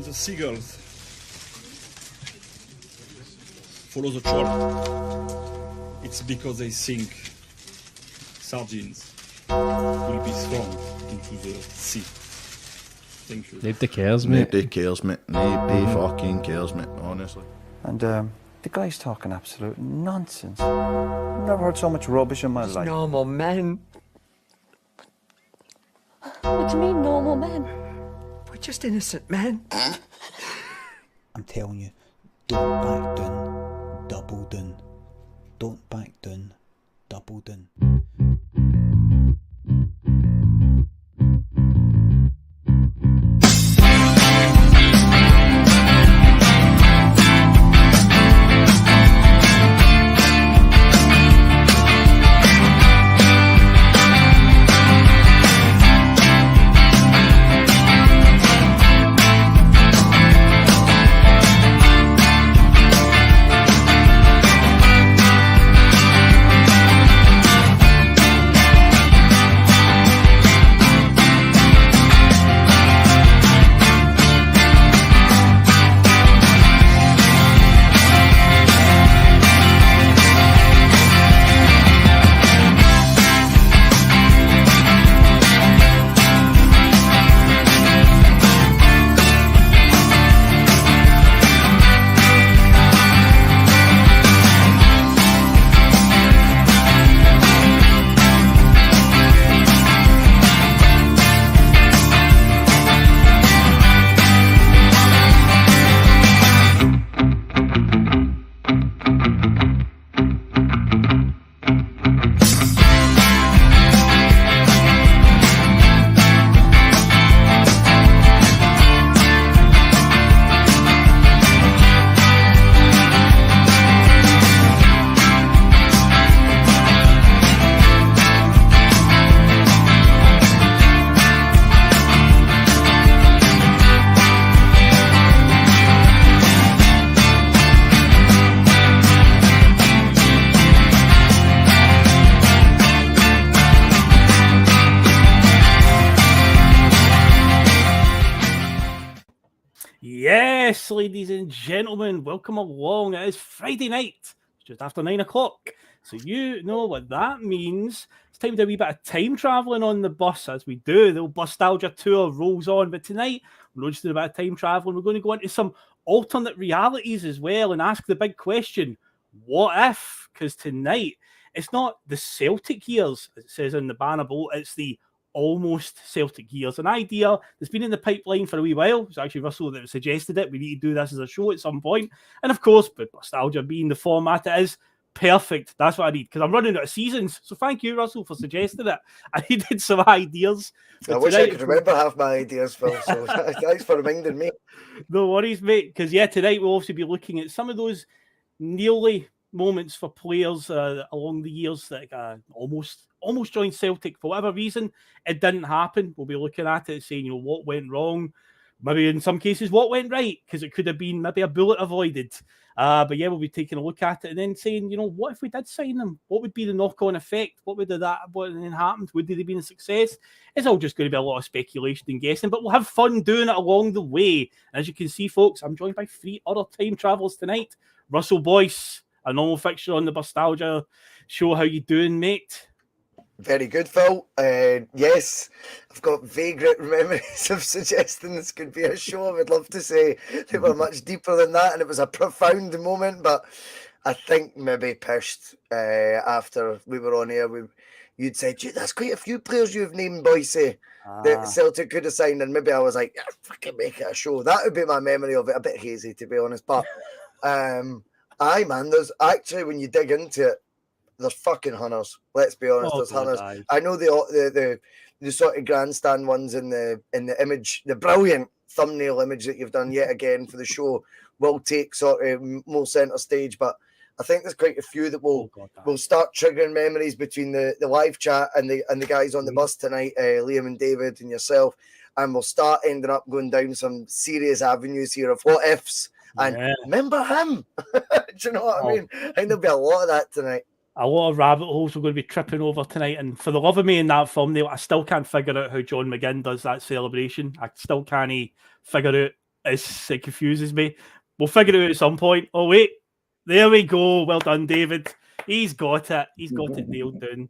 the seagulls follow the troll, it's because they think sardines will be thrown into the sea. Thank you. Nobody cares, mate. Nobody cares, mate. Nobody fucking cares, mate, honestly. And the guy's talking absolute nonsense. Never heard so much rubbish in my life. Normal men. What do you mean, normal men? We're just innocent men. I'm telling you, don't back down, double down. Don't back down, double down. Yes, ladies and gentlemen, welcome along. It is Friday night, it's just after 9 o'clock. So you know what that means. It's time to do a wee bit of time travelling on the bus, as we do. The old Bustalgia tour rolls on. But tonight, we're not just doing a bit of time travelling. We're going to go into some alternate realities as well and ask the big question, what if? Because tonight, it's not the Celtic years, as it says in the banner boat, it's the almost Celtic years. An idea that's been in the pipeline for a wee while. It's actually Russell that suggested it. We need to do this as a show at some point. And of course, but Bustalgia being the format it is, perfect. That's what I need, because I'm running out of seasons. So thank you, Russell, for suggesting it. I needed some ideas. I wish I could remember half my ideas, Phil. So thanks for reminding me. No worries, mate. Because yeah, tonight we'll also be looking at some of those nearly moments for players along the years that almost joined Celtic for whatever reason. It didn't happen. We'll be looking at it, saying, what went wrong, maybe in some cases what went right, because it could have been maybe a bullet avoided. But yeah, we'll be taking a look at it and then saying, what if we did sign them? What would be the knock-on effect? What would then happened? Would they have been a success? It's all just going to be a lot of speculation and guessing, but we'll have fun doing it along the way. As you can see, folks, I'm joined by 3 other time travellers tonight. Russell Boyce, a normal fixture on the Bustalgia show. How you doing, mate? Very good, Phil. Yes, I've got vague memories of suggesting this could be a show. I would love to say they were much deeper than that, and it was a profound moment, but I think maybe pished after we were on air. You'd said, that's quite a few players you've named, Boise, that Celtic could have signed, and maybe I was like, fucking make it a show. That would be my memory of it. A bit hazy, to be honest, but aye, man, there's actually, when you dig into it, there's fucking hunters. Let's be honest, there's hunters. I know the sort of grandstand ones in the image, the brilliant thumbnail image that you've done yet again for the show will take sort of more centre stage, but I think there's quite a few that will start triggering memories between the live chat and the guys on the bus tonight, Liam and David and yourself, and we'll start ending up going down some serious avenues here of what ifs. And remember him? Do you know what I mean? I think there'll be a lot of that tonight. A lot of rabbit holes we're going to be tripping over tonight. And for the love of me in that thumbnail, I still can't figure out how John McGinn does that celebration. I still can't figure out It confuses me. We'll figure it out at some point. Oh, wait. There we go. Well done, David. He's got it. He's got it nailed down.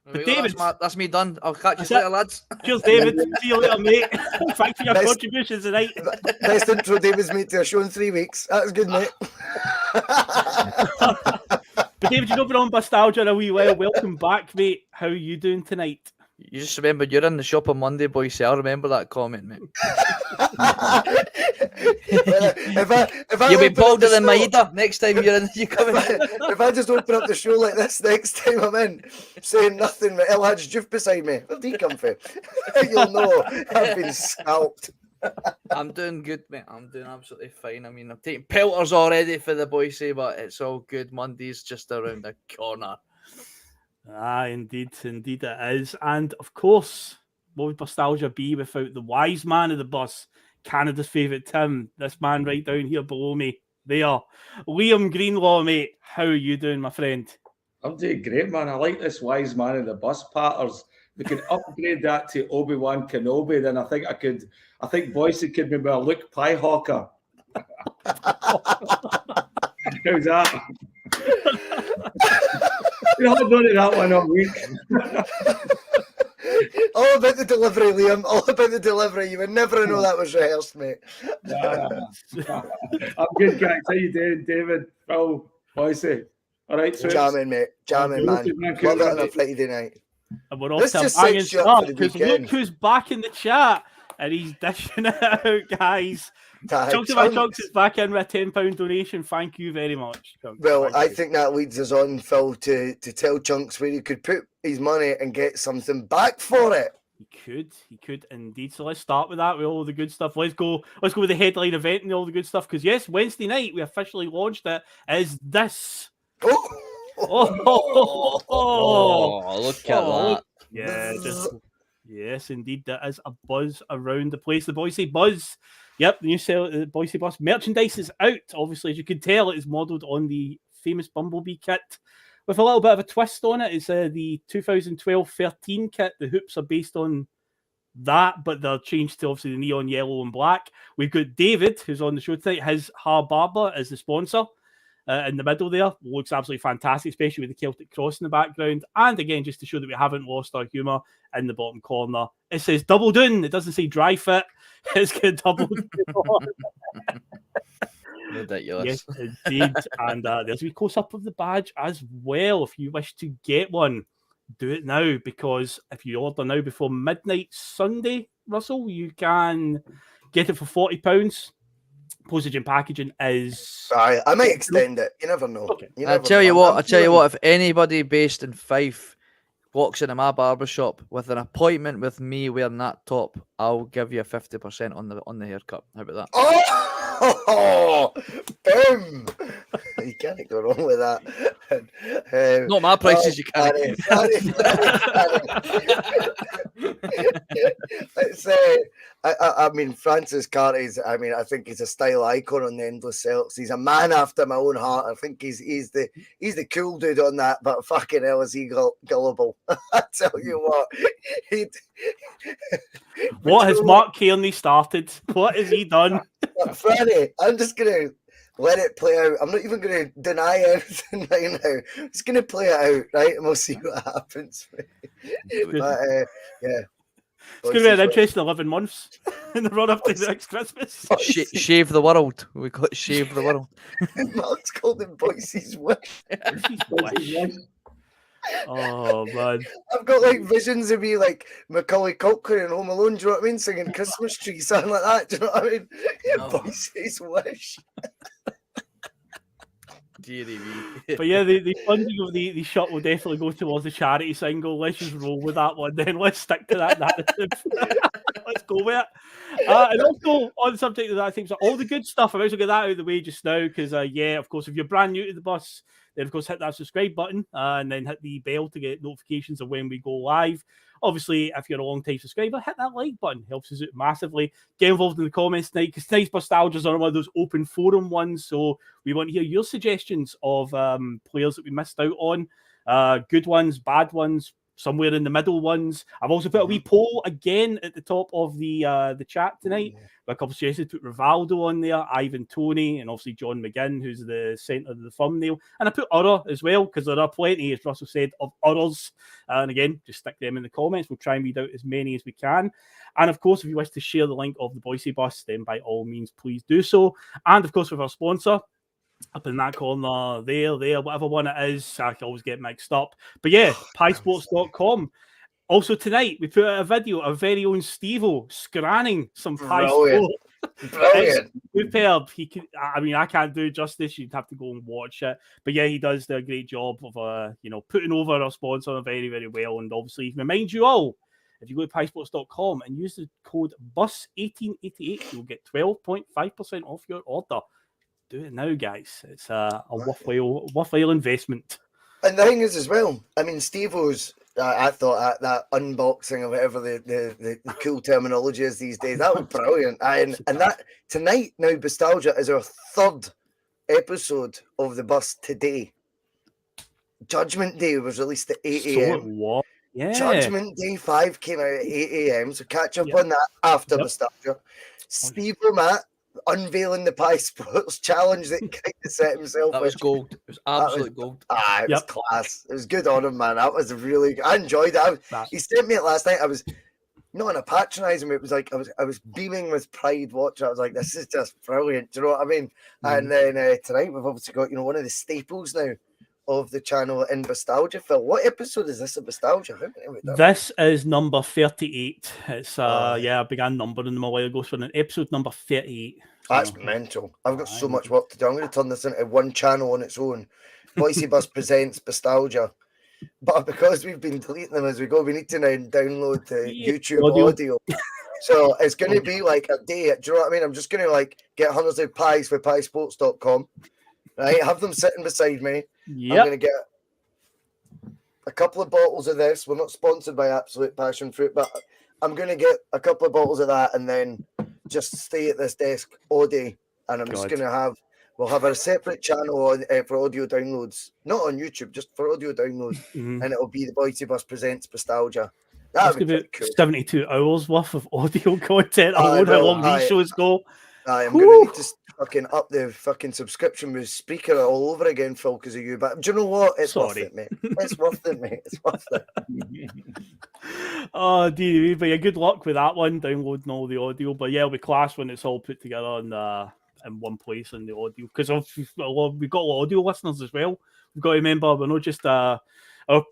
But David, that's me done. I'll catch you that's later, it. lads. Cheers, David. See you later, mate. Thanks for your Best- contributions tonight. Best intro David's made to a show in 3 weeks. That's good, mate. But David, you've not been on Bustalgia in a wee while. Welcome back, mate. How are you doing tonight? You just remember you're in the shop on Monday, boy. So I remember that comment, mate. if I You'll be open up bolder the than show- Maida next time you're in. You come in. If I just open up the show like this next time I'm in, saying nothing with El Hadj Juf beside me, where'd he come from? You'll know I've been scalped. I'm doing good, mate. I'm doing absolutely fine. I mean, I'm taking pelters already for the boys, but it's all good. Monday's just around the corner. Ah, indeed it is. And of course, what would Bustalgia be without the wise man of the bus, Canada's favourite Tim, this man right down here below me. There. Liam Greenlaw, mate. How are you doing, my friend? I'm doing great, man. I like this wise man in the bus patters. We can upgrade that to Obi-Wan Kenobi. Then I think Boyce could be a Luke Piehawker. How's that? You haven't done it that one all week. All about the delivery, Liam. All about the delivery. You would never know that was rehearsed, mate. I'm good, guys. How you doing, David? Phil, Boyce? All right, so Jamming, mate. Jamming, man. Love it on a Friday night. And we're off Let's to just banging set you up start for the because weekend. look who's back in the chat and he's dishing it out, guys. Chunks of my chunks is back in with a £10 donation. Thank you very much, Chunks. Well, Thank I you. think that leads us on, Phil, to tell Chunks where he could put his money and get something back for it. He could indeed. So let's start with that, with all the good stuff. Let's go with the headline event and all the good stuff. Because yes, Wednesday night we officially launched it. Is this? Oh, look at that. Yeah, yes, indeed, there is a buzz around the place. The Boise Buzz. Yep, the new Boise Bus merchandise is out. Obviously, as you can tell, it is modelled on the famous Bumblebee kit with a little bit of a twist on it. It's the 2012-13 kit. The hoops are based on that, but they're changed to obviously the neon yellow and black. We've got David, who's on the show tonight. His Barber is the sponsor. In the middle there, looks absolutely fantastic, especially with the Celtic cross in the background. And again, just to show that we haven't lost our humour, in the bottom corner, it says double down. It doesn't say dry fit. It's got double down. Ridiculous. Yes, indeed. And there's a wee close-up of the badge as well. If you wish to get one, do it now, because if you order now before midnight Sunday, Russell, you can get it for £40. Postage and packaging is... I might extend it. You never know. Okay. You I never tell you know. what. I tell you what. If anybody based in Fife walks into my barbershop with an appointment with me wearing that top, I'll give you 50% on the haircut. How about that? Oh, boom! You can't go wrong with that. Not my prices, you can't. Let's I mean, Francis Carty's. I mean, I think he's a style icon on the Endless Celts. He's a man after my own heart. I think he's the cool dude on that. But fucking hell, is he gullible? I tell you what. What has Mark Kearney started? What has he done? Franny, I'm just gonna let it play out. I'm not even gonna deny anything right now. I'm just gonna play it out, right? And we'll see what happens. But yeah. It's going to be an interesting 11 months in the run up to the next Christmas. Shave the world. We got to shave the world. Mark's called him Boise's Wish. Oh, man. I've got like visions of me like Macaulay Culkin in Home Alone, do you know what I mean? Singing Christmas Tree, something like that. Do you know what I mean? Yeah, Boise's Wish. But yeah, the funding of the shot will definitely go towards the charity single. Let's just roll with that one then. Let's stick to that narrative. Let's go with it. And also on the subject of that, I think so all the good stuff. I might as well get that out of the way just now because yeah, of course, if you're brand new to the bus, then of course hit that subscribe button and then hit the bell to get notifications of when we go live. Obviously, if you're a long-time subscriber, hit that like button. Helps us out massively. Get involved in the comments tonight because tonight's Bustalgia's on one of those open forum ones. So we want to hear your suggestions of players that we missed out on. Good ones, bad ones, somewhere in the middle ones. I've also put a wee poll again at the top of the chat tonight. A couple of suggestions, put Rivaldo on there, Ivan Toney, and obviously John McGinn, who's the centre of the thumbnail. And I put other as well, because there are plenty, as Russell said, of others. And again, just stick them in the comments. We'll try and read out as many as we can. And of course, if you wish to share the link of the Boise Bus, then by all means, please do so. And of course, with our sponsor, up in that corner, there, whatever one it is, I can always get mixed up. But yeah, piesports.com. Also tonight, we put out a video of our very own Steve-O scanning some Pie Sport. Brilliant. Superb. I can't do it justice. You'd have to go and watch it. But yeah, he does do a great job of putting over our sponsor very, very well. And obviously, remind you all, if you go to piesports.com and use the code BUS1888, you'll get 12.5% off your order. Do it now, guys. It's a worthwhile investment. And the thing is, as well, I mean, Steve-O's, I thought that unboxing or whatever the cool terminology is these days, that was brilliant. And that tonight, now, Bustalgia is our third episode of the bus today. Judgment Day was released at 8 a.m. Yeah. Judgment Day 5 came out at 8 a.m. So catch up on that after Bustalgia. Steve-O, Matt, unveiling the Pie Sports challenge that kind of set himself. That was gold. It was absolute gold. It was class. It was good on him, man. That was really good. I enjoyed it. He sent me it last night. I was not in a patronising way. It was like I was beaming with pride watching. I was like, this is just brilliant. Do you know what I mean? And then tonight we've obviously got one of the staples now of the channel in Bustalgia. Phil, what episode is this of Bustalgia? This is number 38. It's I began numbering them a while ago, so in episode number 38. That's mental. I've got so much work to do. I'm going to turn this into one channel on its own. Boise Bus presents Bustalgia. But because we've been deleting them as we go, we need to now download the YouTube audio. So it's going to be like a day. Do you know what I mean? I'm just going to get hundreds of pies for piesports.com. Right, have them sitting beside me. Yep. I'm going to get a couple of bottles of this. We're not sponsored by Absolute Passion Fruit, but I'm going to get a couple of bottles of that and then just stay at this desk all day. And I'm just going to we'll have a separate channel on for audio downloads, not on YouTube, just for audio downloads. And it'll be the Boise Bus Presents Bustalgia. That's going to be cool. 72 hours worth of audio content. I don't know how long these shows go. I'm going to need to fucking up the fucking subscription with speaker all over again, Phil, because of you. But do you know what? It's worth it, mate. It's worth it, mate. It's worth it. Oh, dear. But yeah, good luck with that one, downloading all the audio. But yeah, it'll be class when it's all put together in one place in the audio. Because we've got a lot of audio listeners as well. We've got to remember, we're not just our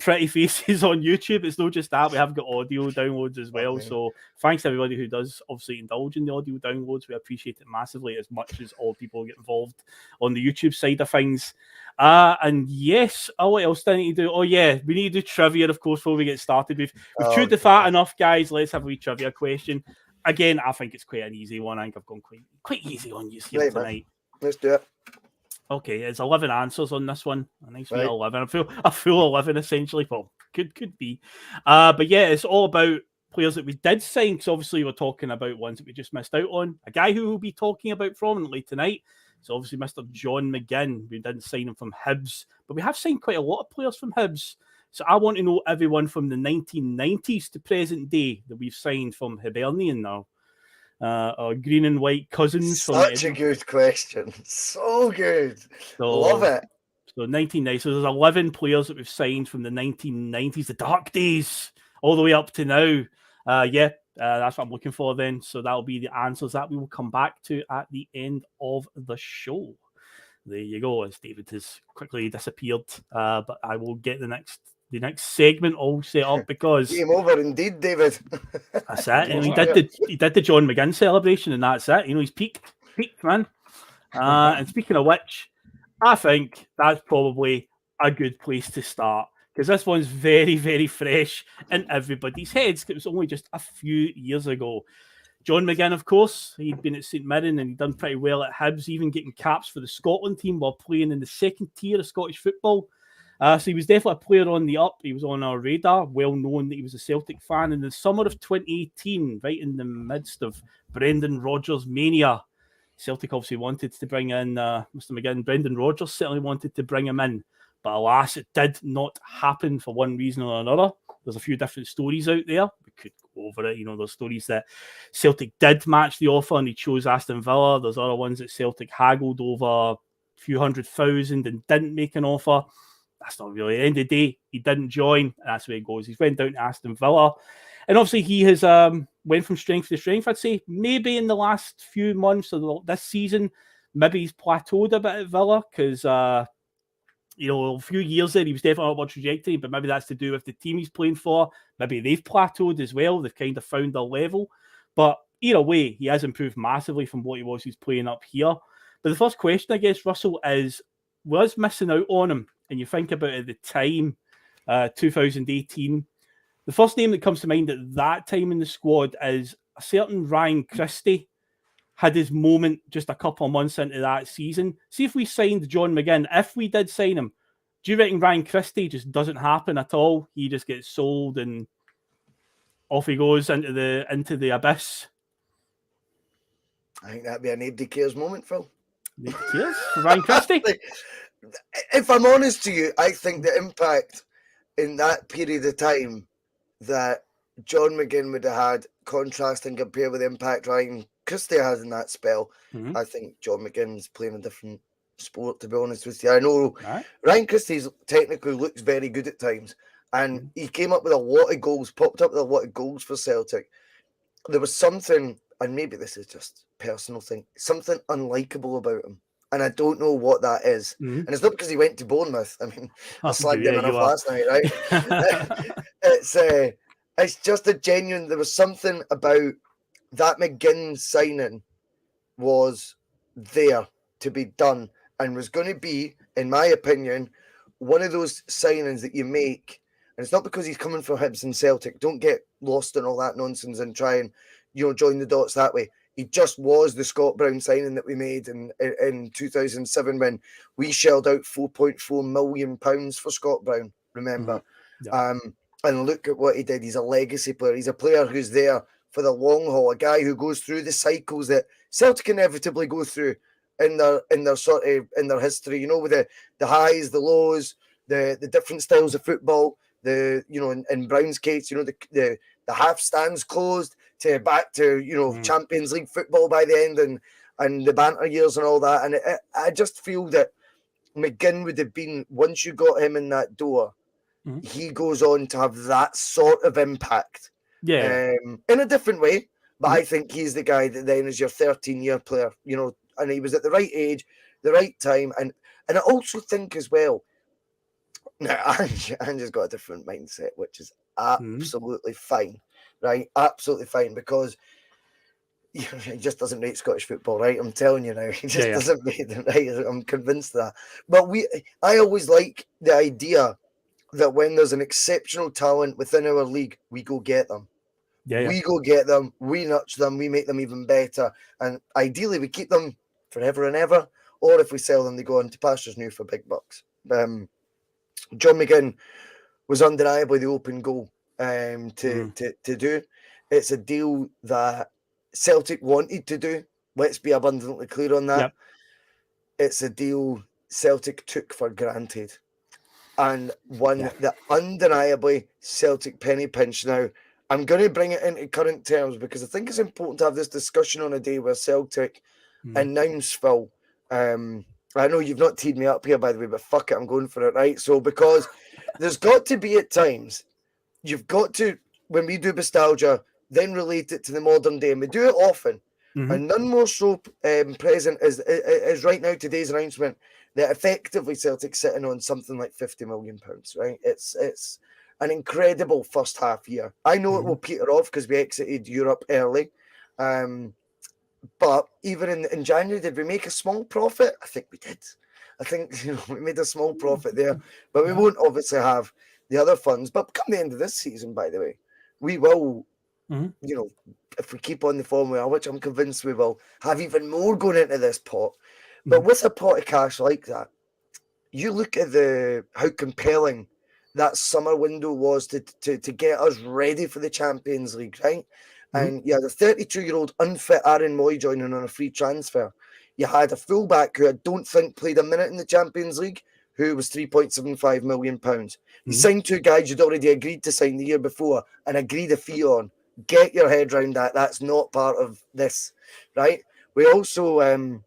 pretty faces on YouTube. It's not just that. We have got audio downloads as well. So thanks to everybody who does obviously indulge in the audio downloads. We appreciate it massively, as much as all people get involved on the YouTube side of things. And yes, what else do I need to do? Oh yeah, we need to do trivia, of course, before we get started. We've chewed the fat enough, guys. Let's have a wee trivia question. Again, I think it's quite an easy one. I think I've gone quite easy on you here tonight. Let's do it. Okay, it's 11 answers on this one. A nice wee 11. A full 11 essentially. Well, could be. But yeah, it's all about players that we did sign, because obviously we're talking about ones that we just missed out on. A guy who we'll be talking about prominently tonight is obviously Mr. John McGinn. We didn't sign him from Hibs, but we have signed quite a lot of players from Hibs. So I want to know everyone from the 1990s to present day that we've signed from Hibernian now. Our green and white cousins. Such a good question. So good. Love it. So 1990. So there's 11 players that we've signed from the 1990s, the dark days, all the way up to now. That's what I'm looking for then. So that'll be the answers that we will come back to at the end of the show. There you go. As David has quickly disappeared, but I will get the next segment all set up, because game over indeed, David. That's it. And he did the John McGinn celebration, and that's it. He's peaked, man. And speaking of which, I think that's probably a good place to start, because this one's very, very fresh in everybody's heads. It was only just a few years ago. John McGinn, of course, he'd been at St Mirren and he'd done pretty well at Hibs, even getting caps for the Scotland team while playing in the second tier of Scottish football. So he was definitely a player on the up. He was on our radar, well known that he was a Celtic fan. In the summer of 2018, right in the midst of Brendan Rodgers mania, Celtic obviously wanted to bring in Mr. McGinn. Brendan Rodgers certainly wanted to bring him in. But alas, it did not happen for one reason or another. There's a few different stories out there. We could go over it. There's stories that Celtic did match the offer and he chose Aston Villa. There's other ones that Celtic haggled over a few $100,000 and didn't make an offer. That's not really. At the end of the day, he didn't join. And that's where it goes. He's went down to Aston Villa. And obviously he has went from strength to strength. I'd say maybe in the last few months of this season, maybe he's plateaued a bit at Villa because, a few years there, he was definitely on a trajectory, but maybe that's to do with the team he's playing for. Maybe they've plateaued as well. They've kind of found their level. But either way, he has improved massively from what he was he's playing up here. But the first question, I guess, Russell, is was missing out on him? And you think about it at the time, 2018, the first name that comes to mind at that time in the squad is a certain Ryan Christie. Had his moment just a couple of months into that season. See if we signed John McGinn. If we did sign him, do you reckon Ryan Christie just doesn't happen at all? He just gets sold and off he goes into the abyss. I think that'd be a nobody cares moment, Phil. Nobody cares for Ryan Christie. If I'm honest to you, I think the impact in that period of time that John McGinn would have had, contrast and compare with the impact Ryan Christie has in that spell. Mm-hmm. I think John McGinn's playing a different sport, to be honest with you. I know Ryan Christie's technically looks very good at times, and he came up with a lot of goals, popped up with a lot of goals for Celtic. There was something, and maybe this is just a personal thing, something unlikable about him. And I don't know what that is. Mm-hmm. And it's not because he went to Bournemouth. I mean, I slagged him enough last night, right? It's just a genuine, there was something about that McGinn signing was there to be done and was going to be, in my opinion, one of those signings that you make. And it's not because he's coming from Hibs and Celtic. Don't get lost in all that nonsense and try and, join the dots that way. He just was the Scott Brown signing that we made in 2007 when we shelled out £4.4 million for Scott Brown, remember? Mm-hmm. Yeah. And look at what he did. He's a legacy player. He's a player who's there for the long haul, a guy who goes through the cycles that Celtic inevitably go through in their history, with the highs, the lows, the different styles of football, in Brown's case, the half stands closed to back to, Champions League football by the end and the banter years and all that. And I just feel that McGinn would have been, once you got him in that door, he goes on to have that sort of impact. Yeah. In a different way, but I think he's the guy that then is your 13-year player, and he was at the right age, the right time. And I also think as well, now Ange's got a different mindset, which is absolutely fine, right? Absolutely fine, because he just doesn't rate Scottish football, right? I'm telling you now, he just doesn't rate them, right? I'm convinced of that. But I always like the idea that when there's an exceptional talent within our league, we go get them. We go get them, we nurture them, we make them even better. And ideally, we keep them forever and ever. Or if we sell them, they go on to pastures new for big bucks. John McGinn was undeniably the open goal to do. It's a deal that Celtic wanted to do. Let's be abundantly clear on that. Yep. It's a deal Celtic took for granted. And one that undeniably Celtic penny pinch. Now, I'm going to bring it into current terms because I think it's important to have this discussion on a day where Celtic announce, Phil. I know you've not teed me up here, by the way, but fuck it, I'm going for it, right? So, because there's got to be at times, you've got to, when we do Bustalgia, then relate it to the modern day. And we do it often. And none more so present as right now today's announcement that effectively Celtic sitting on something like £50 million, right? It's an incredible first half year. I know it will peter off because we exited Europe early. But even in January, did we make a small profit? I think we did. I think we made a small profit there. But we won't obviously have the other funds. But come the end of this season, by the way, we will, if we keep on the form we are, which I'm convinced we will, have even more going into this pot. But with a pot of cash like that, you look at how compelling that summer window was to get us ready for the Champions League, right? And you had a 32-year-old unfit Aaron Moy joining on a free transfer. You had a fullback who I don't think played a minute in the Champions League, who was £3.75 million. You signed 2 guys you'd already agreed to sign the year before and agreed a fee on. Get your head around that. That's not part of this, right? We also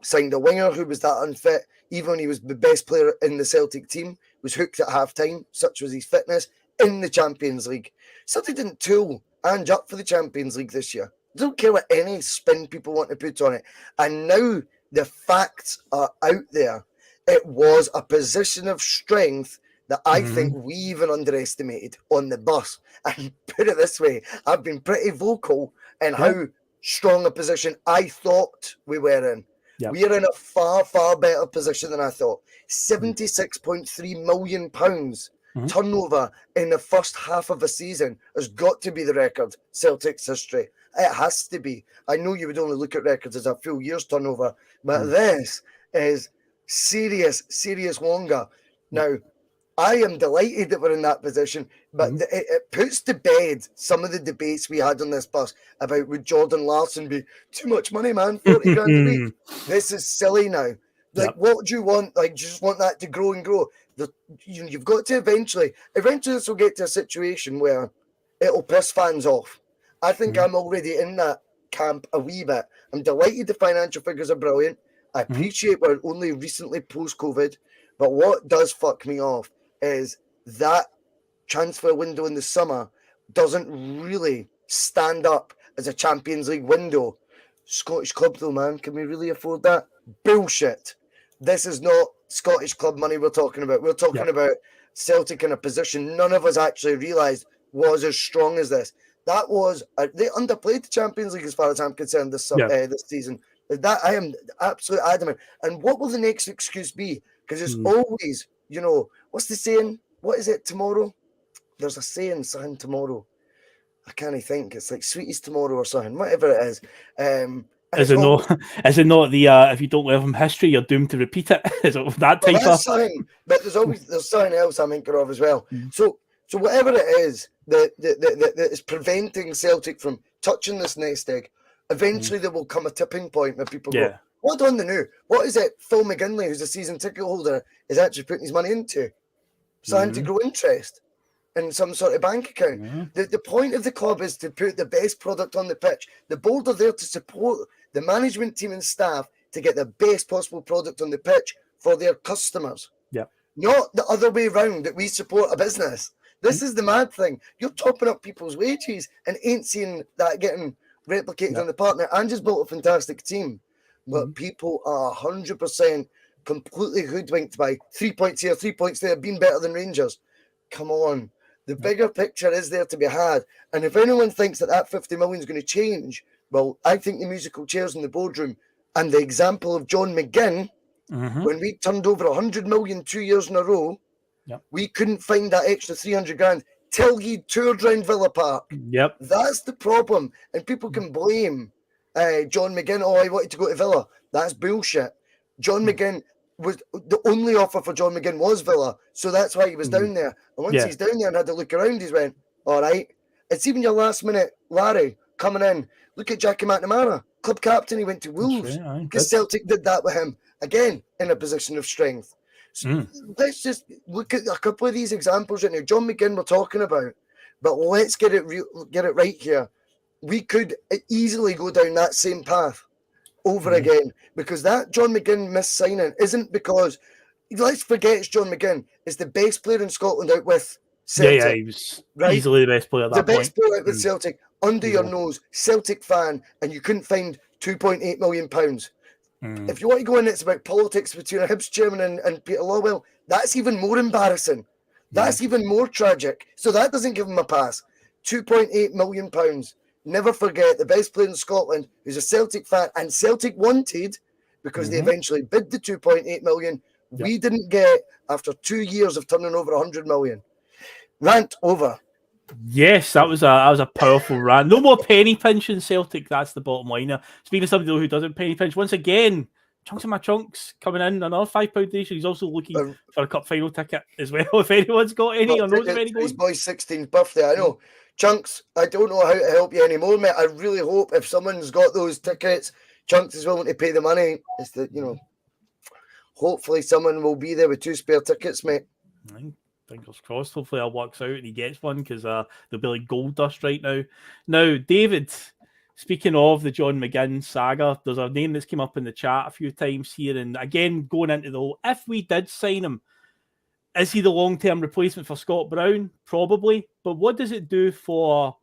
signed a winger who was that unfit, even when he was the best player in the Celtic team, was hooked at half-time, such was his fitness, in the Champions League. Celtic didn't tool Ange up for the Champions League this year. Don't care what any spin people want to put on it. And now the facts are out there. It was a position of strength that I think we even underestimated on the bus. And put it this way, I've been pretty vocal in how strong a position I thought we were in. Yep. We are in a far, far better position than I thought. £76.3 million turnover in the first half of a season has got to be the record Celtic's history. It has to be. I know you would only look at records as a full year's turnover, but this is serious longer. Now, I am delighted that we're in that position, but it puts to bed some of the debates we had on this bus about would Jordan Larson be too much money, man, 40 grand a week. This is silly now. Like, what do you want? Like, just want that to grow and grow. You've got to eventually this will get to a situation where it'll piss fans off. I think I'm already in that camp a wee bit. I'm delighted the financial figures are brilliant. I appreciate we're only recently post-COVID, but what does fuck me off is that transfer window in the summer doesn't really stand up as a Champions League window. Scottish club though, man, can we really afford that? Bullshit. This is not Scottish club money we're talking about. We're talking about Celtic in a position none of us actually realised was as strong as this. That was they underplayed the Champions League as far as I'm concerned this season. That I am absolutely adamant. And what will the next excuse be? Because it's always, what's the saying? What is it tomorrow? There's a saying, something tomorrow. I can't think. It's like sweeties tomorrow or something, whatever it is. Is it not the if you don't learn from history, you're doomed to repeat it? Is it that type of something? But there's something else I'm thinking of as well. So whatever it is that is preventing Celtic from touching this nest egg, eventually there will come a tipping point where people go, what on the new? What is it Phil Mcginlay, who's a season ticket holder, is actually putting his money into? Starting to grow interest in some sort of bank account. The point of the club is to put the best product on the pitch. The board are there to support the management team and staff to get the best possible product on the pitch for their customers. Not the other way around, that we support a business. This is the mad thing. You're topping up people's wages and ain't seeing that getting replicated on the partner. And just built a fantastic team. But people are 100% completely hoodwinked by 3 points here, 3 points there, being better than Rangers. Come on. The bigger picture is there to be had. And if anyone thinks that 50 million is going to change, well, I think the musical chairs in the boardroom and the example of John McGinn, when we turned over 100 million 2 years in a row, we couldn't find that extra 300 grand till he toured around Villa Park. That's the problem. And people can blame John McGinn. Oh, I wanted to go to Villa. That's bullshit. John McGinn was the only offer for John McGinn was Villa, so that's why he was down there. And once he's down there and had a look around, he's went, all right. It's even your last minute Larry coming in. Look at Jackie McNamara, club captain. He went to Wolves because Celtic did that with him again in a position of strength. So let's just look at a couple of these examples right now. John McGinn we're talking about, but let's get it right here. We could easily go down that same path over again, because that John McGinn mis-signing isn't because, let's forget it's John McGinn, is the best player in Scotland out with Celtic. He was easily the best player at that point. The best player out with Celtic, under your nose, Celtic fan, and you couldn't find £2.8 million. If you want to go in, it's about politics between a Hibs chairman and Peter Lawwell. That's even more embarrassing. That's even more tragic. So that doesn't give him a pass. £2.8 million. Never forget the best player in Scotland, who's a Celtic fan, and Celtic wanted, because they eventually bid the 2.8 million. We didn't get after 2 years of turning over 100 million. Rant over. Yes, that was a powerful rant. No more penny pinching Celtic. That's the bottom line. Speaking of somebody who doesn't penny pinch, once again, Chunks of my chunks coming in, another £5 donation. He's also looking for a cup final ticket as well. If anyone's got any or knows of any, his boy's 16th birthday. I know. Chunks, I don't know how to help you anymore, mate. I really hope if someone's got those tickets, Chunks is willing to pay the money. It's the, hopefully someone will be there with 2 spare tickets, mate. Fingers crossed. Hopefully that works out and he gets one, because they'll be like gold dust right now. Now, David, speaking of the John McGinn saga, there's a name that's come up in the chat a few times here. And again, going into the whole, if we did sign him, is he the long-term replacement for Scott Brown? Probably. But what does it do for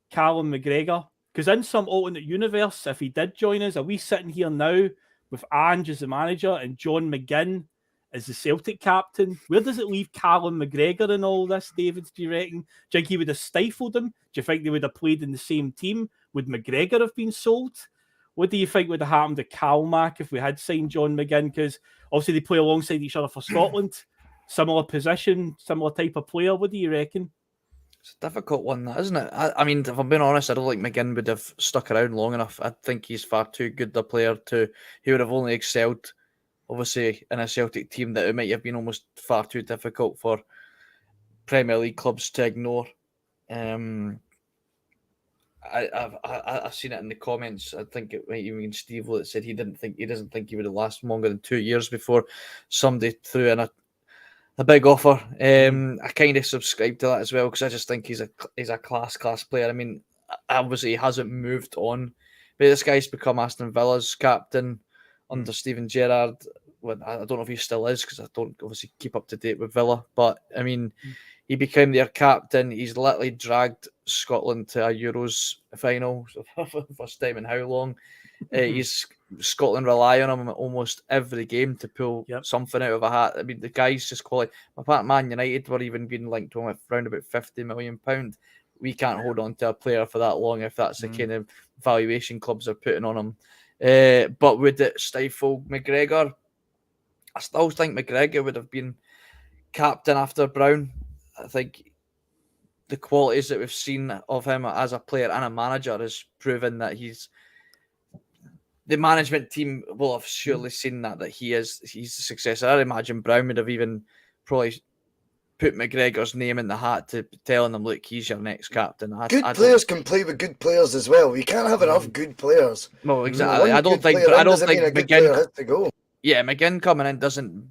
Callum McGregor? Because in some alternate universe, if he did join us, are we sitting here now with Ange as the manager and John McGinn as the Celtic captain? Where does it leave Callum McGregor in all this, David, do you reckon? Do you think he would have stifled him? Do you think they would have played in the same team? Would McGregor have been sold? What do you think would have happened to Calmac if we had signed John McGinn? Because obviously they play alongside each other for Scotland. Similar position, similar type of player. What do you reckon? It's a difficult one, that, isn't it? I mean, if I'm being honest, I don't think McGinn would have stuck around long enough. I think he's far too good a player he would have only excelled, obviously, in a Celtic team that it might have been almost far too difficult for Premier League clubs to ignore. I've seen it in the comments. I think it might even Steve that said he doesn't think he would have lasted longer than 2 years before somebody threw in a big offer. I kind of subscribe to that as well, because I just think he's a class player. I mean, obviously he hasn't moved on, but this guy's become Aston Villa's captain under Steven Gerrard. Well, I don't know if he still is, because I don't obviously keep up to date with Villa, but I mean, he became their captain. He's literally dragged Scotland to a Euros final for the first time in how long? Scotland rely on him almost every game to pull something out of a hat. I mean, the guy's just quality. Apart Man United were even being linked to him at around about £50 million. We can't hold on to a player for that long if that's the kind of valuation clubs are putting on him. But would it stifle McGregor? I still think McGregor would have been captain after Brown. I think the qualities that we've seen of him as a player and a manager has proven that the management team will have surely seen that he's a successor. I imagine Brown would have even probably put McGregor's name in the hat to telling him, look, he's your next captain. Good players can play with good players as well. You can't have enough good players. No, exactly. I don't think McGinn has to go. Yeah, McGinn coming in doesn't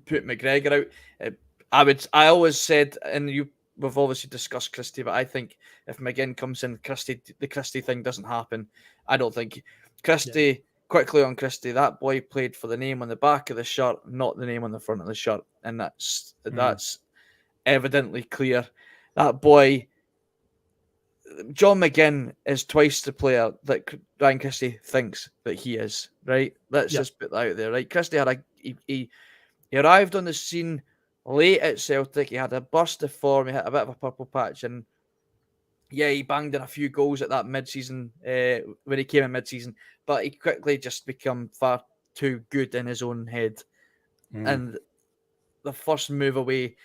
put McGregor out. I always said, and we've obviously discussed Christie, but I think if McGinn comes in, the Christie thing doesn't happen. I don't think Christie, quickly on Christie, that boy played for the name on the back of the shirt, not the name on the front of the shirt. And that's evidently clear. That boy, John McGinn, is twice the player that Ryan Christie thinks that he is, right? Let's just put that out there, right? Christie had he arrived on the scene late at Celtic. He had a burst of form. He hit a bit of a purple patch, and he banged in a few goals at that mid-season when he came in mid-season. But he quickly just become far too good in his own head. And the first move away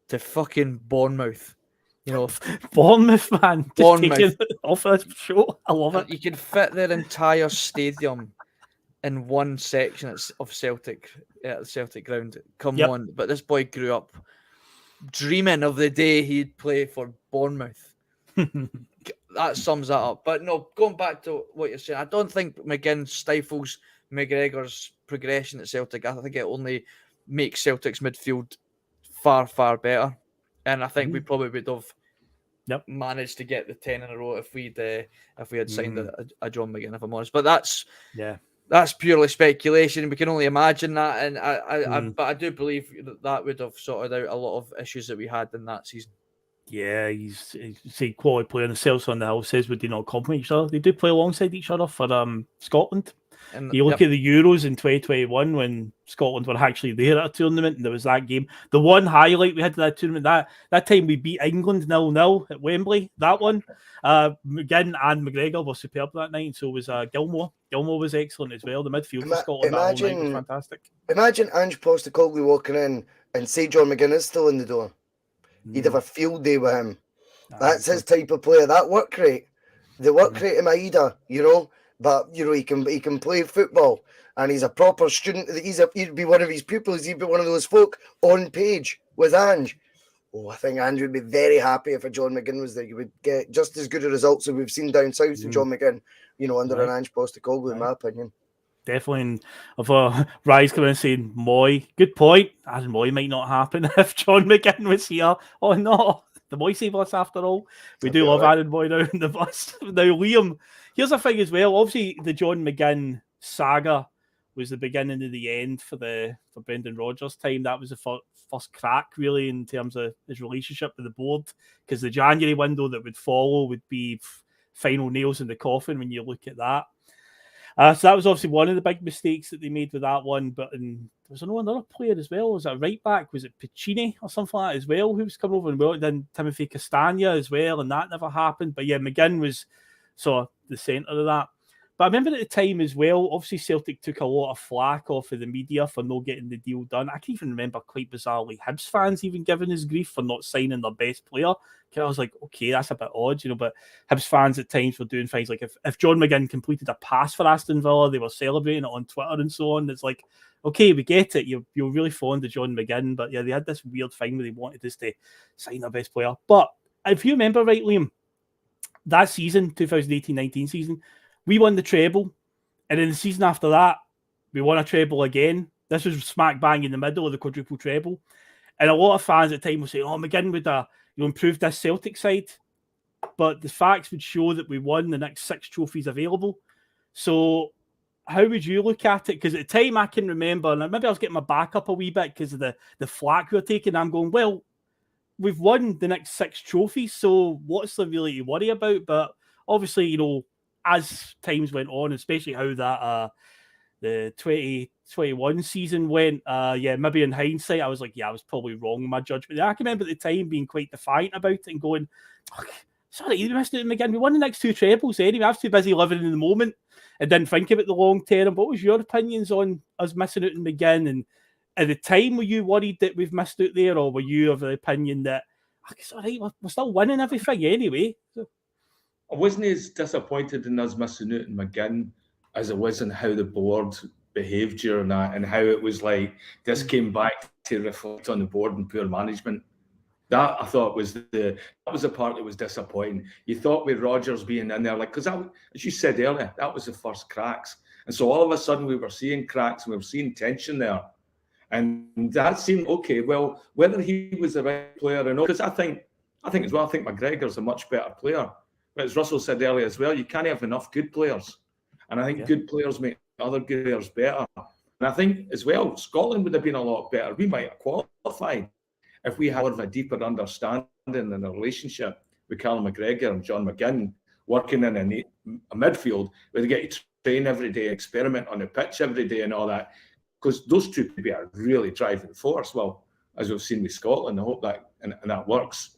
to fucking Bournemouth, Bournemouth, man, Bournemouth off that show. I love it. You can fit their entire stadium in one section of Celtic at the Celtic ground. Come on, but this boy grew up dreaming of the day he'd play for Bournemouth. That sums that up. But no, going back to what you're saying, I don't think McGinn stifles McGregor's progression at Celtic. I think it only makes Celtic's midfield far, far better. And I think we probably would have managed to get the 10 in a row if we had signed a John McGinn, if I'm honest. But that's purely speculation. We can only imagine that. And but I do believe that would have sorted out a lot of issues that we had in that season. Yeah, he's a quality player. And the Celts on the Hill says, would they not complement each other? They do play alongside each other for Scotland. And you look at the Euros in 2021 when Scotland were actually there at a tournament, and there was that game. The one highlight we had to that tournament, that time we beat England 0-0 at Wembley. That one, McGinn and McGregor were superb that night, and so was Gilmore. Gilmore was excellent as well. The midfield for Scotland that whole night was fantastic. Imagine Ange Postecoglou walking in and say John McGinn is still in the door. He'd have a field day with him. That's his type of player. That work rate. The work rate in Maida, but he can play football, and he's a proper student. He'd be one of his pupils. He'd be one of those folk on page with Ange. I think Ange would be very happy if a John McGinn was there. You would get just as good a results as we've seen down south with John McGinn, under an Ange Postecoglou, in my opinion. definitely. And if Rise coming and saying Moy, good point. As Moy might not happen if John McGinn was here. Oh no, the Moy save us after all. We do love Aaron Moy now in the bus. Now, Liam, here's the thing as well. Obviously, the John McGinn saga was the beginning of the end for Brendan Rodgers' time. That was the first crack, really, in terms of his relationship with the board, because the January window that would follow would be final nails in the coffin when you look at that. So that was obviously one of the big mistakes that they made with that one. But was there another player as well? Was it a right back? Was it Piccini or something like that as well, who was coming over? And then Timothy Castagna as well, and that never happened. But yeah, McGinn was sort of the centre of that. But I remember at the time as well, obviously Celtic took a lot of flack off of the media for not getting the deal done. I can even remember quite bizarrely Hibs fans even giving us grief for not signing their best player. I was like, okay, that's a bit odd, but Hibs fans at times were doing things like if John McGinn completed a pass for Aston Villa, they were celebrating it on Twitter and so on. It's like, okay, we get it. You're really fond of John McGinn, but yeah, they had this weird thing where they wanted us to sign their best player. But if you remember right, Liam, that season, 2018-19 season, we won the treble, and then the season after that, we won a treble again. This was smack bang in the middle of the quadruple treble, and a lot of fans at the time were saying, "Oh, McGinn would improve this Celtic side," but the facts would show that we won the next 6 trophies available. So, how would you look at it? Because at the time, I can remember, and maybe I was getting my back up a wee bit because of the flack we were taking. I'm going, well, we've won the next 6 trophies, so what's there really to worry about? But obviously, as times went on, especially how that the 2021 season went, maybe in hindsight, I was like, I was probably wrong in my judgment. I can remember at the time being quite defiant about it and going, sorry, you missed it again. We won the next 2 trebles anyway. I was too busy living in the moment and didn't think about the long term. What was your opinions on us missing out in McGinn? And at the time, were you worried that we've missed out there, or were you of the opinion that it's all right, we're still winning everything anyway? So, I wasn't as disappointed in us missing out in McGinn as I was in how the board behaved during that, and how it was like this came back to reflect on the board and poor management. That I thought was the part that was disappointing. You thought with Rodgers being in there, because as you said earlier, that was the first cracks, and so all of a sudden we were seeing cracks and we were seeing tension there, and that seemed okay. Well, whether he was the right player or not, because I think as well, I think McGregor's a much better player. But as Russell said earlier as well, you can't have enough good players. And I think good players make other good players better. And I think as well, Scotland would have been a lot better. We might have qualified if we had more of a deeper understanding in a relationship with Callum McGregor and John McGinn, working in a midfield where they get to train every day, experiment on the pitch every day and all that. Because those two could be a really driving force. Well, as we've seen with Scotland, I hope that and that works.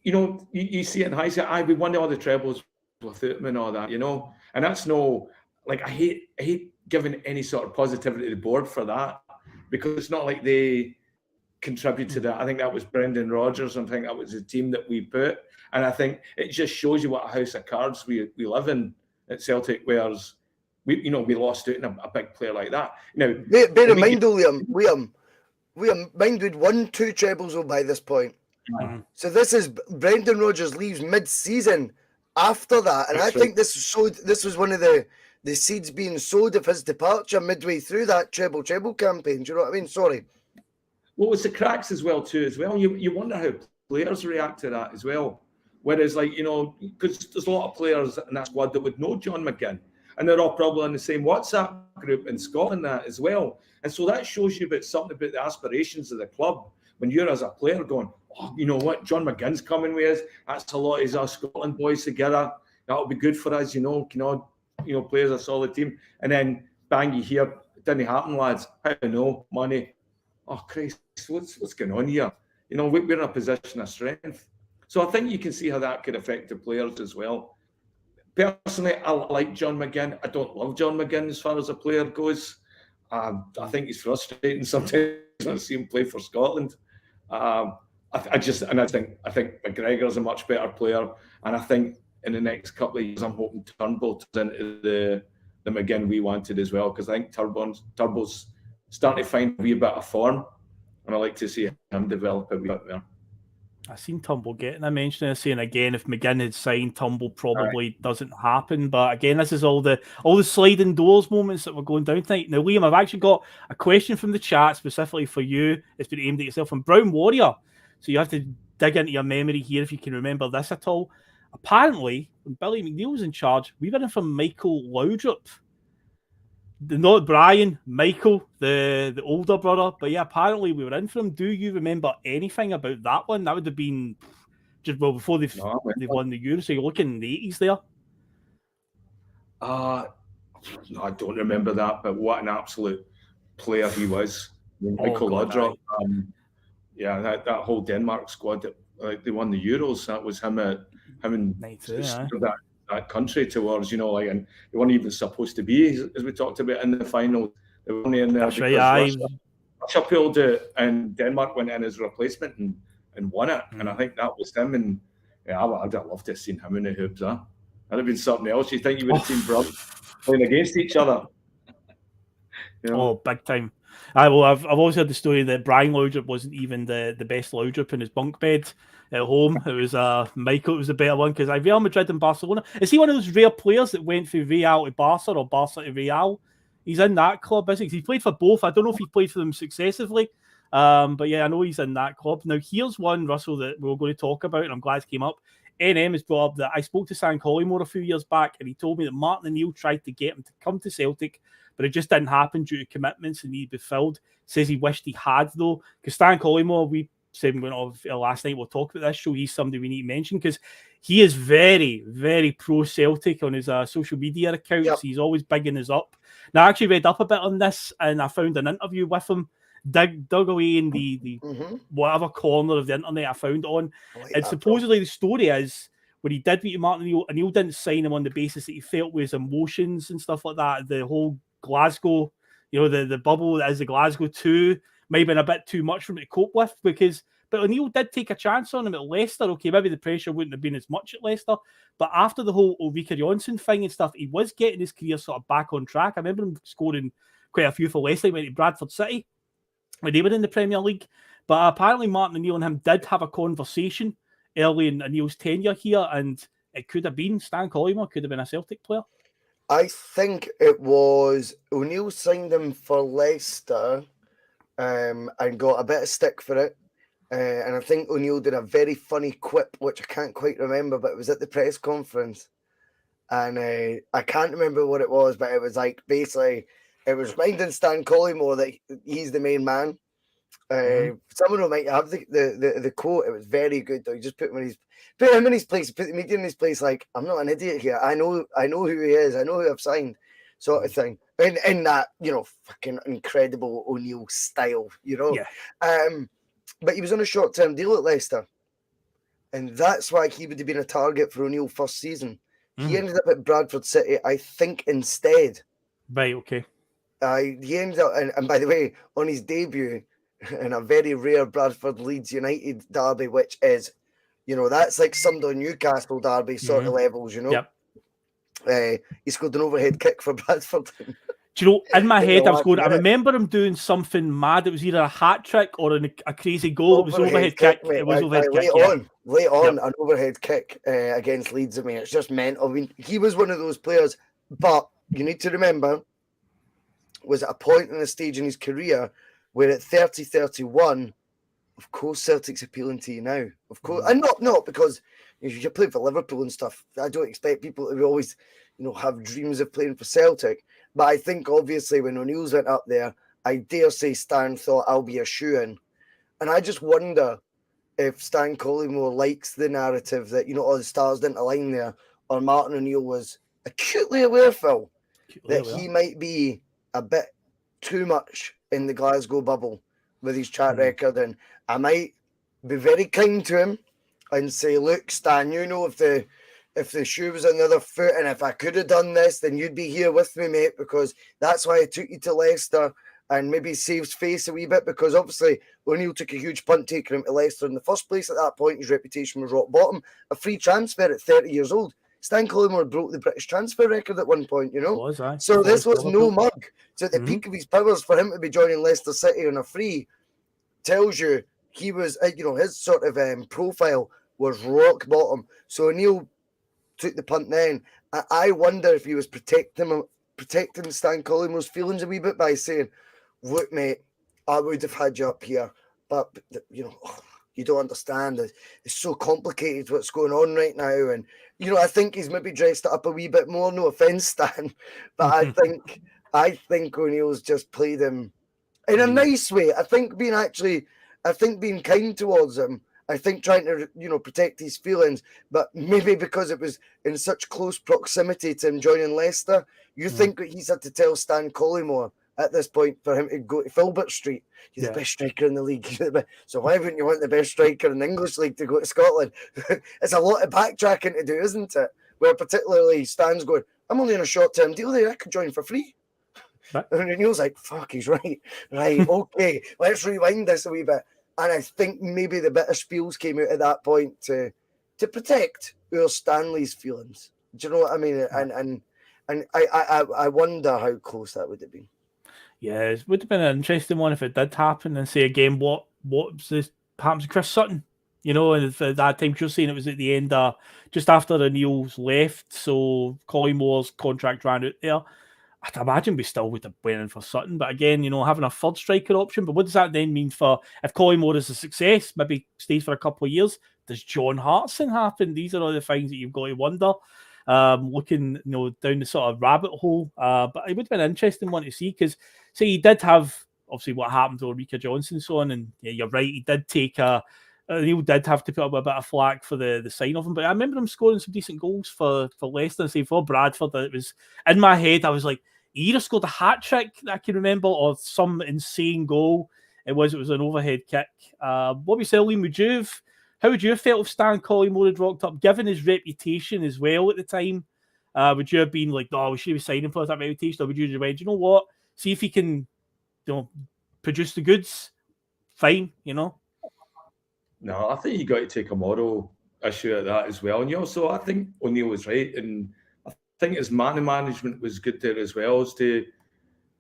You see it in hindsight, we won all the trebles without them and all that, and that's I hate giving any sort of positivity to the board for that, because it's not like they contributed to that. I think that was Brendan Rodgers, and I think that was the team that we put, and I think it just shows you what a house of cards we live in at Celtic, whereas we lost out in a big player like that. Now, bear in mind, Liam, mind we'd won 2 trebles by this point. Mm-hmm. So this is Brendan Rodgers leaves mid-season after that, and That's I think this was one of the seeds being sowed of his departure midway through that treble campaign. Do you know what I mean? Sorry. Well, it's the cracks as well. You wonder how players react to that as well. Whereas, because there's a lot of players in that squad that would know John McGinn, and they're all probably in the same WhatsApp group in Scotland as well. And so that shows you something about the aspirations of the club. When you're as a player going, oh, you know what, John McGinn's coming with us. That's a lot of our Scotland boys together. That'll be good for us, play as a solid team. And then bang, you hear, it didn't happen, lads. I don't know, money. Oh Christ, what's going on here? We're in a position of strength. So I think you can see how that could affect the players as well. Personally, I like John McGinn. I don't love John McGinn as far as a player goes. I think he's frustrating sometimes when I see him play for Scotland. I think McGregor's a much better player, and I think in the next couple of years, I'm hoping Turnbull turns into the McGinn we wanted as well, because I think I seen Tumble getting a mention of saying again if McGinn had signed, Tumble probably doesn't happen. But again, this is all the sliding doors moments that we're going down tonight. Now, Liam, I've actually got a question from the chat specifically for you. It's been aimed at yourself from Brown Warrior. So you have to dig into your memory here if you can remember this at all. Apparently, when Billy McNeil was in charge, we were in for Michael Laudrup. Not Brian, Michael, the older brother. But yeah, apparently we were in for him. Do you remember anything about that one? That would have been just before they've won the Euro. So you're looking in the 80s there. No, I don't remember that, but what an absolute player he was. Michael Laudrup. Yeah, that whole Denmark squad that they won the Euros. That was him and that country towards, and they weren't even supposed to be, as we talked about in the final. They were only in there because Russia pulled it and Denmark went in as a replacement and won it. And I think that was him. And yeah, I'd have loved to have seen him in the hoops. That'd have been something else. You think you would have seen brothers playing against each other? Oh, big time. I've always heard the story that Brian Laudrup wasn't even the best Laudrup in his bunk bed at home. It was Michael. It was the better one because Real Madrid and Barcelona. Is he one of those rare players that went through Real to Barca or Barca to Real? He's in that club, isn't he? He played for both. I don't know if he played for them successively, but yeah, I know he's in that club. Now here's one, Russell, that we're going to talk about, and I'm glad it came up. NM has brought up that I spoke to Stan Collymore a few years back, and he told me that Martin O'Neill tried to get him to come to Celtic, but it just didn't happen due to commitments and need to be filled. Says he wished he had, though, because Stan Collymore, we said we went off last night, we'll talk about this show, he's somebody we need to mention because he is very, very pro-Celtic on his social media accounts. Yep. He's always bigging us up. Now, I actually read up a bit on this, and I found an interview with him, dug away in the whatever corner of the internet I found on, and supposedly the story is, when he did meet Martin O'Neill didn't sign him on the basis that he felt with his emotions and stuff like that. The whole Glasgow, the bubble that is the Glasgow 2 might have been a bit too much for him to cope with but O'Neill did take a chance on him at Leicester. Okay, maybe the pressure wouldn't have been as much at Leicester, but after the whole Ulrika Jonsson thing and stuff, he was getting his career sort of back on track. I remember him scoring quite a few for Leicester. He went to Bradford City when they were in the Premier League, but apparently Martin O'Neill and him did have a conversation early in O'Neill's tenure here, and it could have been Stan Collymore, could have been a Celtic player. I think it was O'Neill signed him for Leicester and got a bit of stick for it. And I think O'Neill did a very funny quip, which I can't quite remember, but it was at the press conference. And I can't remember what it was, but it was like basically, it was reminding Stan Collymore that he's the main man. Someone might have the quote. It was very good though. You just put him in his place, put the media in his place. Like, I'm not an idiot here. I know who he is. I know who I've signed, sort of thing. In that fucking incredible O'Neill style, Yeah. But he was on a short-term deal at Leicester, and that's why he would have been a target for O'Neill first season. He ended up at Bradford City, I think, instead. Right. Okay. He ended up, and by the way, on his debut in a very rare Bradford Leeds United derby, which is, that's like Sunderland Newcastle derby sort of levels, Yep. He scored an overhead kick for Bradford. Do you know, in my head, I remember him doing something mad. It was either a hat trick or a crazy goal. It was overhead kick. It was overhead kick. Late on, an overhead kick against Leeds. I mean, it's just mental. I mean, he was one of those players, but you need to remember, was at a point in the stage in his career where at 30-31, of course, Celtic's appealing to you now. Of course, and not because you play for Liverpool and stuff. I don't expect people to always, have dreams of playing for Celtic. But I think obviously when O'Neill's went up there, I dare say Stan thought I'll be a shoo-in. And I just wonder if Stan Collymore likes the narrative that, all the stars didn't align there, or Martin O'Neill was acutely aware, Phil, that he might be a bit too much in the Glasgow bubble with his track record. And I might be very kind to him and say, look, Stan, if the shoe was on the other foot, and if I could have done this, then you'd be here with me, mate, because that's why I took you to Leicester, and maybe saves face a wee bit, because obviously O'Neill took a huge punt taking him to Leicester in the first place. At that point, his reputation was rock bottom. A free transfer at 30 years old. Stan Collymore broke the British transfer record at one point, So this was no mug. So at the peak of his powers, for him to be joining Leicester City on a free tells you he was, his sort of profile was rock bottom. So O'Neill took the punt then. I wonder if he was protecting Stan Collymore feelings a wee bit by saying, look, mate, I would have had you up here, but you don't understand. It's so complicated what's going on right now. And, I think he's maybe dressed it up a wee bit more. No offense, Stan, but I think O'Neill's just played him in a nice way. I think being kind towards him, I think trying to, protect his feelings, but maybe because it was in such close proximity to him joining Leicester, you think that he's had to tell Stan Collymore at this point for him to go to Filbert Street. He's the best striker in the league. So why wouldn't you want the best striker in the English league to go to Scotland? It's a lot of backtracking to do, isn't it? Where particularly Stan's going, I'm only on a short-term deal there. I could join for free. Right. And Neil's like, fuck, he's right. Right, okay, let's rewind this a wee bit. And I think maybe the bit of spiels came out at that point to protect Ur Stanley's feelings. Do you know what I mean? And I wonder how close that would have been. Yeah, it would have been an interesting one if it did happen. And say again, what was this happens to Chris Sutton? And at that time, you're saying it was at the end, just after O'Neill's left, so Collymore's contract ran out there. I'd imagine we still would have went in for Sutton, but again, having a third striker option. But what does that then mean for if Collymore is a success, maybe stays for a couple of years? Does John Hartson happen? These are all the things that you've got to wonder. Looking, down the sort of rabbit hole. But it would have been an interesting one to see because, say, he did have obviously what happened to Ulrika Johnson and so on, and yeah, you're right, he did take Neil did have to put up a bit of flack for the sign of him, but I remember him scoring some decent goals for Leicester. And say for Bradford, it was in my head. I was like, he either scored a hat trick that I can remember, or some insane goal. It was an overhead kick. What we say, Liam, how would you have felt if Stan Collymore had rocked up, given his reputation as well at the time? Would you have been like, no, we should be signing for that reputation, or would you have went, you know what? See if he can, produce the goods. Fine, No, I think you got to take a moral issue at that as well. And also, I think O'Neill was right, and I think his management was good there as well. As to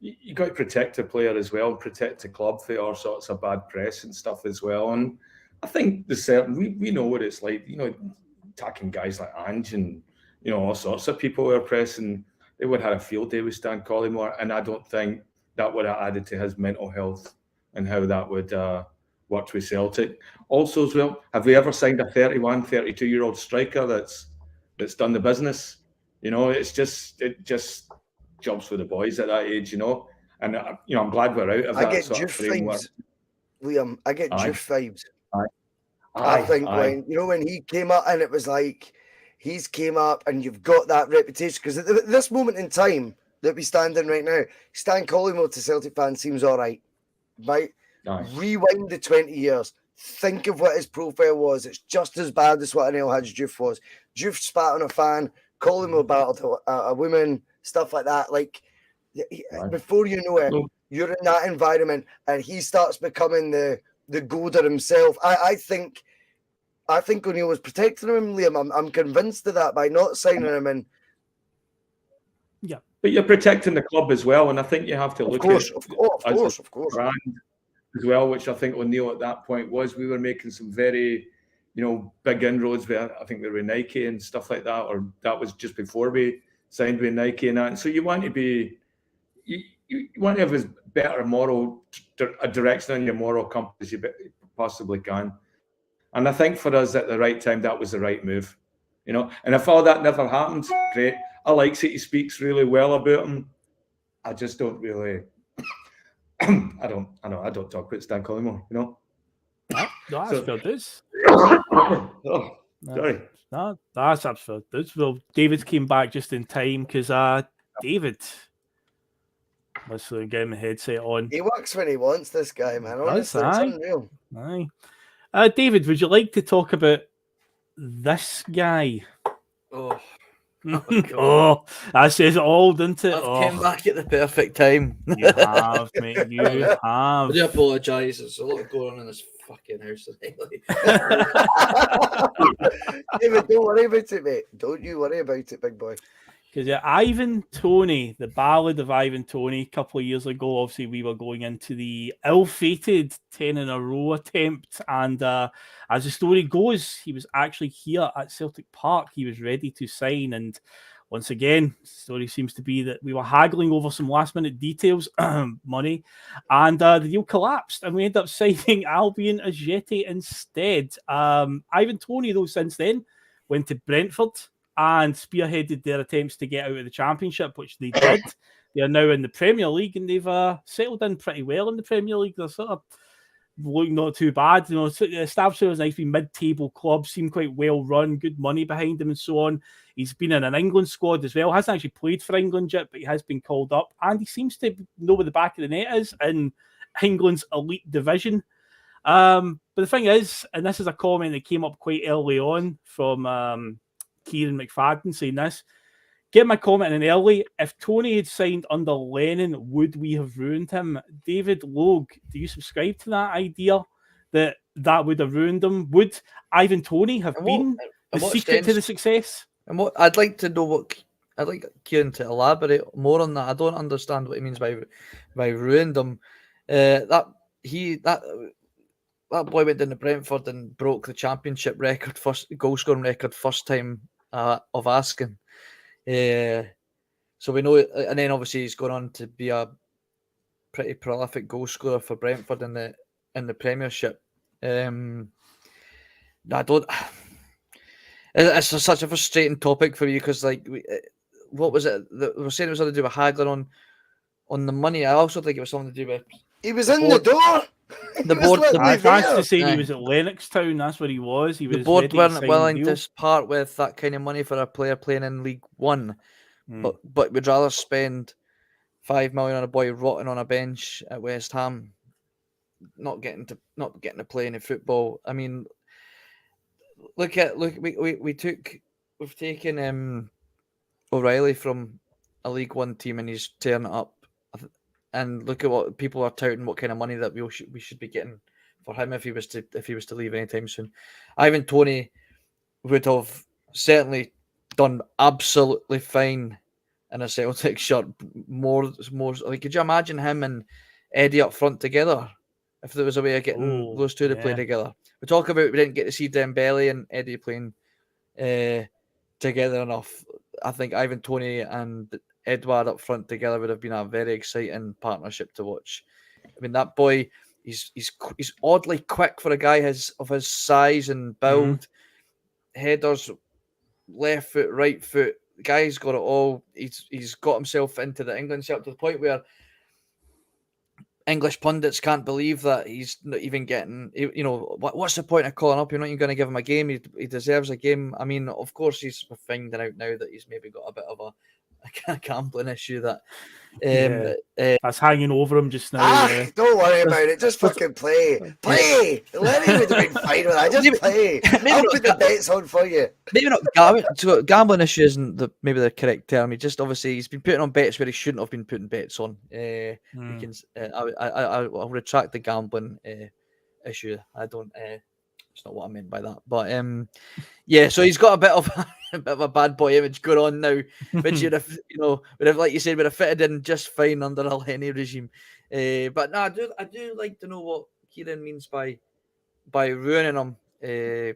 you got to protect the player as well, and protect the club for all sorts of bad press and stuff as well. And I think we know what it's like, attacking guys like Ange and all sorts of people who are pressing. They would have had a field day with Stan Collymore, and I don't think that would have added to his mental health and how that would work with Celtic. Also, as well, have we ever signed a 31, 32-year-old striker that's done the business? It just jobs for the boys at that age, And I'm glad we're out of that sort of framework. Liam, I get Juve vibes. I think when he came up, and it was like he's came up, and you've got that reputation because at this moment in time that we stand in right now, Stan Collymore to Celtic fans seems all right, right? Nice. Rewind the 20 years. Think of what his profile was. It's just as bad as what an El Hadj Diouf was. Diouf spat on a fan. Collymore battled a woman. Stuff like that. Like before you know it, you're in that environment, and he starts becoming the goader himself. I think O'Neill was protecting him, Liam. I'm convinced of that by not signing him in. Yeah, but you're protecting the club as well, and I think you have to look at of course, brand as well, which I think O'Neill at that point was. We were making some very, big inroads with, I think, with Nike and stuff like that, or that was just before we signed with Nike and that. And so you want to be, you want to have as better a direction on your moral compass as you possibly can. And I think for us at the right time, that was the right move, And if all that never happened, great. I like that he speaks really well about him. I just don't really. I don't talk about Stan Collymore, No, that's fair dues. Sorry. No, that's absolute dues. Well, David came back just in time because David. Let's get him a headset on. He works when he wants, this guy, man. Honestly, it's unreal. Aye. David, would you like to talk about this guy? Oh, oh, that says it all, doesn't it? I've came back at the perfect time. You have, mate. You have. I do apologise. There's a lot going on in this fucking house today. David, don't worry about it, mate. Don't you worry about it, big boy. Because Ivan Toney, the ballad of Ivan Toney, a couple of years ago, obviously we were going into the ill-fated 10 in a row attempt. And as the story goes, he was actually here at Celtic Park. He was ready to sign. And once again, the story seems to be that we were haggling over some last-minute details, money, and the deal collapsed. And we ended up signing Albion Ajeti instead. Ivan Toney, though, since then, went to Brentford and spearheaded their attempts to get out of the Championship, which they did. They are now in the Premier League, and they've settled in pretty well in the Premier League. They're sort of looking not too bad. You know, established as a nice mid-table club, seem quite well run, good money behind them, and so on. He's been in an England squad as well. Hasn't actually played for England yet, but he has been called up, and he seems to know where the back of the net is in England's elite division. But the thing is, and this is a comment that came up quite early on from Kieran McFadden saying this, get my comment in early. If Tony had signed under Lennon, would we have ruined him? David Logue, do you subscribe to that idea that would have ruined him? Would Ivan Toney have been the secret to the success? And what I'd like to know, I'd like Kieran to elaborate more on that. I don't understand what he means by ruined him. That boy went into Brentford and broke the Championship record, first goal scoring record, first time of asking. So we know, and then obviously he's gone on to be a pretty prolific goal scorer for Brentford in the Premiership. I don't. It's such a frustrating topic for you because, like, what was it? We were saying it was something to do with haggling on the money. I also think it was something to do with. He was in the door. The board. I fancy to say he was at Lennoxtown. That's where he was. He was. The board weren't willing to part with that kind of money for a player playing in League One, but we'd rather spend $5 million on a boy rotting on a bench at West Ham, not getting to play any football. I mean, we've taken O'Reilly from a League One team and he's tearing it up. And look at what people are touting, what kind of money that we should be getting for him if he was to leave anytime soon. Ivan Toney would have certainly done absolutely fine in a Celtic shirt. More like, could you imagine him and Eddie up front together? If there was a way of getting those two to play together. We talk about we didn't get to see Dembele and Eddie playing together enough. I think Ivan Toney and Edouard up front together would have been a very exciting partnership to watch. I mean, that boy, he's oddly quick for a guy of his size and build. Headers, left foot, right foot. The guy's got it all. He's got himself into the England setup to the point where English pundits can't believe that he's not even getting. You know, what's the point of calling up? You're not even going to give him a game. He deserves a game. I mean, of course, he's finding out now that he's maybe got a bit of a gambling issue that that's hanging over him just now. Don't worry about it. Just fucking play. Lenny would have been fine with that. Just play. I'll put the bets on for you. Maybe not gambling issue isn't maybe the correct term. He just obviously he's been putting on bets where he shouldn't have been putting bets on. I'll retract the gambling issue. I don't. It's not what I meant by that, but so he's got a bit of a bad boy image going on now, which would have like you said, would have fitted in just fine under a Lenny regime. But no, I do like to know what Kieran means by ruining him,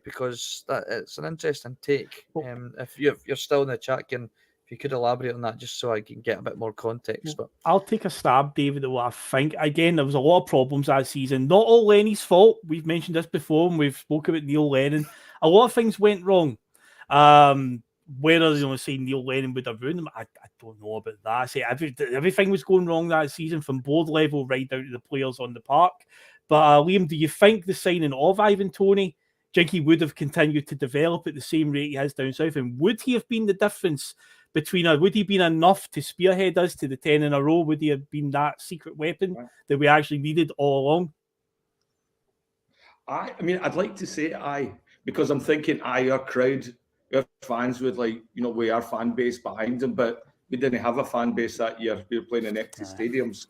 because it's an interesting take. If you're still in the chat, if you could elaborate on that, just so I can get a bit more context. But I'll take a stab, David, at what I think. Again, there was a lot of problems that season. Not all Lenny's fault. We've mentioned this before, and we've spoken about Neil Lennon. A lot of things went wrong. Whether say Neil Lennon would have ruined them, I don't know about that. I say everything was going wrong that season, from board level right down to the players on the park. But Liam, do you think the signing of Ivan Toney, Jinky, would have continued to develop at the same rate he has down south, and would he have been the difference between us? Would he have been enough to spearhead us to the 10 in a row? Would he have been that secret weapon that we actually needed all along? I mean, I'd like to say because I'm thinking our crowd, our fans would we are fan base behind him, but we didn't have a fan base that year. We were playing in empty stadiums.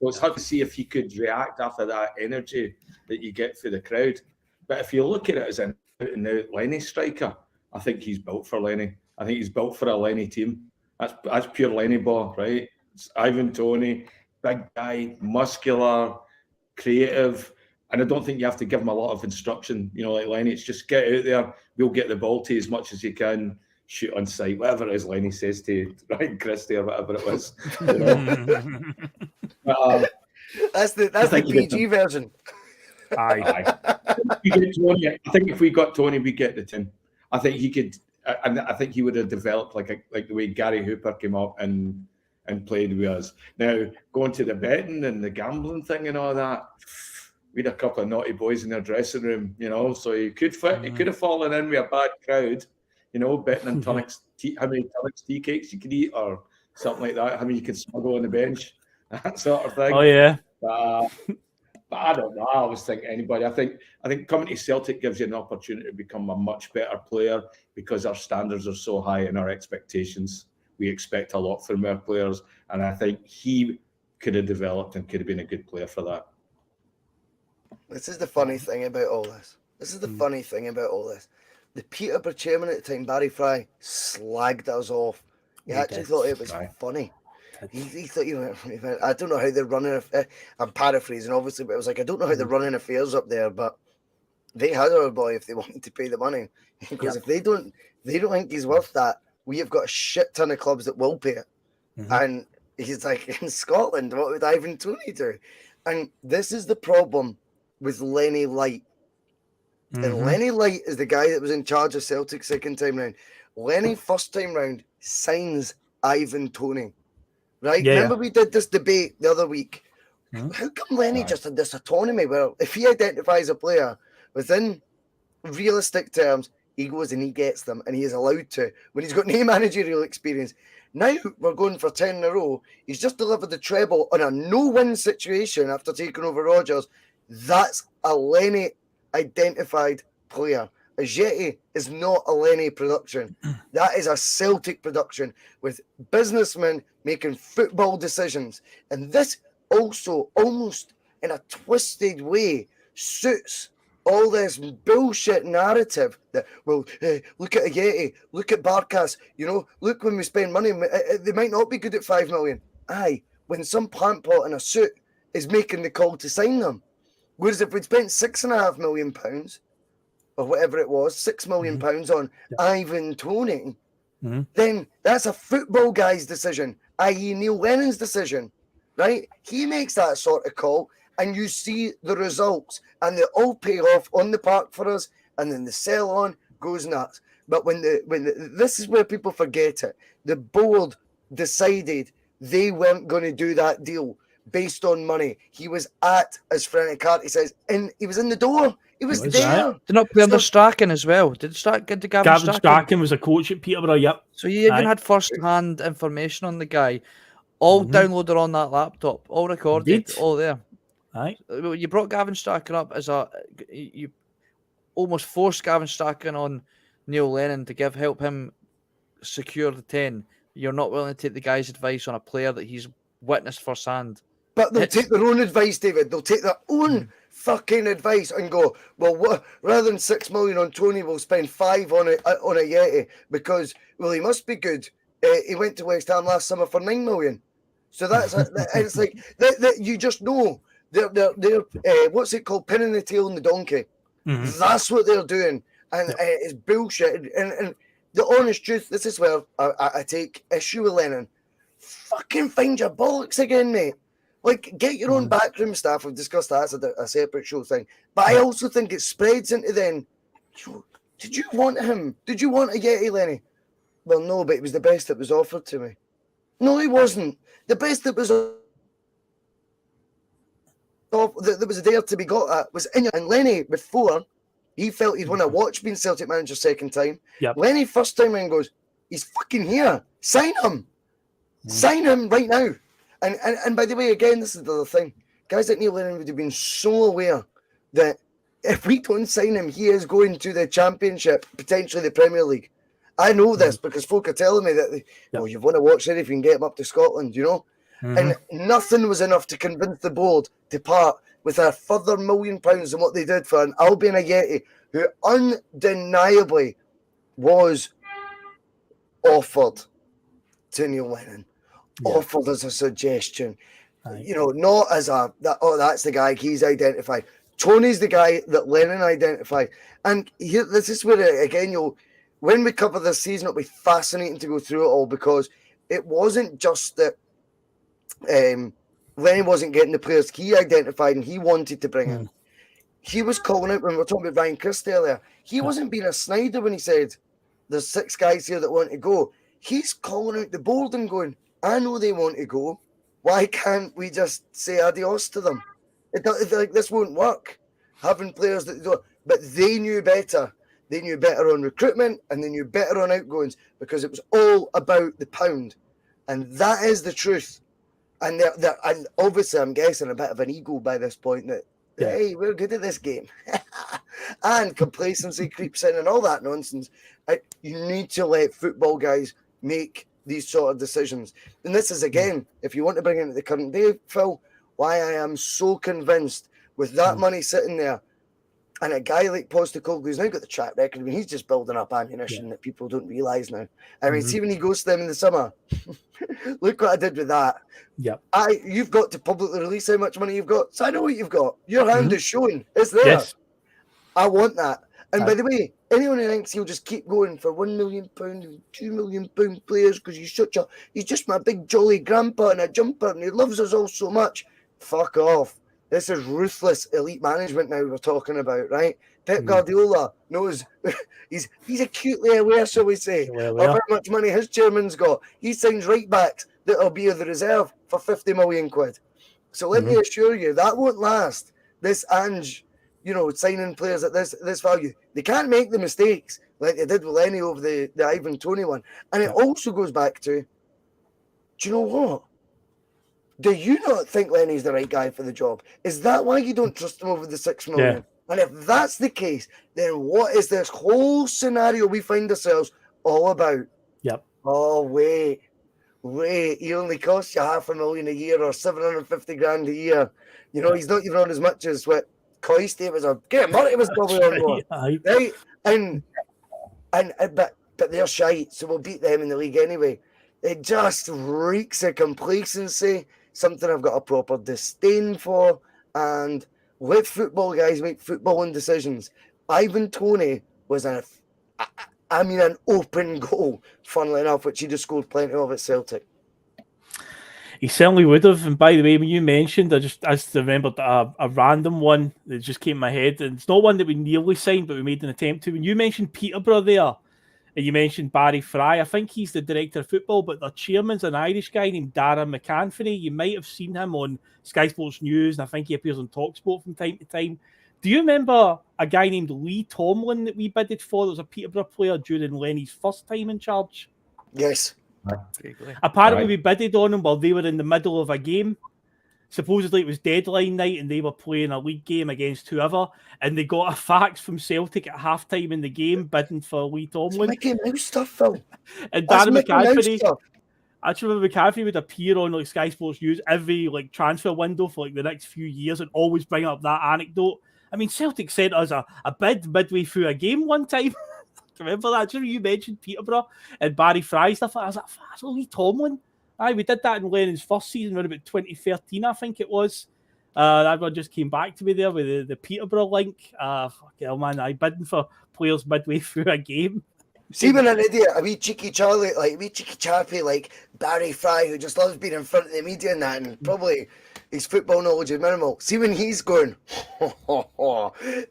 So it's hard to see if he could react after that energy that you get for the crowd. But if you look at it as an out-and-out Lenny striker, I think he's built for Lenny. I think he's built for a Lenny team. That's pure Lenny ball, right? It's Ivan Toney, big guy, muscular, creative, and I don't think you have to give him a lot of instruction. You know, like Lenny, it's just get out there. We'll get the ball to you as much as you can. Shoot on sight, whatever it is Lenny says to you, right, Christie, or whatever it was. You know? That's the PG version. Aye. You get Tony, I think if we got Tony, we get the 10. I think he could, and I think he would have developed like the way Gary Hooper came up and played with us. Now, going to the betting and the gambling thing and all that, we had a couple of naughty boys in their dressing room, you know, so you could have fallen in with a bad crowd, you know, betting on tonics, how many tonics tea cakes you could eat or something like that, how many you could smuggle on the bench, that sort of thing. Oh, yeah. But I don't know. I always think anybody. I think coming to Celtic gives you an opportunity to become a much better player because our standards are so high and our expectations. We expect a lot from our players, and I think he could have developed and could have been a good player for that. This is the funny thing about all this. The Peterborough chairman at the time, Barry Fry, slagged us off. He actually thought it was funny. He thought, you know, I don't know how they're running. I'm paraphrasing, obviously, but it was like, I don't know how they're running affairs up there, but they had our boy if they wanted to pay the money. Because if they don't think he's worth that, we have got a shit ton of clubs that will pay it. And he's like, in Scotland, what would Ivan Toney do? And this is the problem with Lenny Light. And Lenny Light is the guy that was in charge of Celtic second time round. Lenny first time round signs Ivan Toney. Right? Yeah. Remember we did this debate the other week. How come Lenny just had this autonomy where if he identifies a player within realistic terms, he goes and he gets them and he is allowed to when he's got no managerial experience. Now we're going for 10 in a row. He's just delivered the treble on a no-win situation after taking over Rodgers. That's a Lenny identified player. Ajeti is not a Lenny production. That is a Celtic production with businessmen making football decisions. And this also, almost in a twisted way, suits all this bullshit narrative that, well, look at Ajeti, look at Barkas, you know, look when we spend money, they might not be good at 5 million. Aye, when some plant pot in a suit is making the call to sign them. Whereas if we'd spent £6.5 million, or whatever it was, £6 million on Ivan Toney, then that's a football guy's decision, i.e. Neil Lennon's decision, right? He makes that sort of call, and you see the results, and they all pay off on the park for us, and then the sell-on goes nuts. But this is where people forget it. The board decided they weren't going to do that deal based on money. He was as Frank Carty says, he was in the door. He was there. Did not play under Strachan as well? Did Strachan get to Gavin Strachan was a coach at Peterborough, yep. So you even had first-hand information on the guy, all downloaded on that laptop, all recorded, all there. Aye. You brought Gavin Strachan up as you almost forced Gavin Strachan on Neil Lennon to help him secure the 10. You're not willing to take the guy's advice on a player that he's witnessed firsthand. But they'll take their own advice, David. They'll take their own fucking advice and go, well, rather than 6 million on Toney, we'll spend 5 on a Yeti because, well, he must be good. He went to West Ham last summer for 9 million. So that's it's like that you just know they're what's it called, pinning the tail on the donkey. That's what they're doing, and it's bullshit. And the honest truth, this is where I take issue with Lennon. Fucking find your bollocks again, mate. Like, get your own backroom staff. We've discussed that as a separate show thing. But I also think it spreads into then, did you want him? Did you want a Yeti, Lenny? Well, no, but it was the best that was offered to me. No, he wasn't. The best that was that was there to be got at was in. And Lenny, before, he felt he'd won a watch being Celtic manager second time. Yep. Lenny first time and goes, he's fucking here. Sign him. Sign him right now. And by the way, again, this is the other thing. Guys like Neil Lennon would have been so aware that if we don't sign him, he is going to the Championship, potentially the Premier League. I know this because folk are telling me that, you've won a watch there if you can get him up to Scotland, you know? And nothing was enough to convince the board to part with a further £1 million than what they did for an Albion Ajeti, who undeniably was offered to Neil Lennon, offered as a suggestion. You know, not as that's the guy he's identified. Tony's the guy that Lennon identified. And here, this is where, again, when we cover this season, it'll be fascinating to go through it all, because it wasn't just that Lennon wasn't getting the players he identified and he wanted to bring in. He was calling out, when we were talking about Ryan Christie earlier, he wasn't being a Snyder when he said, there's 6 guys here that want to go. He's calling out the board and going, I know they want to go. Why can't we just say adios to them? Like, this won't work. Having players that don't, but they knew better. They knew better on recruitment and they knew better on outgoings, because it was all about the pound. And that is the truth. And and obviously, I'm guessing a bit of an ego by this point that, hey, we're good at this game. And complacency creeps in and all that nonsense. You need to let football guys make these sort of decisions. And this is, again, if you want to bring it into the current day, Phil, why I am so convinced with that money sitting there, and a guy like Postecoglou, who's now got the track record, I mean, he's just building up ammunition that people don't realise now. I mean, see when he goes to them in the summer, look what I did with that. You've got to publicly release how much money you've got, so I know what you've got. Your hand is showing. It's there. Yes. I want that. And by the way, anyone who thinks he'll just keep going for £1 million and £2 million players because he's just my big jolly grandpa in a jumper and he loves us all so much, fuck off. This is ruthless elite management now we're talking about, right? Pep Guardiola knows he's acutely aware, shall we say, of how much money his chairman's got. He signs right backs that'll be in the reserve for 50 million quid. So let me assure you, that won't last. This Ange, signing players at this value, they can't make the mistakes like they did with Lenny over the Ivan Toney one. And it also goes back to, do you know what? Do you not think Lenny's the right guy for the job? Is that why you don't trust him over the 6 million? Yeah. And if that's the case, then what is this whole scenario we find ourselves all about? Yep. Oh, wait, he only costs you $500,000 a year or 750 grand a year. He's not even on as much as what Coisty was on. Murray was probably on more. Right? But they're shite, so we'll beat them in the league anyway. It just reeks of complacency, something I've got a proper disdain for. And let football guys make footballing decisions. Ivan Toney was an open goal, funnily enough, which he just scored plenty of at Celtic. He certainly would have. And by the way, when you mentioned, I just remembered a random one that just came in my head. And it's not one that we nearly signed, but we made an attempt to. When you mentioned Peterborough there, and you mentioned Barry Fry, I think he's the director of football, but their chairman's an Irish guy named Darren McAnthony. You might have seen him on Sky Sports News, and I think he appears on TalkSport from time to time. Do you remember a guy named Lee Tomlin that we bidded for? There was a Peterborough player during Lenny's first time in charge. Yes. Apparently, we bidded on him while they were in the middle of a game. Supposedly, it was deadline night and they were playing a league game against whoever, and they got a fax from Celtic at halftime in the game bidding for Lee Tomlin. Mickey Mouse stuff, Phil. And Darren McAnthony, I actually remember McAnthony would appear on Sky Sports News every transfer window for the next few years and always bring up that anecdote. I mean, Celtic sent us a bid midway through a game one time. Remember that? Do you remember you mentioned Peterborough and Barry Fry stuff? I was like, that's Lee Tomlin. Aye, we did that in Lennon's first season around about 2013, I think it was. That one just came back to me there with the Peterborough link. Fuck hell, man, I bidding for players midway through a game. See, when an idiot, a wee cheeky Charlie, like a wee cheeky chappy like Barry Fry, who just loves being in front of the media and that, and probably his football knowledge is minimal. See, when he's going,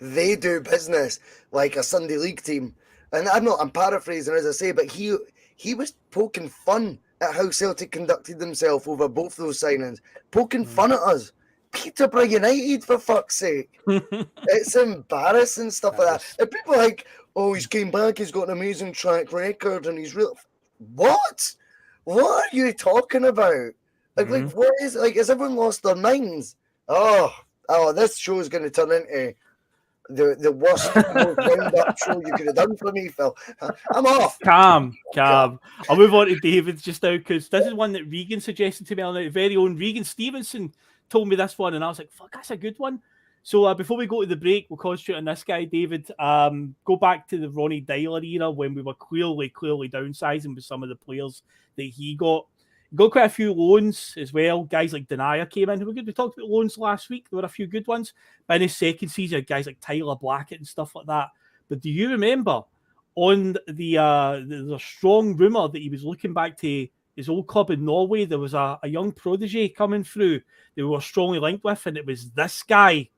they do business like a Sunday League team. And I'm paraphrasing as I say, but he was poking fun at how Celtic conducted themselves over both those signings, poking fun at us. Peterborough United, for fuck's sake. It's embarrassing stuff like that. And people are like, oh, he's came back, he's got an amazing track record, and he's real. What? What are you talking about? Like, what is has everyone lost their minds? Oh, this show is going to turn into the worst round-up show you could have done for me, Phil. I'm off. Calm. I'll move on to David just now, because this is one that Regan suggested to me on our very own. Regan Stevenson told me this one, and I was like, fuck, that's a good one. So before we go to the break, we'll concentrate on this guy, David. Go back to the Ronnie Dyler era when we were clearly downsizing with some of the players that he got. Got quite a few loans as well. Guys like Denier came in. We talked about loans last week. There were a few good ones. But in his second season, guys like Tyler Blackett and stuff like that. But do you remember on the strong rumour that he was looking back to his old club in Norway? There was a young protege coming through that we were strongly linked with, and it was this guy,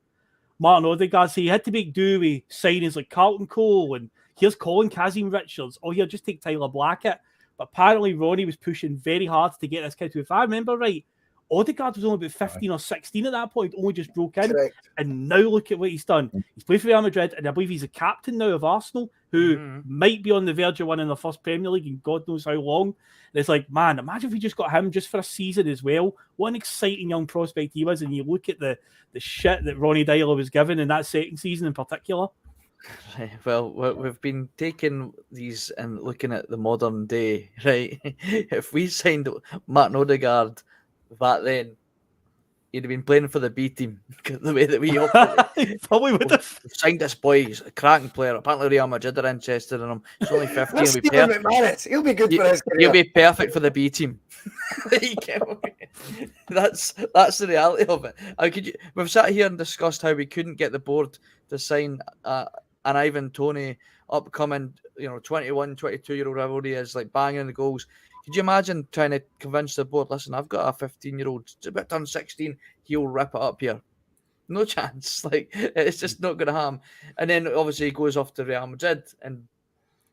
Martin Odegaard. So he had to make do with signings like Carlton Cole, and here's Colin Kazim Richards. Oh, here, just take Tyler Blackett. But apparently Ronnie was pushing very hard to get this kid to, if I remember right, Odegaard was only about 15 or 16 at that point, only just broke in. Correct. And now look at what he's done. He's played for Real Madrid, and I believe he's a captain now of Arsenal, who might be on the verge of winning their first Premier League in God knows how long. And it's like, man, imagine if we just got him just for a season as well. What an exciting young prospect he was. And you look at the shit that Ronnie Dyler was given in that second season in particular. Right, well, we've been taking these and looking at the modern day, right? If we signed Martin Odegaard back then, he'd have been playing for the B team the way that we operate. Probably would have. We've signed this boy, he's a cracking player. Apparently Real Madrid are interested in him. He's only 15. He'll be good for his career. He'll be perfect for the B team. That's the reality of it. We've sat here and discussed how we couldn't get the board to sign an Ivan Toney upcoming, 21, 22-year-old, whatever he is, like banging the goals. Could you imagine trying to convince the board, listen, I've got a 15-year-old, it's about to turn 16, he'll rip it up here. No chance. Like, it's just not going to happen. And then, obviously, he goes off to Real Madrid, and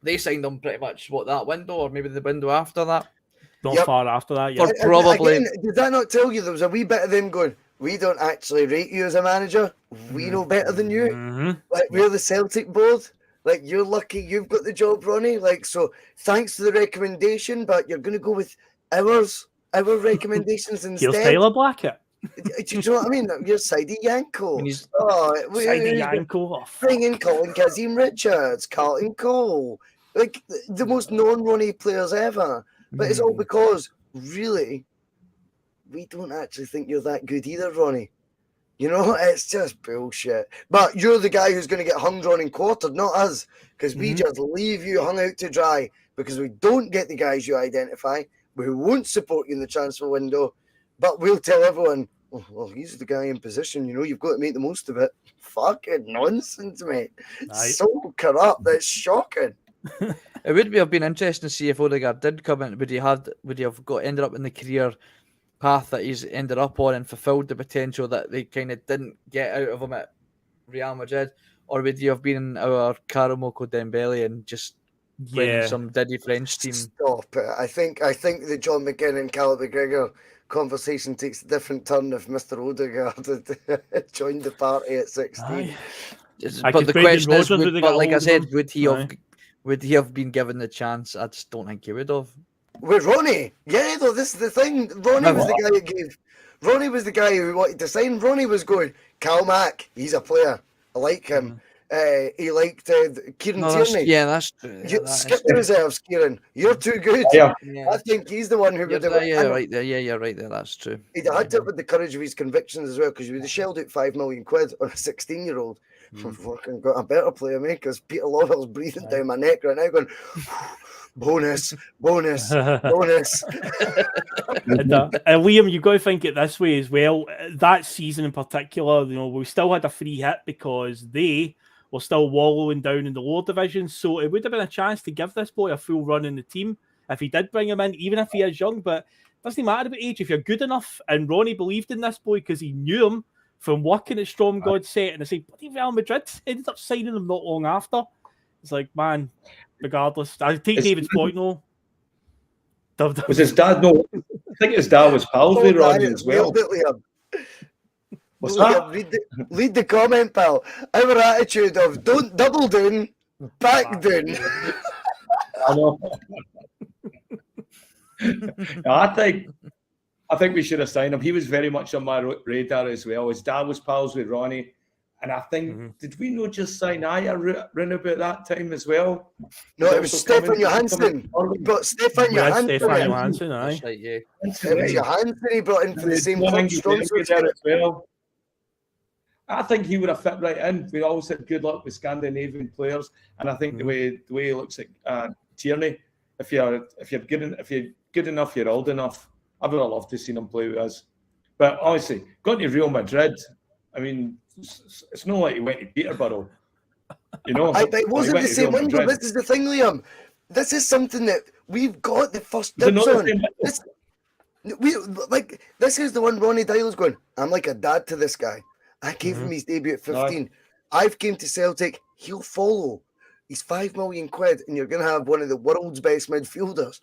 they signed him pretty much, that window, or maybe the window after that? Not far after that, yeah. Or probably... Again, did that not tell you there was a wee bit of them going, we don't actually rate you as a manager. We know better than you. Like, we're the Celtic board. Like, you're lucky you've got the job, Ronnie. Like, so thanks for the recommendation, but you're going to go with our recommendations instead. Here's Tyler Blackett. Do you know what I mean? You're Sidey Yanko. Sidey Yanko. Bring in Colin Kazim Richards, Carlton Cole. Like, the most known Ronnie players ever. But it's all because, really, we don't actually think you're that good either, Ronnie. It's just bullshit. But you're the guy who's going to get hung, drawn, and quartered, not us. Because we just leave you hung out to dry because we don't get the guys you identify. We won't support you in the transfer window. But we'll tell everyone, oh, well, he's the guy in position. You've got to make the most of it. Fucking nonsense, mate. So corrupt. That's shocking. It would have been interesting to see if Odegaard did come in. Would he have ended up in the career path that he's ended up on and fulfilled the potential that they kind of didn't get out of him at Real Madrid, or would he have been our Karamoko Dembele and just playing some Diddy French team? Stop it! I think the John McGinn and Callum McGregor conversation takes a different turn if Mr. Odegaard had joined the party at 16. But the question is, like I said, would he have been given the chance? I just don't think he would have. With Ronnie, though, this is the thing. Ronnie was the guy who wanted to sign. Ronnie was going, Cal Mack, he's a player. I like him. He liked Kieran Tierney. That's true. Skip the reserves, Kieran. You're too good. Yeah. I think he's the one who would have. You're right there. That's true. He'd had to with the courage of his convictions as well, because you would have shelled out £5 million on a 16-year-old. Fucking got a better player, mate, because Peter Lawwell's breathing down my neck right now, going, bonus. And Liam, you've got to think it this way as well. That season in particular, we still had a free hit because they were still wallowing down in the lower division. So it would have been a chance to give this boy a full run in the team if he did bring him in, even if he is young. But it doesn't matter about age. If you're good enough, and Ronnie believed in this boy because he knew him from working at Storm God Set, and I say, bloody Real Madrid ended up signing him not long after. It's like, man, regardless. I take David's point, though. Was his dad? No, I think his dad was pals with Ronnie as well. What's that? Lead the comment, pal. Our attitude of don't double down, back down. I know. I think we should have signed him. He was very much on my radar as well. His dad was pals with Ronnie. And I think, did we not just sign Aya round about that time as well? No, it was Stefan Johansson. But Stefan Johansson, aye. It was Johansson he brought in for the same club. I think he would have fit right in. We always had good luck with Scandinavian players, and I think the way he looks at Tierney, if you're good enough, you're old enough. I would have loved to see him play with us. But honestly, going to Real Madrid, I mean, it's not like he went to Peterborough. You know, it wasn't the same window. This is the thing, Liam. This is something that we've got the first dibs on. This is the one Ronnie Dyle's going, I'm like a dad to this guy. I gave him his debut at 15. I've came to Celtic. He'll follow. He's £5 million, and you're going to have one of the world's best midfielders.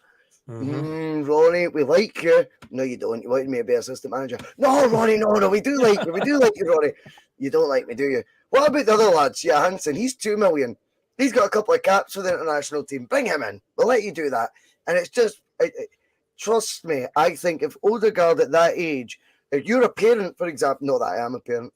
Ronnie, we like you. No, you don't. You wanted me to be assistant manager. No, Ronnie, no, we do like you. We do like you, Ronnie. You don't like me, do you? What about the other lads? Yeah, Hansen, he's $2 million. He's got a couple of caps for the international team. Bring him in. We'll let you do that. And it's just, trust me, I think if Odegaard at that age, if you're a parent, for example, not that I am a parent,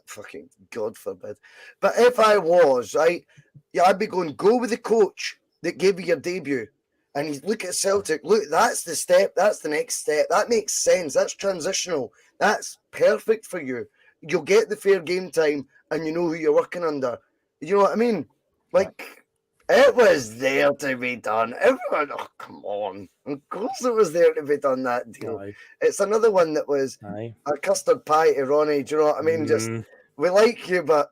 fucking God forbid. But if I was, right, yeah, I'd be going, go with the coach that gave you your debut. And he's look at Celtic. Look, that's the step. That's the next step. That makes sense. That's transitional. That's perfect for you. You'll get the fair game time, and you know who you're working under. You know what I mean? Like, it was there to be done. Everyone, oh, come on. Of course it was there to be done, that deal. Aye. It's another one that was a custard pie to Ronnie. Do you know what I mean? Just, we like you, but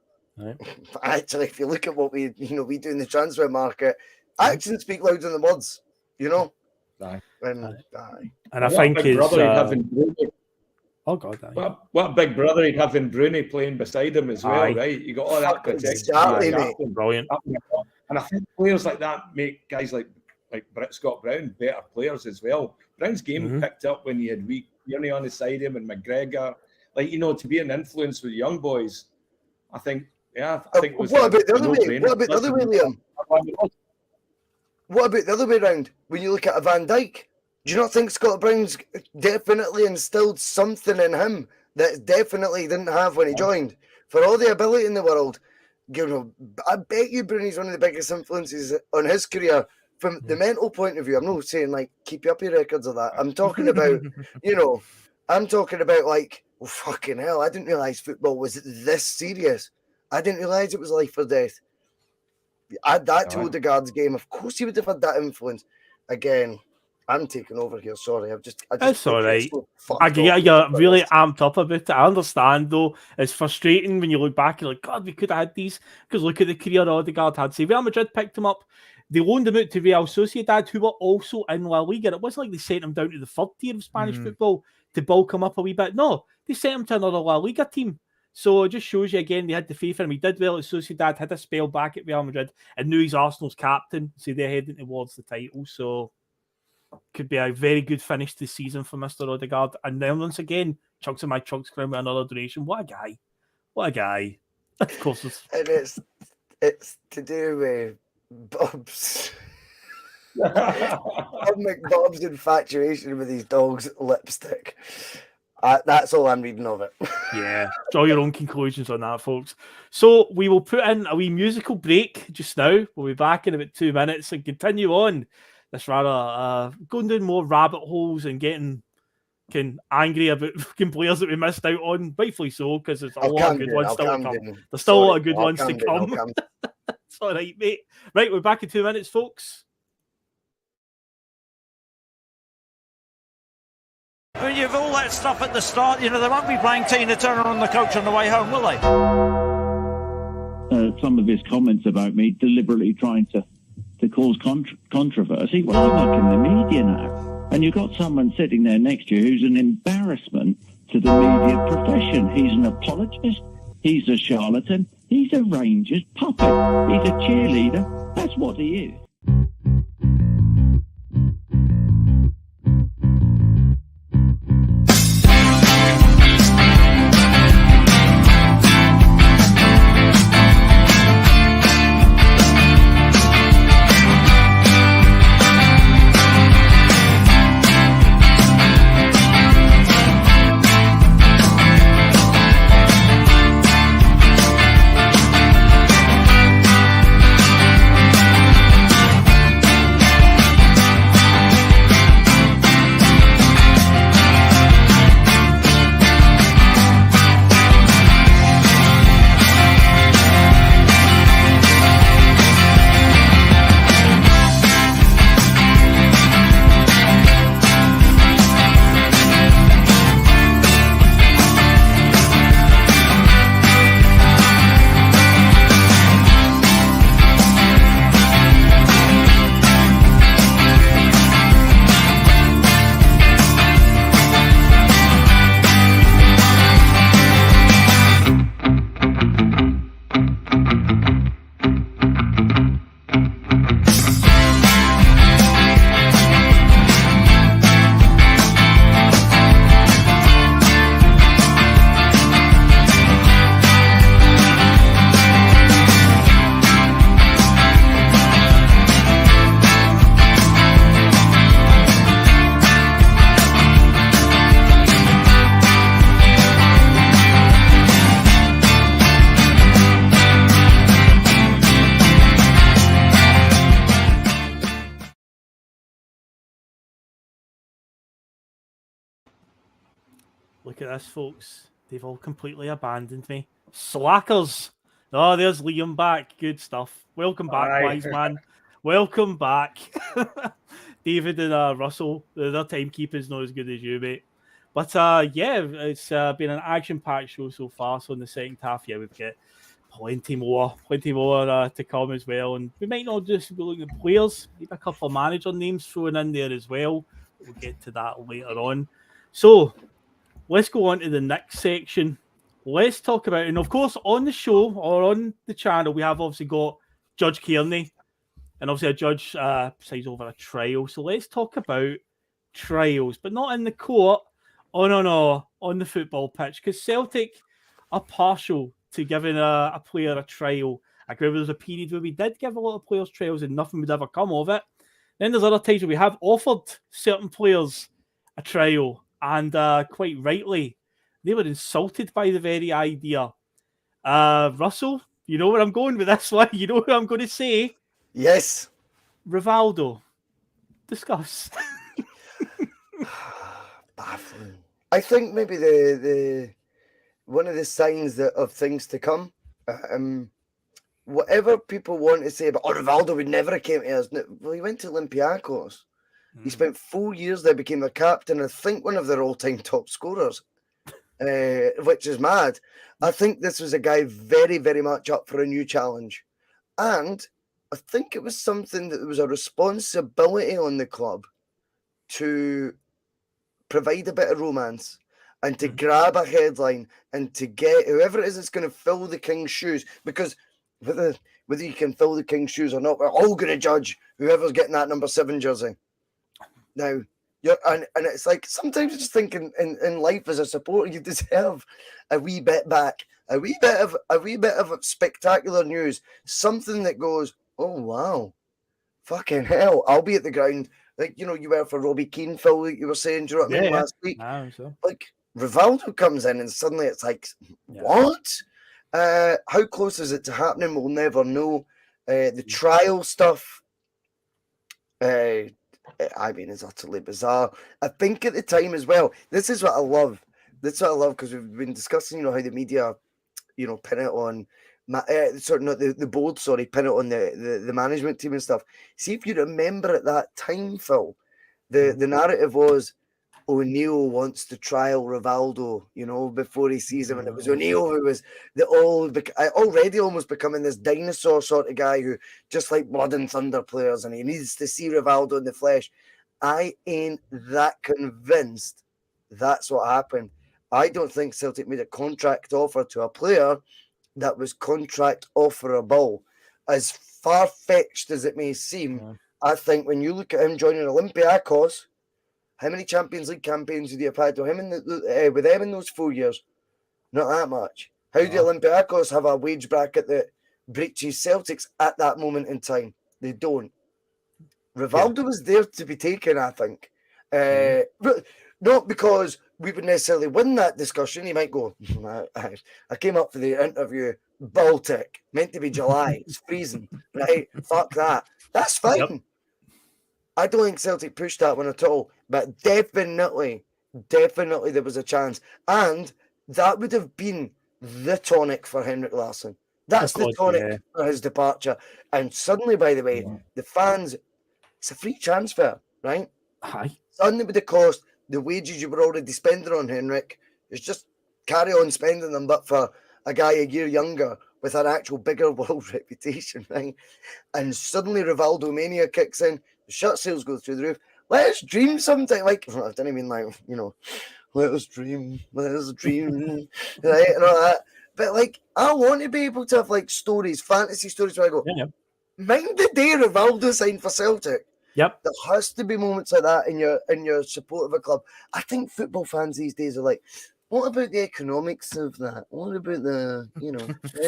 actually, if you look at what we do in the transfer market, actions speak louder than the words. You know, and I think it's oh God, what a big brother he'd have in Bruni playing beside him as well, right? You got all that protection. Exactly, mate. Brilliant. And I think players like that make guys like Scott Brown better players as well. Brown's game picked up when he had wee Tierney on his side him and McGregor, to be an influence with young boys. I think it was. What about the other way? What about the other way, Liam? What about the other way around? When you look at a Van Dijk, do you not think Scott Brown's definitely instilled something in him that definitely didn't have when he joined? For all the ability in the world, I bet you Bruni's one of the biggest influences on his career from the mental point of view. I'm not saying keep you up your records of that. I'm talking about, oh, fucking hell, I didn't realise football was this serious. I didn't realise it was life or death. Add that to Odegaard's game. Of course, he would have had that influence. Again, I'm taking over here. Sorry, It's all right. You're really amped up about it. I understand, though. It's frustrating when you look back. You're like, God, we could have had these. Because look at the career Odegaard had. See, Real Madrid picked him up. They loaned him out to Real Sociedad, who were also in La Liga. It wasn't like they sent him down to the third tier of Spanish football to bulk him up a wee bit. No, they sent him to another La Liga team. So it just shows you again, they had the faith in him. He did well at Sociedad, had a spell back at Real Madrid, and now he's Arsenal's captain. So they're heading towards the title. So could be a very good finish to the season for Mr. Odegaard. And then once again, chunks of my chunks crown with another donation. What a guy. What a guy. Of course. And it's to do with Bob's. Bob's infatuation with his dog's lipstick. That's all I'm reading of it. Yeah, draw your own conclusions on that, folks. So we will put in a wee musical break just now. We'll be back in about 2 minutes and continue on this rather going down more rabbit holes and getting angry about players that we missed out on. Rightfully so, because there's a lot of good ones still to come. There's still a lot of good ones to come. It's all right, mate. Right, we're back in 2 minutes, folks. When you've all that stuff at the start, they won't be playing Tina Turner on the coach on the way home, will they? Some of his comments about me deliberately trying to cause controversy. Well, I work in the media now, and you've got someone sitting there next to you who's an embarrassment to the media profession. He's an apologist. He's a charlatan. He's a Rangers puppet. He's a cheerleader. That's what he is. look at this, folks. They've all completely abandoned me. Slackers. Oh, there's Liam back. Good stuff. Welcome back, wise man. Welcome back. David and Russell, their timekeeping's not as good as you, mate. But yeah, it's been an action-packed show so far. So in the second half, yeah, we've got plenty more to come as well. And we might not just be looking at players, maybe a couple of manager names thrown in there as well. We'll get to that later on. So let's go on to the next section. Let's talk about, and of course, on the show or on the channel, we have obviously got Judge Kearney, and obviously a judge presides over a trial. So let's talk about trials, but not in the court. Oh no, on the football pitch, because Celtic are partial to giving a player a trial. I agree there was a period where we did give a lot of players trials and nothing would ever come of it. Then there's other times where we have offered certain players a trial, and quite rightly, they were insulted by the very idea. Russell, you know where I'm going with this one. You know what I'm going to say. Yes. Rivaldo. Discuss. Baffling. I think maybe the one of the signs of things to come. Whatever people want to say about Rivaldo would never have came to us. Well, he went to Olympiacos. He spent 4 years there, became their captain, I think one of their all-time top scorers, which is mad. I think this was a guy very, very much up for a new challenge. And I think it was something that there was a responsibility on the club to provide a bit of romance and to grab a headline and to get whoever it is that's going to fill the king's shoes. Because whether you can fill the king's shoes or not, we're all going to judge whoever's getting that number 7 jersey. Now, and it's like sometimes I just think in life as a supporter, you deserve a wee bit back, a wee bit of spectacular news, something that goes, oh wow, fucking hell, I'll be at the ground. Like, you were for Robbie Keane, Phil, like you were saying, do you know what I mean, last week? Like, Rivaldo comes in and suddenly it's like, what? How close is it to happening? We'll never know. The trial stuff, I mean, it's utterly bizarre. I think at the time as well, this is what I love. That's what I love, because we've been discussing, how the media, pin it on, the board, pin it on the management team and stuff. See, if you remember at that time, Phil, the narrative was O'Neill wants to trial Rivaldo, before he sees him. And it was O'Neill who was already almost becoming this dinosaur sort of guy who just like Blood and Thunder players, and he needs to see Rivaldo in the flesh. I ain't that convinced that's what happened. I don't think Celtic made a contract offer to a player that was contract offerable. As far-fetched as it may seem, I think when you look at him joining Olympiacos, how many Champions League campaigns did he have had to him with them in those 4 years? Not that much. How do Olympiacos have a wage bracket that breaches Celtics at that moment in time? They don't. Rivaldo was there to be taken, I think. Not because we would necessarily win that discussion. He might go, I came up for the interview, Baltic, meant to be July, it's freezing, right? Fuck that. That's fine. Yep. I don't think Celtic pushed that one at all, but definitely there was a chance. And that would have been the tonic for Henrik Larsson. That's the tonic for his departure. And suddenly, by the way, the fans, it's a free transfer, right? Aye. Suddenly with the cost, the wages you were already spending on Henrik, is just carry on spending them, but for a guy a year younger with an actual bigger world reputation, right? And suddenly Rivaldo mania kicks in, the shirt sales go through the roof. Let us dream sometime. Like, I didn't mean like, let us dream, right? And all that. But like, I want to be able to have like stories, fantasy stories where I go, mind the day Rivaldo signed for Celtic. Yep. There has to be moments like that in your support of a club. I think football fans these days are like, what about the economics of that? What about the,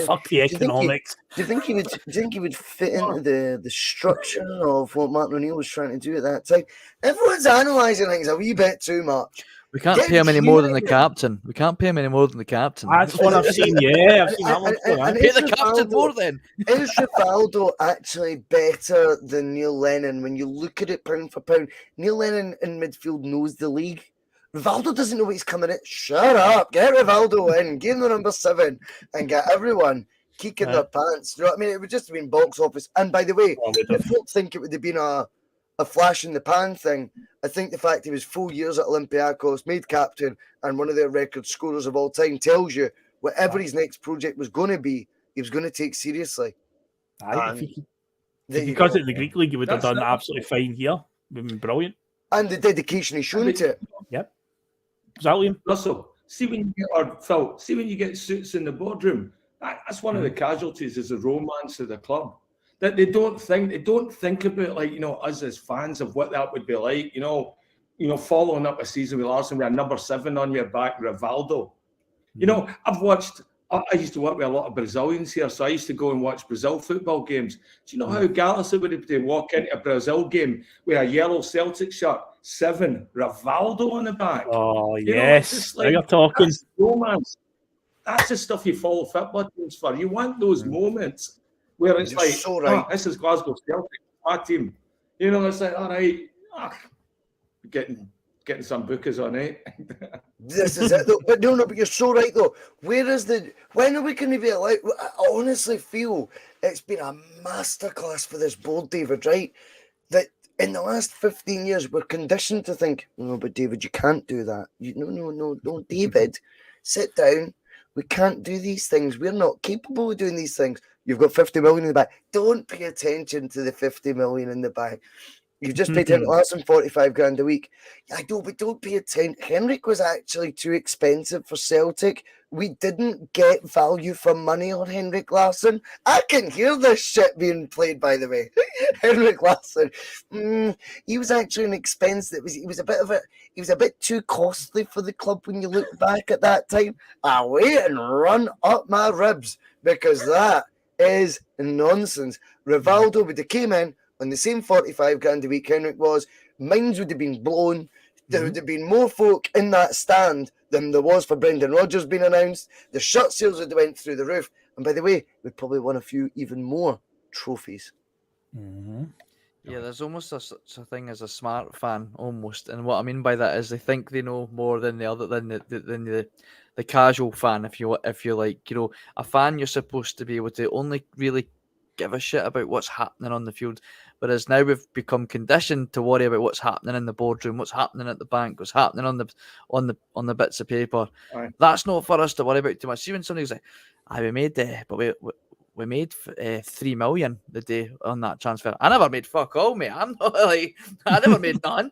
fuck the economics? Do you think he would fit into the structure of what Martin O'Neill was trying to do at that time? Everyone's analysing things a wee bit too much. We can't pay him any more than the captain. That's what I've seen. Yeah, I've seen that one. Pay the captain more then. Is Rivaldo actually better than Neil Lennon when you look at it pound for pound? Neil Lennon in midfield knows the league. Rivaldo doesn't know what he's coming in. Shut up. Get Rivaldo in. Give him the number 7 and get everyone kicking their pants. You know what I mean? It would just have been box office. And by the way, if folk think it would have been a flash in the pan thing, I think the fact he was 4 years at Olympiacos, made captain, and one of their record scorers of all time tells you whatever his next project was going to be, he was going to take seriously. If he got it in the Greek League, he would have done absolutely fine here. It would have been brilliant. And the dedication he's shown to it. Yep. Was that Liam? Russell, see when you get suits in the boardroom, that's one of the casualties is the romance of the club. That they don't think about, like, you know, us as fans of what that would be like, you know, following up a season with Arsenal with a number 7 on your back, Rivaldo. You know, I used to work with a lot of Brazilians here, so I used to go and watch Brazil football games. Do you know how gallus it would be to walk into a Brazil game with a yellow Celtic shirt, 7, Rivaldo on the back? Oh, yes. Now you're talking. That's romance. That's the stuff you follow football teams for. You want those moments where it's like, so right. This is Glasgow Celtic, my team. You know, it's like, all right, getting some bookers on it. This is it, though. But but you're so right, though. When are we going to be allowed? I honestly feel it's been a masterclass for this board, David, right? That in the last 15 years, we're conditioned to think, no, but David, you can't do that. No, David, sit down. We can't do these things. We're not capable of doing these things. You've got 50 million in the bank. Don't pay attention to the 50 million in the bank. You've just paid him less than 45 grand a week. I know, but don't pay attention. Henrik was actually too expensive for Celtic. We didn't get value for money on Henrik Larsson. I can hear this shit being played, by the way. Henrik Larsson. He was actually an expense that he was a bit too costly for the club when you look back at that time. I wait and run up my ribs because that is nonsense. Rivaldo would have came in on the same 45 grand a week Henrik was, minds would have been blown. There would have been more folk in that stand than there was for Brendan Rodgers being announced. The shirt sales would have went through the roof. And by the way, we'd probably won a few even more trophies. Yeah, there's almost such a thing as a smart fan, almost. And what I mean by that is they think they know more than the casual fan. If you like, you know, a fan, you're supposed to be able to only really give a shit about what's happening on the field, whereas now we've become conditioned to worry about what's happening in the boardroom, what's happening at the bank, what's happening on the bits of paper. Right. That's not for us to worry about too much. See when somebody's like, we made 3 million the day on that transfer. I never made fuck all, mate. I'm not like, I never made none.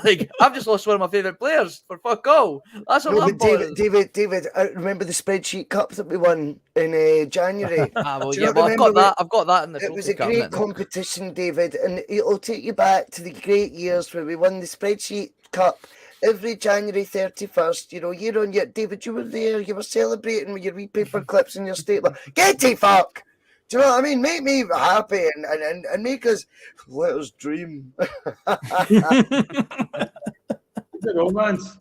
Like, I've just lost one of my favourite players for fuck all. That's what I'm David, I remember the spreadsheet cup that we won in January. I've got that in the It was a great competition, David, and it'll take you back to the great years where we won the spreadsheet cup. Every January 31st, you know, year on year. David, you were there. You were celebrating with your wee paper clips and your stapler. Get to fuck! Do you know what I mean? Make me happy and make us, let us dream. It's a romance.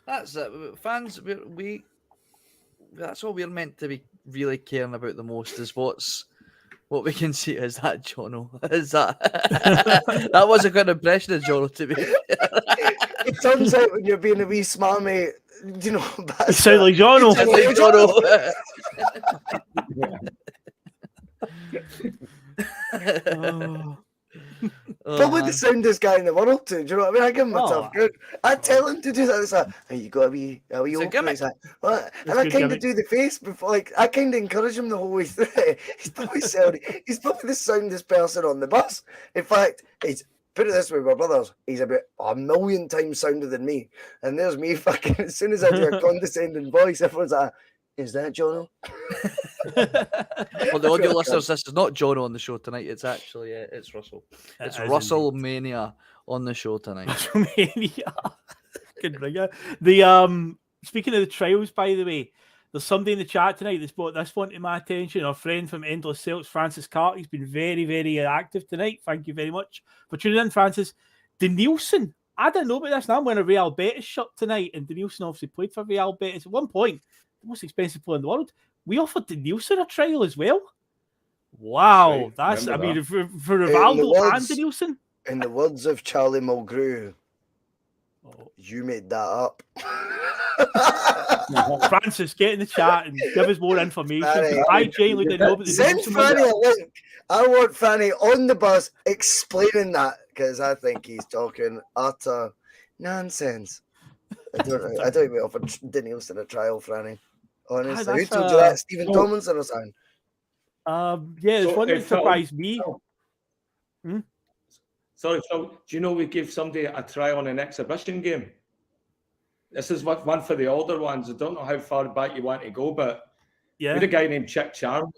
That's it. Fans, we that's all we're meant to be really caring about the most is what we can see. Is that Jono? Is that that was a good impression of Jono, to be fair. It turns out when you're being a wee smarmy, you know, you sound like Jono. Probably the soundest guy in the world too. Do you know what I mean? I give him a tough good. I tell him to do that. It's like, hey, you got to be open. Like, well, and I kind of do the face before, like, I kind of encourage him the whole way through. He's probably the soundest person on the bus. In fact, put it this way, my brothers, he's about 1,000,000 times sounder than me. And there's me fucking, as soon as I do a condescending voice, everyone's like, is that Jono? Well, the audio listeners, this is not Jono on the show tonight. It's actually, it's Russell. It's Russell Mania on the show tonight. Russell Mania. Good ringer. The, speaking of the trials, by the way, there's somebody in the chat tonight that's brought this one to my attention. Our friend from Endless Celts, Francis Carter, he's been very, very active tonight. Thank you very much for tuning in, Francis. Danielson, I didn't know about this. Now I'm wearing a Real Betis shirt tonight, and Danielson obviously played for Real Betis at one point. The most expensive player in the world. We offered Danielson a trial as well. Wow, right, that's, I mean, for Rivaldo and Danielson. In the words of Charlie Mulgrew, You made that up. Francis, get in the chat and give us more information. Franny. I genuinely didn't know about the Send devotion was. Franny a link. I want Franny on the bus explaining that because I think he's talking utter nonsense. I don't think we offered Daniels in a trial, Franny. Honestly, who told you that? Stephen Tomlinson or something? Yeah, there's one that surprised me. Sorry, Phil. Do you know we gave somebody a try on an exhibition game? This is one for the older ones. I don't know how far back you want to go, but we had a guy named Chick Charlie.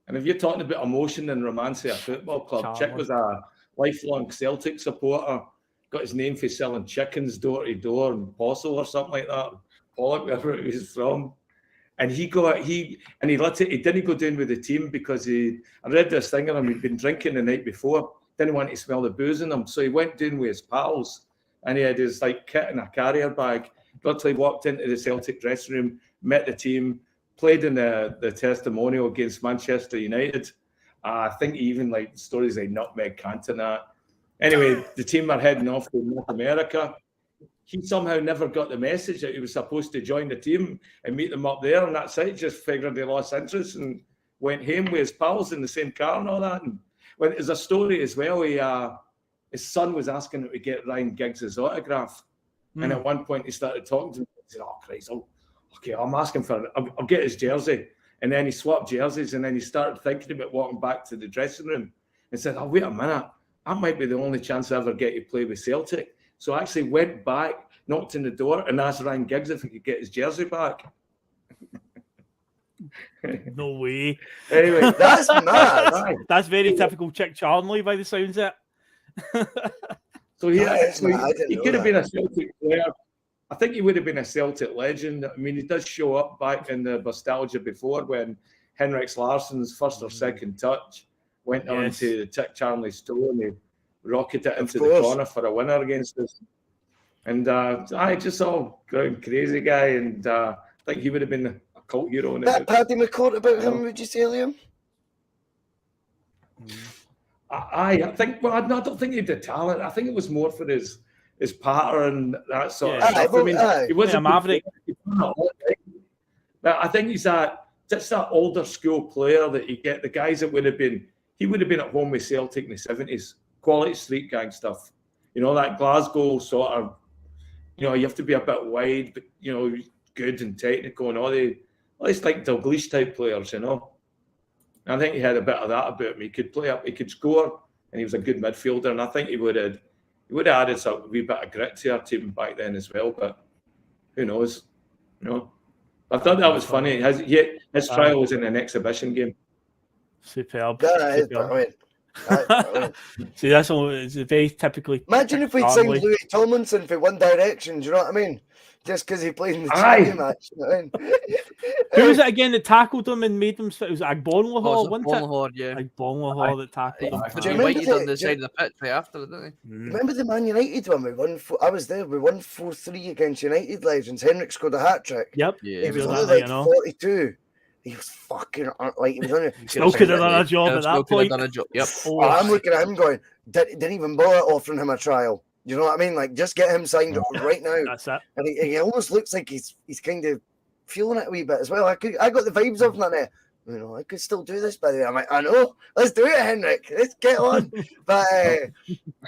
And if you're talking about emotion and romance at a football club, Chick was a lifelong Celtic supporter. Got his name for selling chickens door to door in Postle or something like that. Pollock, wherever he was from. And he didn't go down with the team because I read this thing on him, he'd been drinking the night before, didn't want to smell the booze in him. So he went down with his pals and he had his kit in a carrier bag. Literally walked into the Celtic dressing room, met the team, played in the testimonial against Manchester United. I think even stories like Nutmeg Cantona. Anyway, the team are heading off to North America. He somehow never got the message that he was supposed to join the team and meet them up there. And that's it. He just figured they lost interest and went home with his pals in the same car and all that. And when there's a story as well, his son was asking him to get Ryan Giggs' autograph. And at one point he started talking to him. He said, "Oh, Christ, okay, I'm asking for it. I'll get his jersey." And then he swapped jerseys and then he started thinking about walking back to the dressing room and said, "Oh, wait a minute. That might be the only chance I ever get to play with Celtic." So I actually went back, knocked on the door, and asked Ryan Giggs if he could get his jersey back. No way. Anyway, that's mad. That's very typical Chick Charlie by the sounds of it. So he could have been a Celtic player. I think he would have been a Celtic legend. I mean, he does show up back in the Bustalgia before when Henrik Larsson's first or second touch went on to the Chick Charlie's toe and he rocketed it into the corner for a winner against us. And I just saw ground crazy guy, and I think he would have been a cult hero. That Paddy McCourt about him, would you say, Liam? I think, well, I don't think he had talent. I think it was more for his pattern, that sort of stuff. I mean, he was a maverick. But I think he's just that older school player that you get, the guys that he would have been at home with Celtic in the 70s, quality street gang stuff. You know, that Glasgow sort of, you have to be a bit wide, but, good and technical and all it's like Dalglish type players, I think he had a bit of that about him. He could play up, he could score, and he was a good midfielder. And I think he would have added a wee bit of grit to our team back then as well. But who knows? I thought that was funny. His trial was in an exhibition game. Superb. That is brilliant. See, that's all. It's very typically. Imagine if we'd signed Louis Tomlinson for One Direction. Do you know what I mean? Just because he played in the charity match. You know what I mean? Who was it again that tackled him and made him? It was Agbonlahor, wasn't it? Agbonlahor, yeah. Agbonlahor that tackled him. He waited on the side of the pitch right after, didn't he? Remember the Man United one? I was there. We won 4-3 against United legends. Henrik scored a hat trick. Yep. Yeah. He was only 42. He was fucking he was only. Still could have done a job at that point. Yep. I'm looking at him going, didn't even bother offering him a trial. You know what I mean? Like, just get him signed right now. That's it. And he almost looks like he's kind of feeling it a wee bit as well. I got the vibes of him on it. I could still do this, by the way. I'm like, I know. Let's do it, Henrik. Let's get on. But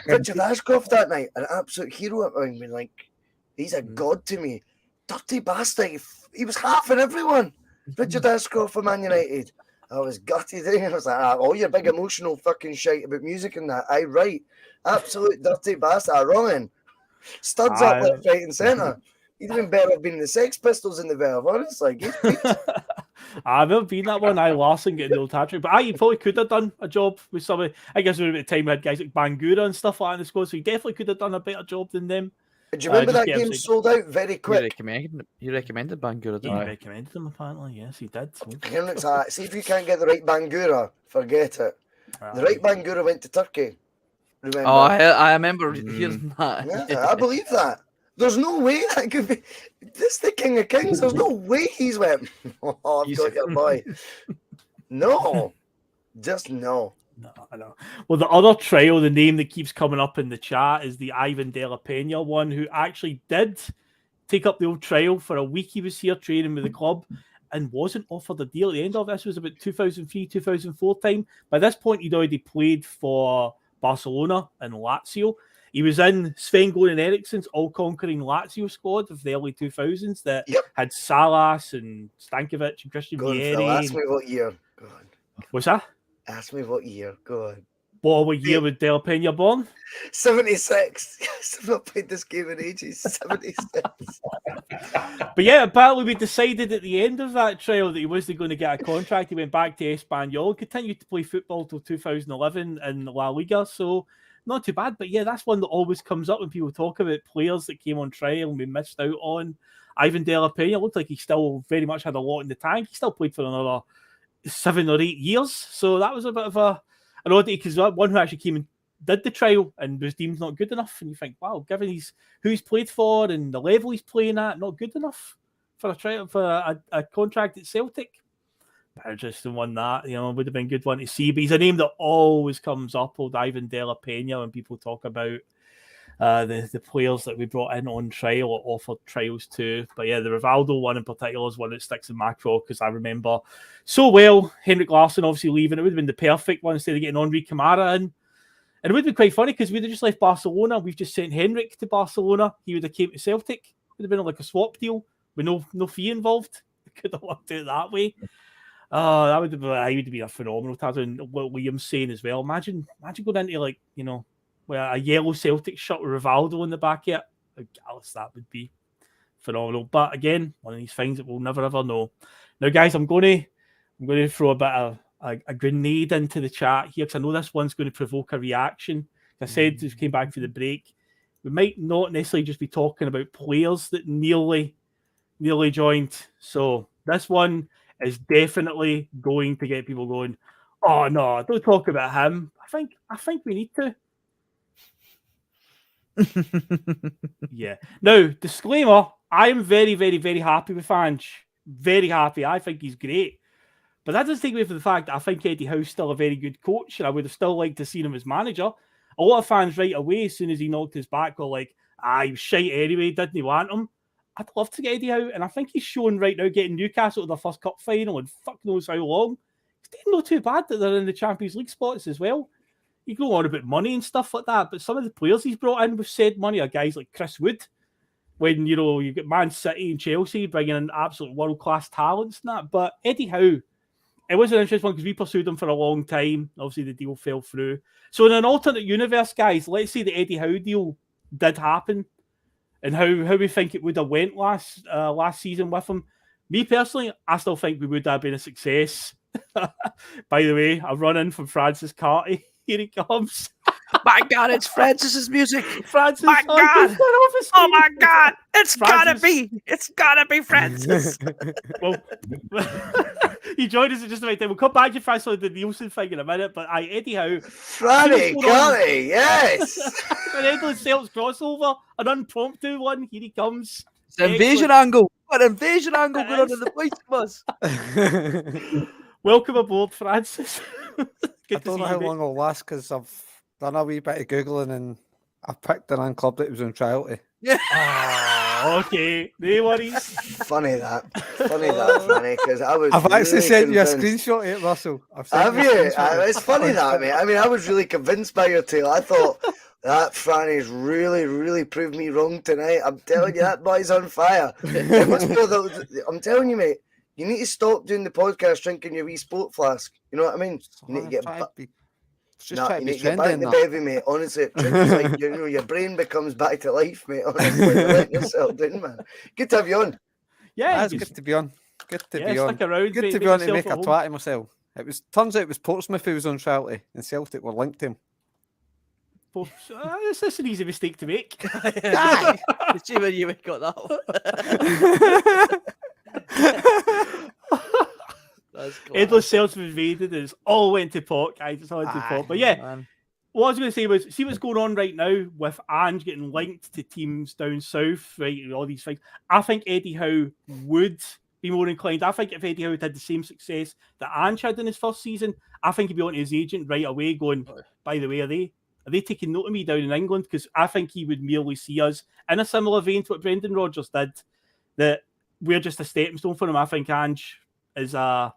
Richard Ashcroft that night, an absolute hero. I mean, like, he's a god to me. Dirty bastard. He was half in everyone. Richard Ashcroft for Man United. I was gutted. I was like, all your big emotional fucking shite about music and that. Right. Absolute dirty bastard. Wrong. Studs up left, right, and centre. He'd even better have been the Sex Pistols in the Verve, honestly. I've never been that one. Larson getting the old hat trick. But he probably could have done a job with somebody. I guess at the time we had guys like Bangura and stuff like that in the squad, so he definitely could have done a better job than them. Do you remember that game sold out very quick? He recommended Bangura, didn't he? He recommended him, apparently. Yes, he did. Henrik's see if you can't get the right Bangura, forget it. The right Bangura went to Turkey. Remember? Oh, I remember hearing that. Yeah, I believe that. There's no way that could be. This is the King of Kings. There's no way he's went, I've got your boy. No. Just no. No, I know. Well, the other trial, the name that keeps coming up in the chat is the Ivan De La Pena one, who actually did take up the old trial for a week. He was here training with the club and wasn't offered a deal at the end of this. Was about 2003, 2004 time. By this point, he'd already played for Barcelona and Lazio. He was in Sven-Goran Eriksson's all-conquering Lazio squad of the early 2000s that had Salas and Stankovic and Christian Vieri. Phil, ask me what year. Go on. What's that? Ask me what year. Go on. What year was De La Pena born? 76. I've not played this game in ages. 76. But yeah, apparently we decided at the end of that trial that he wasn't going to get a contract. He went back to Espanyol, continued to play football till 2011 in La Liga. So not too bad. But yeah, that's one that always comes up when people talk about players that came on trial and we missed out on. Ivan De La Pena looked like he still very much had a lot in the tank. He still played for another 7 or 8 years. So that was a bit of an oddity, because one who actually came and did the trial and was deemed not good enough. And you think, wow, given who he's played for and the level he's playing at, not good enough for a trial, for a contract at Celtic. But interesting one that, would have been a good one to see. But he's a name that always comes up, old Ivan De La Pena, when people talk about the players that we brought in on trial or offered trials to. But yeah, the Rivaldo one in particular is one that sticks in my craw, because I remember so well Henrik Larsson obviously leaving. It would have been the perfect one instead of getting Henri Camara in. And it would be quite funny, because we'd have just left Barcelona. We've just sent Henrik to Barcelona. He would have came to Celtic. It would have been like a swap deal with no fee involved. Could have worked out that way. That would have been a phenomenal tattoo. And what Liam's saying as well. Imagine going into with a yellow Celtic shirt with Rivaldo in the back of it. How gallus that would be. Phenomenal. But again, one of these things that we'll never ever know. Now, guys, I'm going to throw a bit of a grenade into the chat here, because I know this one's going to provoke a reaction. As I said, as we came back for the break, we might not necessarily just be talking about players that nearly joined. So this one is definitely going to get people going, oh no, don't talk about him. I think we need to. Yeah. Now, disclaimer, I am very, very, very happy with Ange. Very happy. I think he's great. But that doesn't take away from the fact that I think Eddie Howe's still a very good coach, and I would have still liked to see him as manager. A lot of fans right away, as soon as he knocked his back, were like, he was shite anyway, didn't he want him? I'd love to get Eddie Howe, and I think he's shown right now getting Newcastle to their first cup final and fuck knows how long. It's not too bad that they're in the Champions League spots as well. You go on about money and stuff like that, but some of the players he's brought in with said money are guys like Chris Wood. When, you've got Man City and Chelsea bringing in absolute world-class talents and that. But Eddie Howe, it was an interesting one because we pursued him for a long time. Obviously, the deal fell through. So in an alternate universe, guys, let's say the Eddie Howe deal did happen and how we think it would have went last season with him. Me personally, I still think we would have been a success. By the way, a run in from Francis Carty. Here he comes. My God, it's Francis's music. Francis, my God. Oh my God. It's gotta be Francis. Well, he joined us at just the right time. We'll come back to Francis the Nielsen thing in a minute, but Eddie Howe. Franny Carty, yes. An endless Celts crossover, an unprompted one. Here he comes. It's an invasion angle. What an invasion angle going on in the place bus. Welcome aboard, Francis. I don't know how long it'll last because I've done a wee bit of Googling and I picked an club that was on trial to. Yeah. Okay. No worries. Funny that, Franny, because I was. I've actually really sent convinced. you a screenshot of it, Russell. Have you? It's funny that, mate. I mean, I was really convinced by your tale. I thought that Franny's really proved me wrong tonight. I'm telling you, that boy's on fire. It must be I'm telling you, mate. You need to stop doing the podcast drinking your wee sport flask. You know what I mean? You need to get back. You need to get back in the bevy, mate. Honestly, it's like your brain becomes back to life, mate. Honestly, you're letting yourself down, man. Good to have you on. Yeah, it's good to be on. Good to be on. Around, good to be on to make a twat of myself. Turns out it was Portsmouth who was on trial to, and Celtic were linked to him. It's an easy mistake to make. See where you got that one. Endless Celts invaded and it's all went to pot, guys. It's all went to pot. But yeah, man. What I was going to say was, see what's going on right now with Ange getting linked to teams down south, right? All these things. I think Eddie Howe would be more inclined. I think if Eddie Howe had the same success that Ange had in his first season, I think he'd be on to his agent right away going, by the way, are they taking note of me down in England? Because I think he would merely see us in a similar vein to what Brendan Rodgers did, that we're just a stepping stone for him. I think Ange is a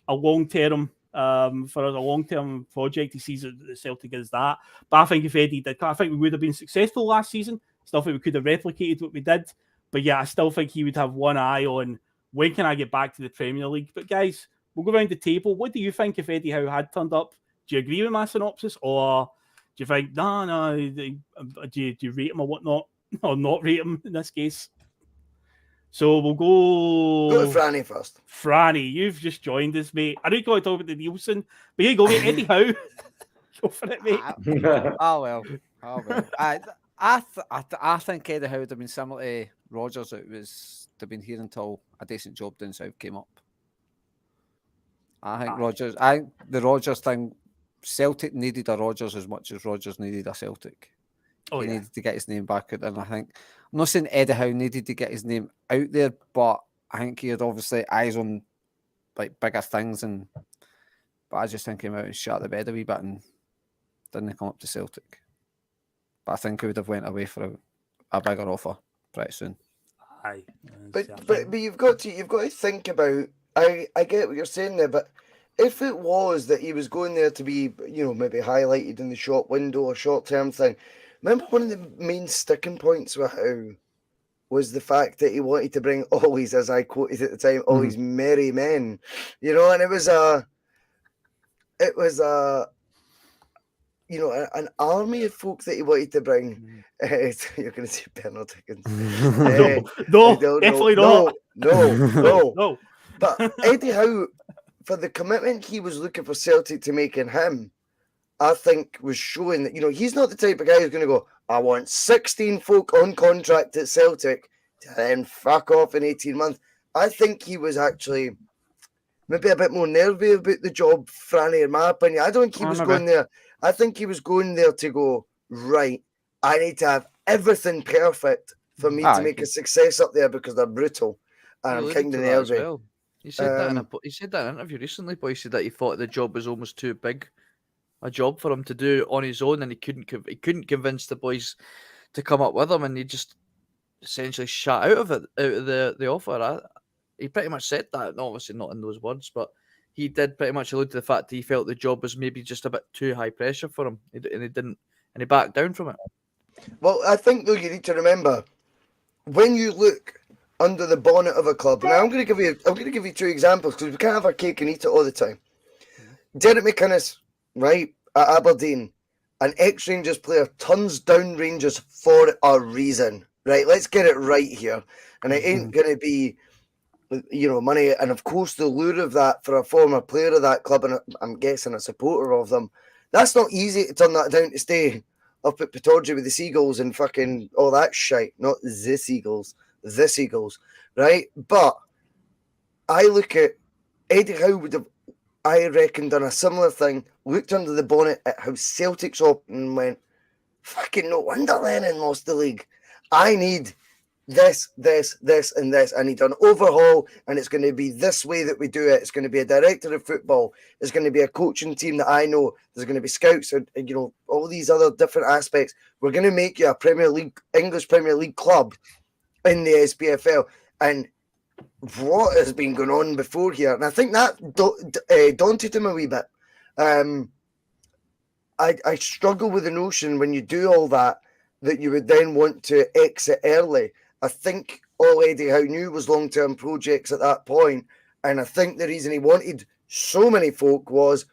long-term, for a long-term project. He sees that Celtic is that. But I think if Eddie did, I think we would have been successful last season. Still think we could have replicated what we did. But yeah, I still think he would have one eye on when can I get back to the Premier League. But guys, we'll go around the table. What do you think if Eddie Howe had turned up? Do you agree with my synopsis? Or do you think, no, do you rate him or whatnot? Or not rate him in this case? So we'll go to Franny first. Franny, you've just joined us, mate. I know you're going to talk about the Nielsen, but here you go, mate. Eddie Howe. Go for it, mate. Oh, well. I think Eddie Howe would have been similar to Rodgers. They've been here until a decent job down south came up. I think the Rodgers thing, Celtic needed a Rodgers as much as Rodgers needed a Celtic. He needed to get his name back out there. And I think, I'm not saying Eddie Howe needed to get his name out there, but I think he had obviously eyes on like bigger things. But I just think he came out and shot the bed a wee bit and didn't come up to Celtic. But I think he would have went away for a bigger offer pretty soon. Aye. But you've got to think about. I get what you're saying there, but if it was that he was going there to be, maybe highlighted in the shop window or short-term thing, remember one of the main sticking points with Howe was the fact that he wanted to bring all his, as I quoted at the time, all his merry men, and it was an army of folk that he wanted to bring. You're going to say Bernard Higgins. No, definitely not. No. But Eddie Howe, for the commitment he was looking for Celtic to make in him, I think was showing that, he's not the type of guy who's going to go, I want 16 folk on contract at Celtic to then fuck off in 18 months. I think he was actually maybe a bit more nervy about the job, Franny, in my opinion. I don't think he was going there. I think he was going there to go, right, I need to have everything perfect for me to make a success up there because they're brutal. And I'm kind of nervy. Well. He said that in an interview recently, but he said that he thought the job was almost too big a job for him to do on his own, and he couldn't convince the boys to come up with him, and he just essentially shut out of the offer. He pretty much said that, obviously not in those words, but he did pretty much allude to the fact that he felt the job was maybe just a bit too high pressure for him, and he backed down from it. Well, I think though you need to remember when you look under the bonnet of a club, and I'm going to give you two examples because we can't have our cake and eat it all the time. Derek McInnes, right, at Aberdeen, an ex-Rangers player, turns down Rangers for a reason, right? Let's get it right here, and it ain't going to be, money. And of course, the lure of that for a former player of that club, and I'm guessing a supporter of them, that's not easy to turn that down to stay up at Petardry with the Seagulls and fucking all that shite. Not the Seagulls. The Seagulls, right? But I look at Eddie Howe would have, I reckon, done a similar thing, looked under the bonnet at how Celtic's open and went, fucking no wonder Lennon lost the league. I need this, and this. I need an overhaul, and it's going to be this way that we do it. It's going to be a director of football. It's going to be a coaching team that I know. There's going to be scouts and all these other different aspects. We're going to make you a Premier League, English Premier League club in the SPFL, and what has been going on before here, and I think that daunted him a wee bit. I struggle with the notion when you do all that you would then want to exit early. I think all Eddie Howe knew was long-term projects at that point, and I think the reason he wanted so many folk was,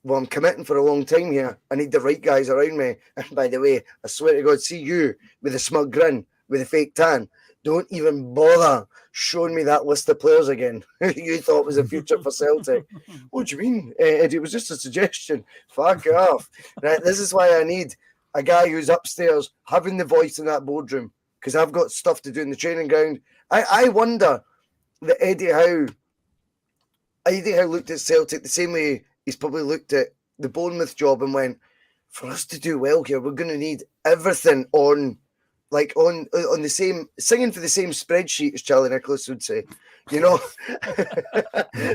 well, I'm committing for a long time here. I need the right guys around me. And by the way, I swear to God, see you with a smug grin, with a fake tan. Don't even bother showing me that list of players again you thought was a future for Celtic. What do you mean, Eddie? It was just a suggestion. Fuck off. Right, this is why I need a guy who's upstairs having the voice in that boardroom, because I've got stuff to do in the training ground. I wonder that Eddie Howe looked at Celtic the same way he's probably looked at the Bournemouth job and went, for us to do well here, we're going to need everything on like on the same, singing for the same spreadsheet as Charlie Nicholas would say, you know.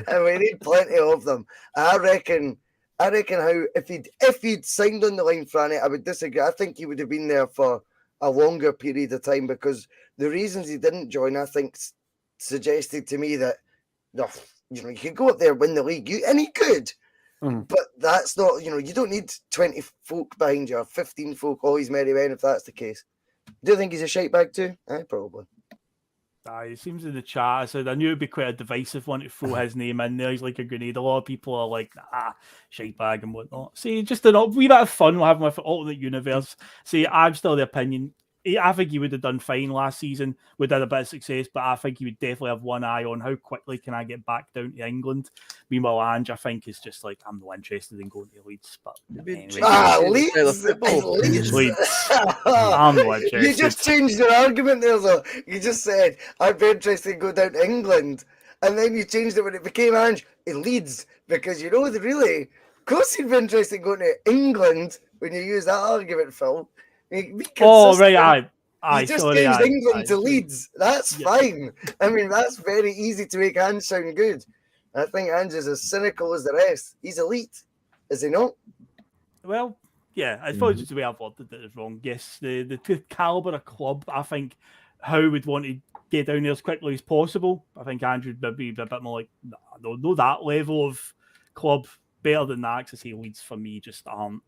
And we need plenty of them. I reckon how if he'd signed on the line for Annie, I would disagree. I think he would have been there for a longer period of time, because the reasons he didn't join, I think, suggested to me that, you know, you could go up there, win the league, and he could. But that's not, you know, you don't need 20 folk behind you, or 15 folk, all his merry men, if that's the case. Do you think he's a shite bag too? Probably. It seems in the chat, I said I knew it'd be quite a divisive one to throw his name in there. He's like a grenade. A lot of people are like, shite bag and whatnot. See, just a wee bit of fun we'll have with Alternate Universe. See, I'm still the opinion. I think he would have done fine last season. We did a bit of success, but I think he would definitely have one eye on how quickly can I get back down to England. Meanwhile, Ange, I think, is just like, I'm not interested in going to Leeds. But anyway. Leeds. I'm not interested. You just changed your argument there, though. You just said, I'd be interested to go down to England. And then you changed it when it became Ange. It Leeds. Because, you know, really, of course he'd be interested in going to England when you use that argument, Phil. Oh, right, you just changed England to Leeds. That's fine. I mean, that's very easy to make Ange sound good. I think Ange is as cynical as the rest. He's elite, is he not? Well, yeah, I suppose it's the way I've worded it is wrong. Yes, the calibre of club, I think Howe would want to get down there as quickly as possible. I think Andrew would be a bit more like, no, that level of club, better than that, because I say Leeds for me just aren't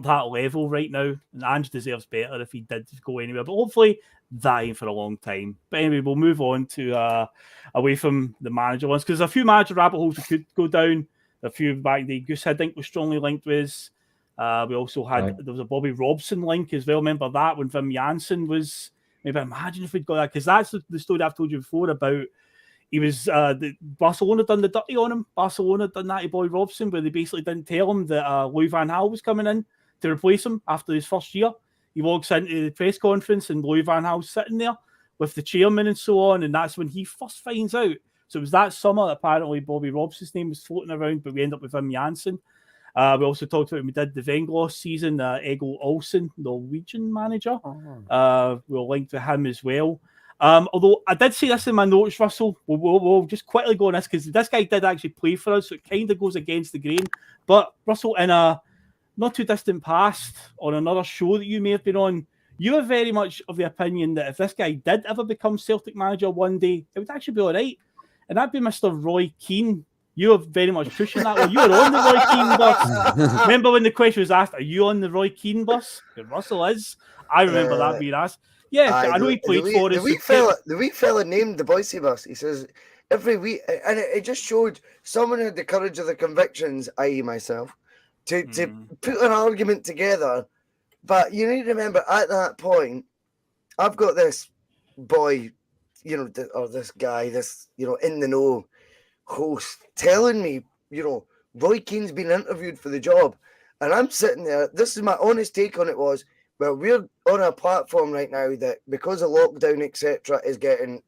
that level right now. And Ange deserves better if he did go anywhere. But hopefully that ain't for a long time. But anyway, we'll move on to away from the manager ones, because there's a few manager rabbit holes we could go down. A few back the Goose Hiddink was strongly linked with. We also had there was a Bobby Robson link as well. Remember that when Wim Jansen was, maybe imagine if we'd got that, because that's the story I've told you before about. He was Barcelona done the dirty on him. Barcelona done that to Bobby Robson, where they basically didn't tell him that Louis van Gaal was coming in to replace him after his first year. He walks into the press conference and Louis van Gaal's sitting there with the chairman and so on, and that's when he first finds out. So it was that summer that apparently Bobby Robson's name was floating around, but we end up with Wim Jansen. We also talked about when we did the Venglos season, Egil Olsen, Norwegian manager. We were linked to him as well. Although I did see this in my notes, Russell, we'll just quickly go on this, because this guy did actually play for us, so it kind of goes against the grain. But Russell, in a not too distant past, on another show that you may have been on, you were very much of the opinion that if this guy did ever become Celtic manager one day, it would actually be all right. And that'd be Mr. Roy Keane. You were very much pushing that. Well, you were on the Roy Keane bus. Remember when the question was asked, are you on the Roy Keane bus? Russell is. I remember that being asked. Yeah, I know he played for us. The wee fella named the Boise bus. He says every week, and it just showed someone had the courage of the convictions, i.e. myself, to put an argument together. But you need to remember, at that point, I've got this boy, you know, or this guy, this, you know, in the know host telling me, you know, Roy Keane's been interviewed for the job. And I'm sitting there, this is my honest take on it was, well, we're on a platform right now that because of lockdown, etc., is getting,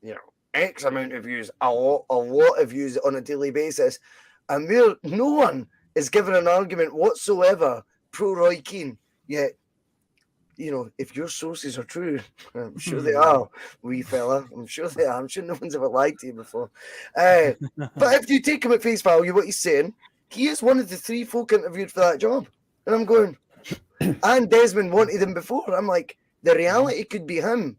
you know, X amount of views, a lot of views on a daily basis. And no one is giving an argument whatsoever pro Roy Keane. Yet, you know, if your sources are true, I'm sure they are, wee fella. I'm sure they are. I'm sure no one's ever lied to you before. But if you take him at face value, what he's saying, he is one of the 3 folk interviewed for that job. And I'm going, and Desmond wanted him before. I'm like, the reality could be him.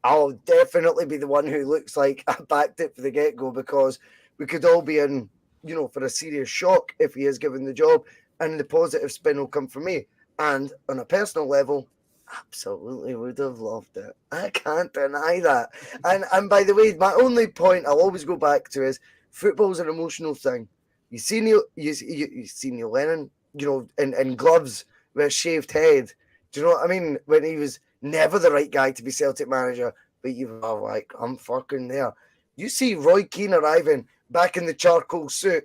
I'll definitely be the one who looks like I backed it for the get-go, because we could all be in, you know, for a serious shock if he is given the job, and the positive spin will come from me. And on a personal level, absolutely would have loved it. I can't deny that. And by the way, my only point I'll always go back to is football's an emotional thing. You see Neil Lennon, you know, in gloves with a shaved head. Do you know what I mean? When he was never the right guy to be Celtic manager, but you were like, I'm fucking there. You see Roy Keane arriving back in the charcoal suit.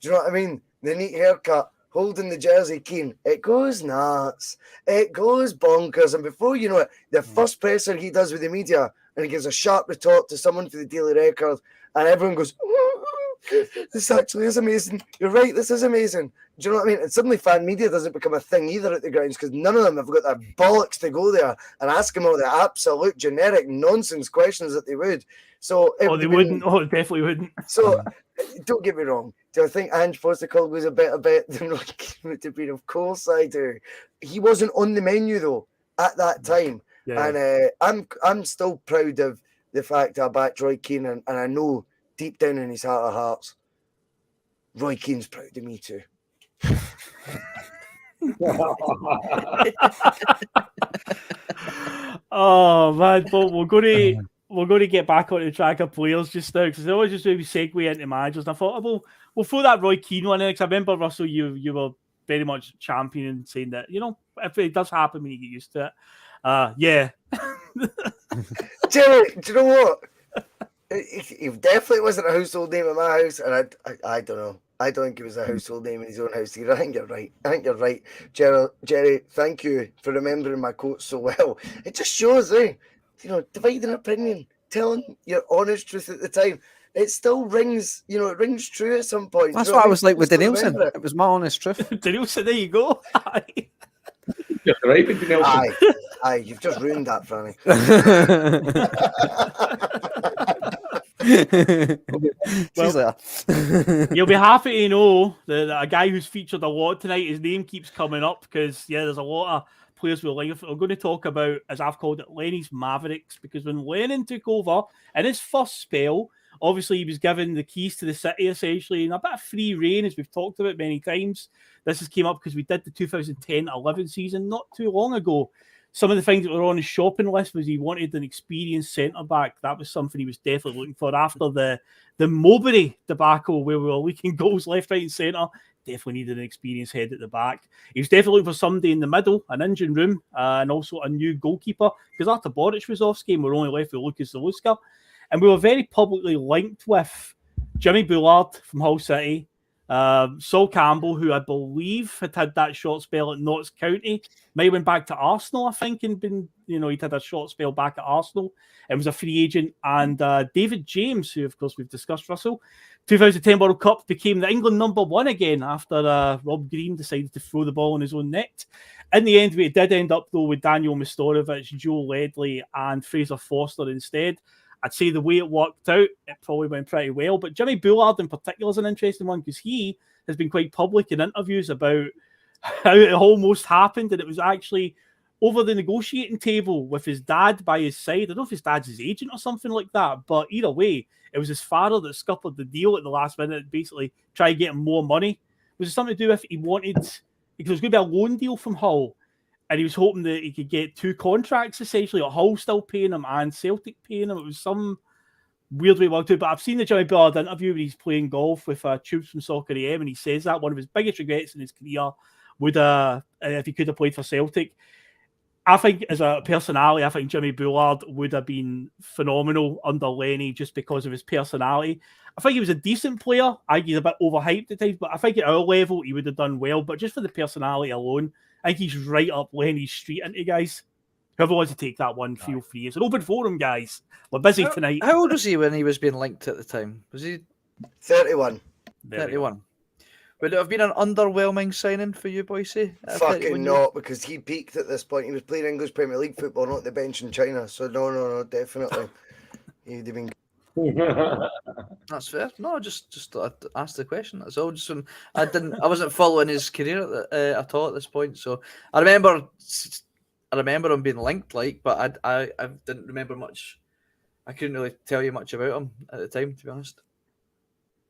Do you know what I mean? The neat haircut, holding the jersey, Keane. It goes nuts. It goes bonkers. And before you know it, the first presser he does with the media, and he gives a sharp retort to someone for the Daily Record, and everyone goes, This actually is amazing. You're right, this is amazing. Do you know what I mean? And suddenly fan media doesn't become a thing either at the grounds because none of them have got the bollocks to go there and ask him all the absolute generic nonsense questions that they would. So they wouldn't. Oh, definitely wouldn't. So don't get me wrong. Do I think Ange Postecoglou was a better bet than Roy Keane would have been? Of course I do. He wasn't on the menu though at that time. Yeah. And I'm still proud of the fact I backed Roy Keane, and I know deep down in his heart of hearts, Roy Keane's proud of me too. Oh man, but we're going to get back on the track of players just now because I always just maybe segue into managers. And I thought, we'll throw that Roy Keane one in because I remember Russell, you were very much championing saying that if it does happen, when you get used to it. Yeah. Jerry, do you know what? He definitely wasn't a household name in my house, and I don't know. I don't think he was a household name in his own house either. I think you're right. Jerry, thank you for remembering my quotes so well. It just shows, dividing opinion, telling your honest truth at the time. It still rings, it rings true at some point. That's what I was like with Danielson. It was my honest truth. Danielson, there you go. You're right with Danielson. Aye, you've just ruined that, Franny. You'll be happy to know that a guy who's featured a lot tonight, his name keeps coming up because there's a lot of players we're going to talk about, as I've called it, Lenny's Mavericks, because when Lennon took over in his first spell, obviously he was given the keys to the city essentially and a bit of free reign, as we've talked about many times. This has came up because we did the 2010-11 season not too long ago. Some of the things that were on his shopping list was he wanted an experienced centre-back. That was something he was definitely looking for after the Mowbray debacle where we were leaking goals left, right and centre. Definitely needed an experienced head at the back. He was definitely looking for somebody in the middle, an engine room, and also a new goalkeeper because after Boric was off scheme, we're only left with Lucas Zaluska. And we were very publicly linked with Jimmy Bullard from Hull City, Sol Campbell, who I believe had that short spell at Notts County, might have went back to Arsenal, I think, and been, he'd had a short spell back at Arsenal and was a free agent. And David James, who, of course, we've discussed, Russell, 2010 World Cup became the England #1 again after Rob Green decided to throw the ball in his own net. In the end, we did end up, though, with Daniel Mistorovic, Joe Ledley, and Fraser Forster instead. I'd say the way it worked out, it probably went pretty well. But Jimmy Bullard in particular is an interesting one because he has been quite public in interviews about how it almost happened. And it was actually over the negotiating table with his dad by his side. I don't know if his dad's his agent or something like that. But either way, it was his father that scuppered the deal at the last minute, basically try to get him more money. Was it something to do with he wanted, because it was going to be a loan deal from Hull. And he was hoping that he could get 2 contracts, essentially, or Hull still paying him and Celtic paying him. It was some weird way about it. But I've seen the Jimmy Bullard interview where he's playing golf with Tubes from Soccer AM, and he says that one of his biggest regrets in his career would, if he could have played for Celtic. I think as a personality, I think Jimmy Bullard would have been phenomenal under Lenny just because of his personality. I think he was a decent player. I think he's a bit overhyped at times, but I think at our level, he would have done well. But just for the personality alone, I think he's right up Lenny's street, isn't he, guys? Whoever wants to take that one, feel free. It's an open forum, guys. We're busy tonight. How old was he when he was being linked at the time? Was he 31? 31. Would it have been an underwhelming signing for you, Boycey? Fucking not, because he peaked at this point. He was playing English Premier League football, not the bench in China. So no, definitely. He'd have been. That's fair. No, just ask the question. That's all. Just when I wasn't following his career at all at this point. So I remember him being linked, but I didn't remember much. I couldn't really tell you much about him at the time, to be honest.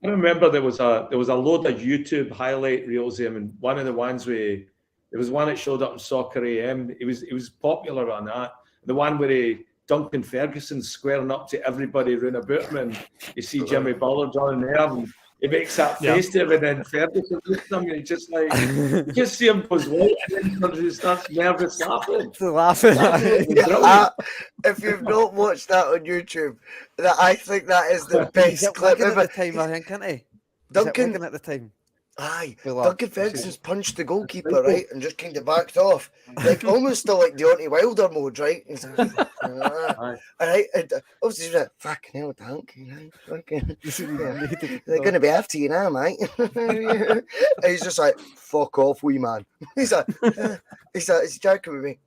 I remember there was a load of YouTube highlight reels of him, and one of the ones there was one that showed up on Soccer AM. He was popular on that. The one where Duncan Ferguson's squaring up to everybody around about him, and you see Jimmy Bullard on there, and he makes that face to him, and then Ferguson looks at him, and he just you just see him goes white, and then he starts nervous laughing. If you've not watched that on YouTube, I think that is the best clip at ever. the time, I think, isn't he? Duncan at the time. Aye, Well, Duncan Ferguson's punched the goalkeeper, right, and just kind of backed off, like almost still like Deontay Wilder mode, right? He's like, right, and obviously he's like, fucking hell, Dunk, you know, fucking, they're going to be after you now, mate. And he's just like, fuck off, wee man. He's like, he's joking with me.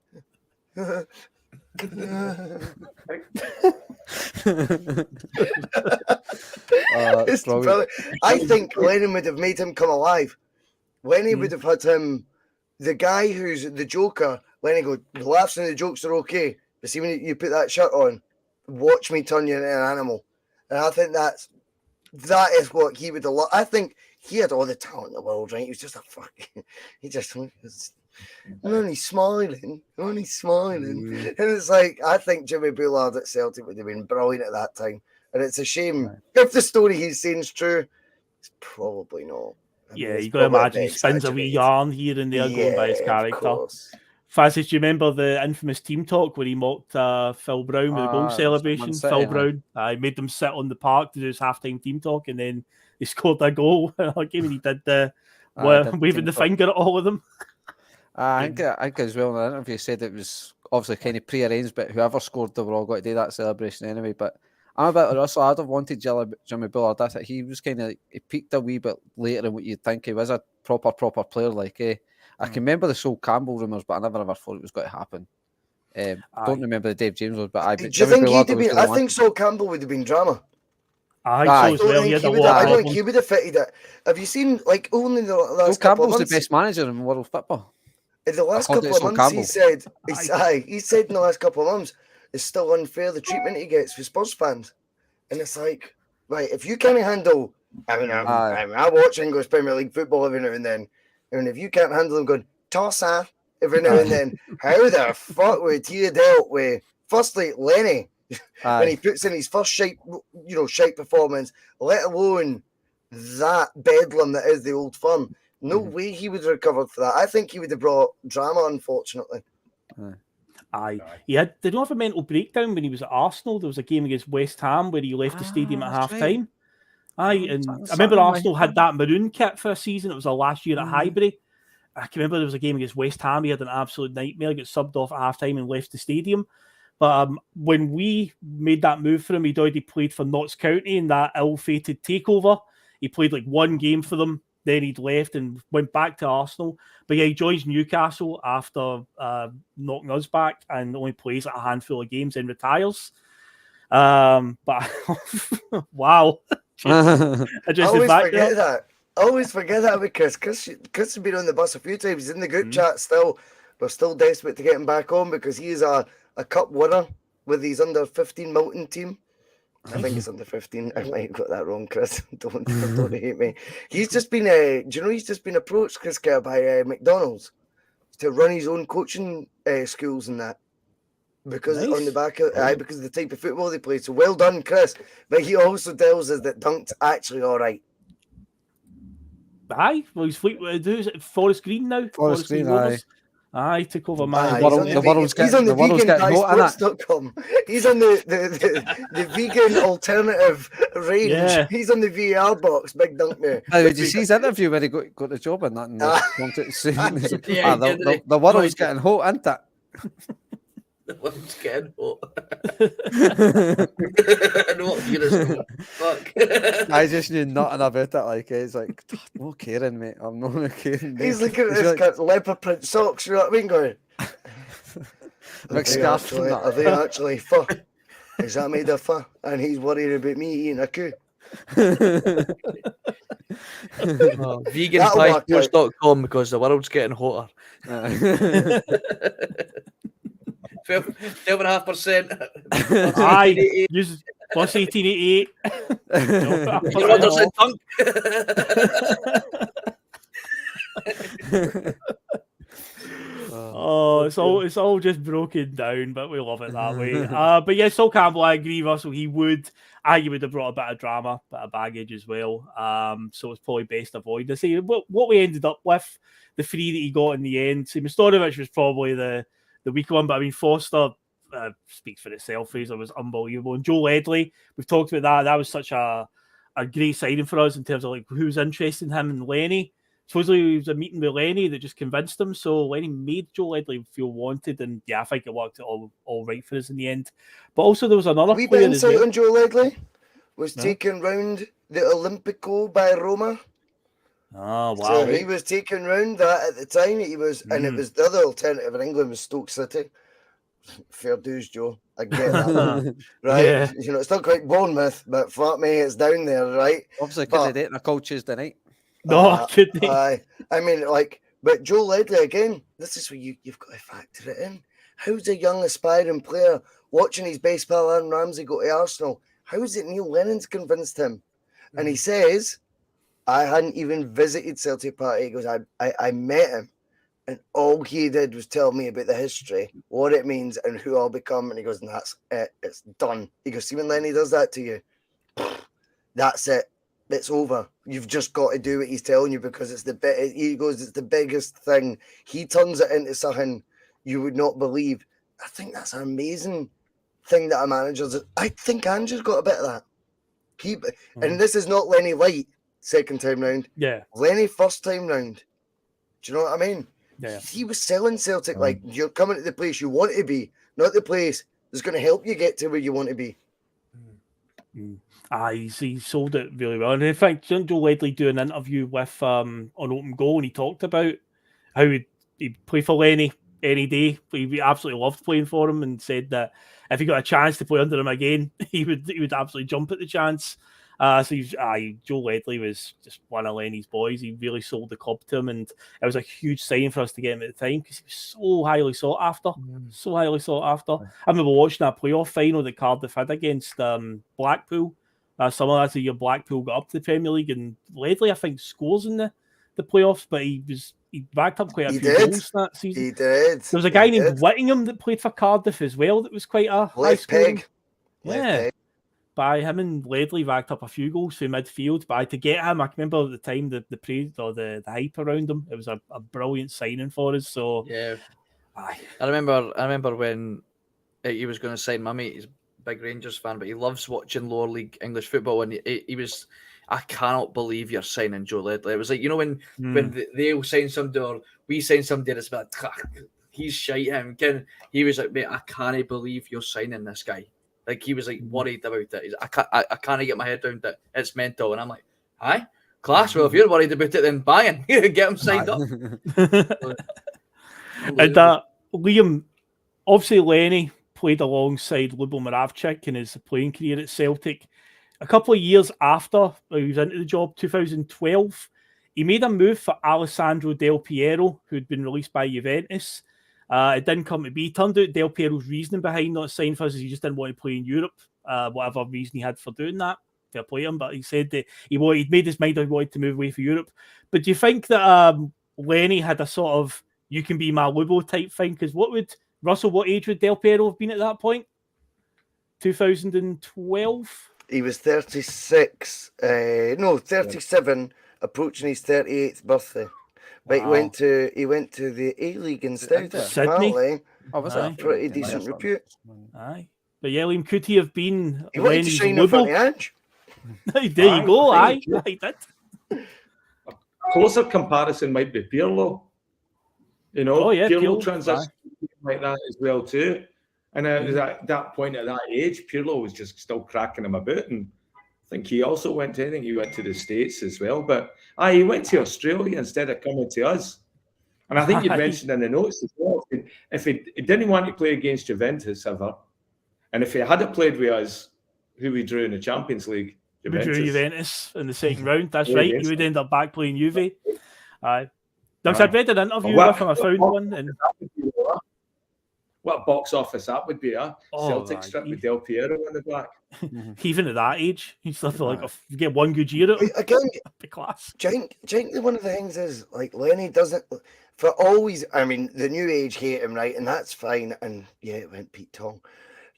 It's brilliant. I think Lennon would have made him come alive. Lenny would have had him, the guy who's the Joker. Lenny go, the laughs and the jokes are okay, but see when you put that shirt on, watch me turn you into an animal. And I think that is what he would have. I think he had all the talent in the world, right? He was just a fucking. He just was only smiling. And it's like, I think Jimmy Bullard at Celtic would have been brilliant at that time. And it's a shame if the story he's saying is true. It's probably not. Yeah, you got to imagine he spins a wee yarn here and there going by his character. Francis, do you remember the infamous team talk where he mocked Phil Brown with the goal celebration? Phil Brown, I made them sit on the park to do his halftime team talk, and then he scored a goal. Like when he did the waving the finger at all of them. I think as well in the interview said it was obviously kind of pre-arranged, but whoever scored, they were all going to do that celebration anyway. But I'm a bit like Russell. I'd have wanted Jimmy Bullard. I think he was kind of he peaked a wee bit later than what you'd think. He was a proper player. Like, I can remember the Sol Campbell rumours, but I never ever thought it was going to happen. Don't remember the Dave James ones, but I. Do you think he'd have been? I think Sol Campbell would have been drama. I don't think he would have fitted it. Have you seen like only the last couple of months? Campbell's the best manager in world football. In the last couple of months, he said in the last couple of months, it's still unfair the treatment he gets for Spurs fans. And it's like, right, if you can't handle, I watch English Premier League football every now and then, and if you can't handle them going, Tossa, every now and then, how the fuck would he have dealt with, firstly, Lenny, when he puts in his first shite performance, let alone that bedlam that is the Old Firm. No way he would have recovered for that. I think he would have brought drama, unfortunately. He did he have a mental breakdown when he was at Arsenal? There was a game against West Ham where he left the stadium at half time. And I remember Arsenal had that maroon kit for a season. It was our last year at Highbury. I can remember there was a game against West Ham. He had an absolute nightmare, got subbed off at half time and left the stadium. But when we made that move for him, he'd already played for Notts County in that ill-fated takeover. He played like one game for them. Then he'd left and went back to Arsenal. But yeah, he joins Newcastle after knocking us back and only plays a handful of games and retires. But wow. I always forget that because Chris has been on the bus a few times. He's in the group chat still. We're still desperate to get him back on because he is a cup winner with his under 15 Milton team. I think it's under 15. I might have got that wrong, Chris. Don't hate me. He's just been he's just been approached, Chris Kerr, by McDonald's to run his own coaching schools and that. Because on the back of because of the type of football they play. So well done, Chris. But he also tells us that Dunk's actually all right. Well, he's Fleetwood. Who's it? Forest Green now? Forest Green, took over man. He's on the vegan.com. He's on the vegan alternative range. Yeah. He's on the VAR box, big Dunk now. Did you see his interview where he got the job and that? And the world's getting hot, isn't it? The world's getting hot. I know what you're saying. Fuck. I just knew nothing about it. Like, it's like, I'm not caring, mate. I'm not caring. He's looking at his leopard print socks, you know what I mean? Going, are they actually fur? Is that made of fur? And he's worried about me eating a coup. Veganpiesports.com because the world's getting hotter. 12.5%. Aye, use plus 1888. Your orders in Dunk. It's all just broken down, but we love it that way. But yeah, Sol Campbell, I agree, Russell. He would have brought a bit of drama, a bit of baggage as well. So it's probably best avoid. I say what we ended up with, the three that he got in the end. See, Mostorovic was probably the weak one, but I mean, Foster speaks for itself. Fraser was unbelievable. And Joe Ledley, we've talked about that. That was such a a great signing for us in terms of like who's interested in him and Lenny. Supposedly it was a meeting with Lenny that just convinced him. So Lenny made Joe Ledley feel wanted, and yeah, I think it worked all right for us in the end. But also there was another We player been as well. on Joe Ledley was taken round the Olympico by Roma. Oh wow! So he was taken round that at the time. He was, and it was the other alternative in England was Stoke City. Fair dues, Joe. I get that, right? Yeah. You know, it's not quite Bournemouth, but fuck me, it's down there, right? Obviously, couldn't date in a cold Tuesday night. No, couldn't he? I mean, like, but Joe Ledley again. This is where you've got to factor it in. How's a young aspiring player watching his best pal Aaron Ramsey go to Arsenal? How is it Neil Lennon's convinced him? And he says, I hadn't even visited Celtic Park. He goes, I met him, and all he did was tell me about the history, what it means, and who I'll become. And he goes, and that's it. It's done. He goes, see when Lenny does that to you, that's it. It's over. You've just got to do what he's telling you because it's he goes, it's the biggest thing. He turns it into something you would not believe. I think that's an amazing thing that a manager's. I think Andrew's got a bit of that. And this is not Lenny Light second time round. Yeah. Lenny first time round. Do you know what I mean? Yeah. He was selling Celtic like you're coming to the place you want to be, not the place that's going to help you get to where you want to be. He sold it really well. And in fact, didn't Joe Ledley do an interview with on Open Goal, and he talked about how he'd play for Lenny any day. He absolutely loved playing for him, and said that if he got a chance to play under him again, he would absolutely jump at the chance. Joe Ledley was just one of Lenny's boys. He really sold the club to him, and it was a huge sign for us to get him at the time because he was so highly sought after. So highly sought after. I remember watching that playoff final that Cardiff had against Blackpool. Similar as the year Blackpool got up to the Premier League, and Ledley, I think, scores in the playoffs, but he backed up quite a few goals that season. He did. There was a guy named Whittingham that played for Cardiff as well that was quite a left peg. Yeah. By him and Ledley racked up a few goals from midfield. But to get him, I remember at the time the praise or the hype around him. It was a brilliant signing for us. So yeah, I remember when he was going to sign my mate. He's a big Rangers fan, but he loves watching lower league English football. And he was, I cannot believe you're signing Joe Ledley. It was like, you know, when they'll sign somebody or we sign somebody that's like, he's shite him. He was like, mate, I can't believe you're signing this guy. Like, he was like worried about it. I can't get my head around that. It's mental. And I'm like, hi, class. Well, if you're worried about it, then bang, get him signed up. And Liam, obviously Lenny played alongside Lubo Moravcik in his playing career at Celtic. A couple of years after he was into the job, 2012, he made a move for Alessandro Del Piero, who'd been released by Juventus. It didn't come to be. Turned out Del Piero's reasoning behind not signing for us is he just didn't want to play in Europe, whatever reason he had for doing that. Fair play him, but he said that he'd made his mind, he wanted to move away from Europe. But do you think that Lenny had a sort of you can be my Lubo type thing? Because what age would Del Piero have been at that point? 2012? He was 36. 37, approaching his 38th birthday. But he went to the A-League instead. Sydney. Oh, was that? Pretty decent repute. Aye. But yeah, Liam, could he have been He wanted to Lenny's shine in front Lubo? of Ange. There you go, aye. He did. A closer comparison might be Pirlo. You know, Pirlo transition like that as well too. And it was at that point, at that age, Pirlo was just still cracking him about. And I think he also went to the States as well. But he went to Australia instead of coming to us. And I think you mentioned in the notes as well, if he didn't want to play against Juventus ever, and if he had played with us, who we drew in the Champions League, Juventus. We drew Juventus in the second round. That's right. You would end up back playing Juve. Aye. Look, I'd read an interview with him. I found one. And what box office that would be, Celtic strip with Del Piero in the back. Even at that age, he'd still feel like if you get one good year at him, again, the class. Jink, one of the things is like Lenny doesn't for always. I mean, the new age hate him, right, and that's fine. And yeah, it went Pete Tong.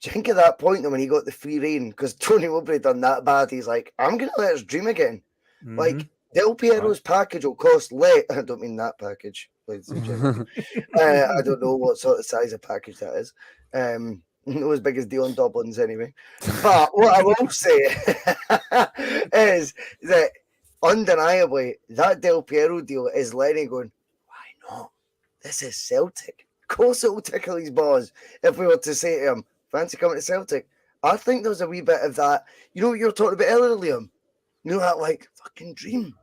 Jink at that point when he got the free rein because Tony Mowbray done that bad, he's like, I'm gonna let us dream again. Like Del Piero's package will cost I don't mean that package. Ladies and gentlemen. I don't know what sort of size of package that is. Not as big as Dion Dublin's anyway. But what I will say is that undeniably that Del Piero deal is Lenny going, why not? This is Celtic. Of course it will tickle his balls if we were to say to him, fancy coming to Celtic. I think there's a wee bit of that. You know what you were talking about earlier, Liam? You know that like fucking dream.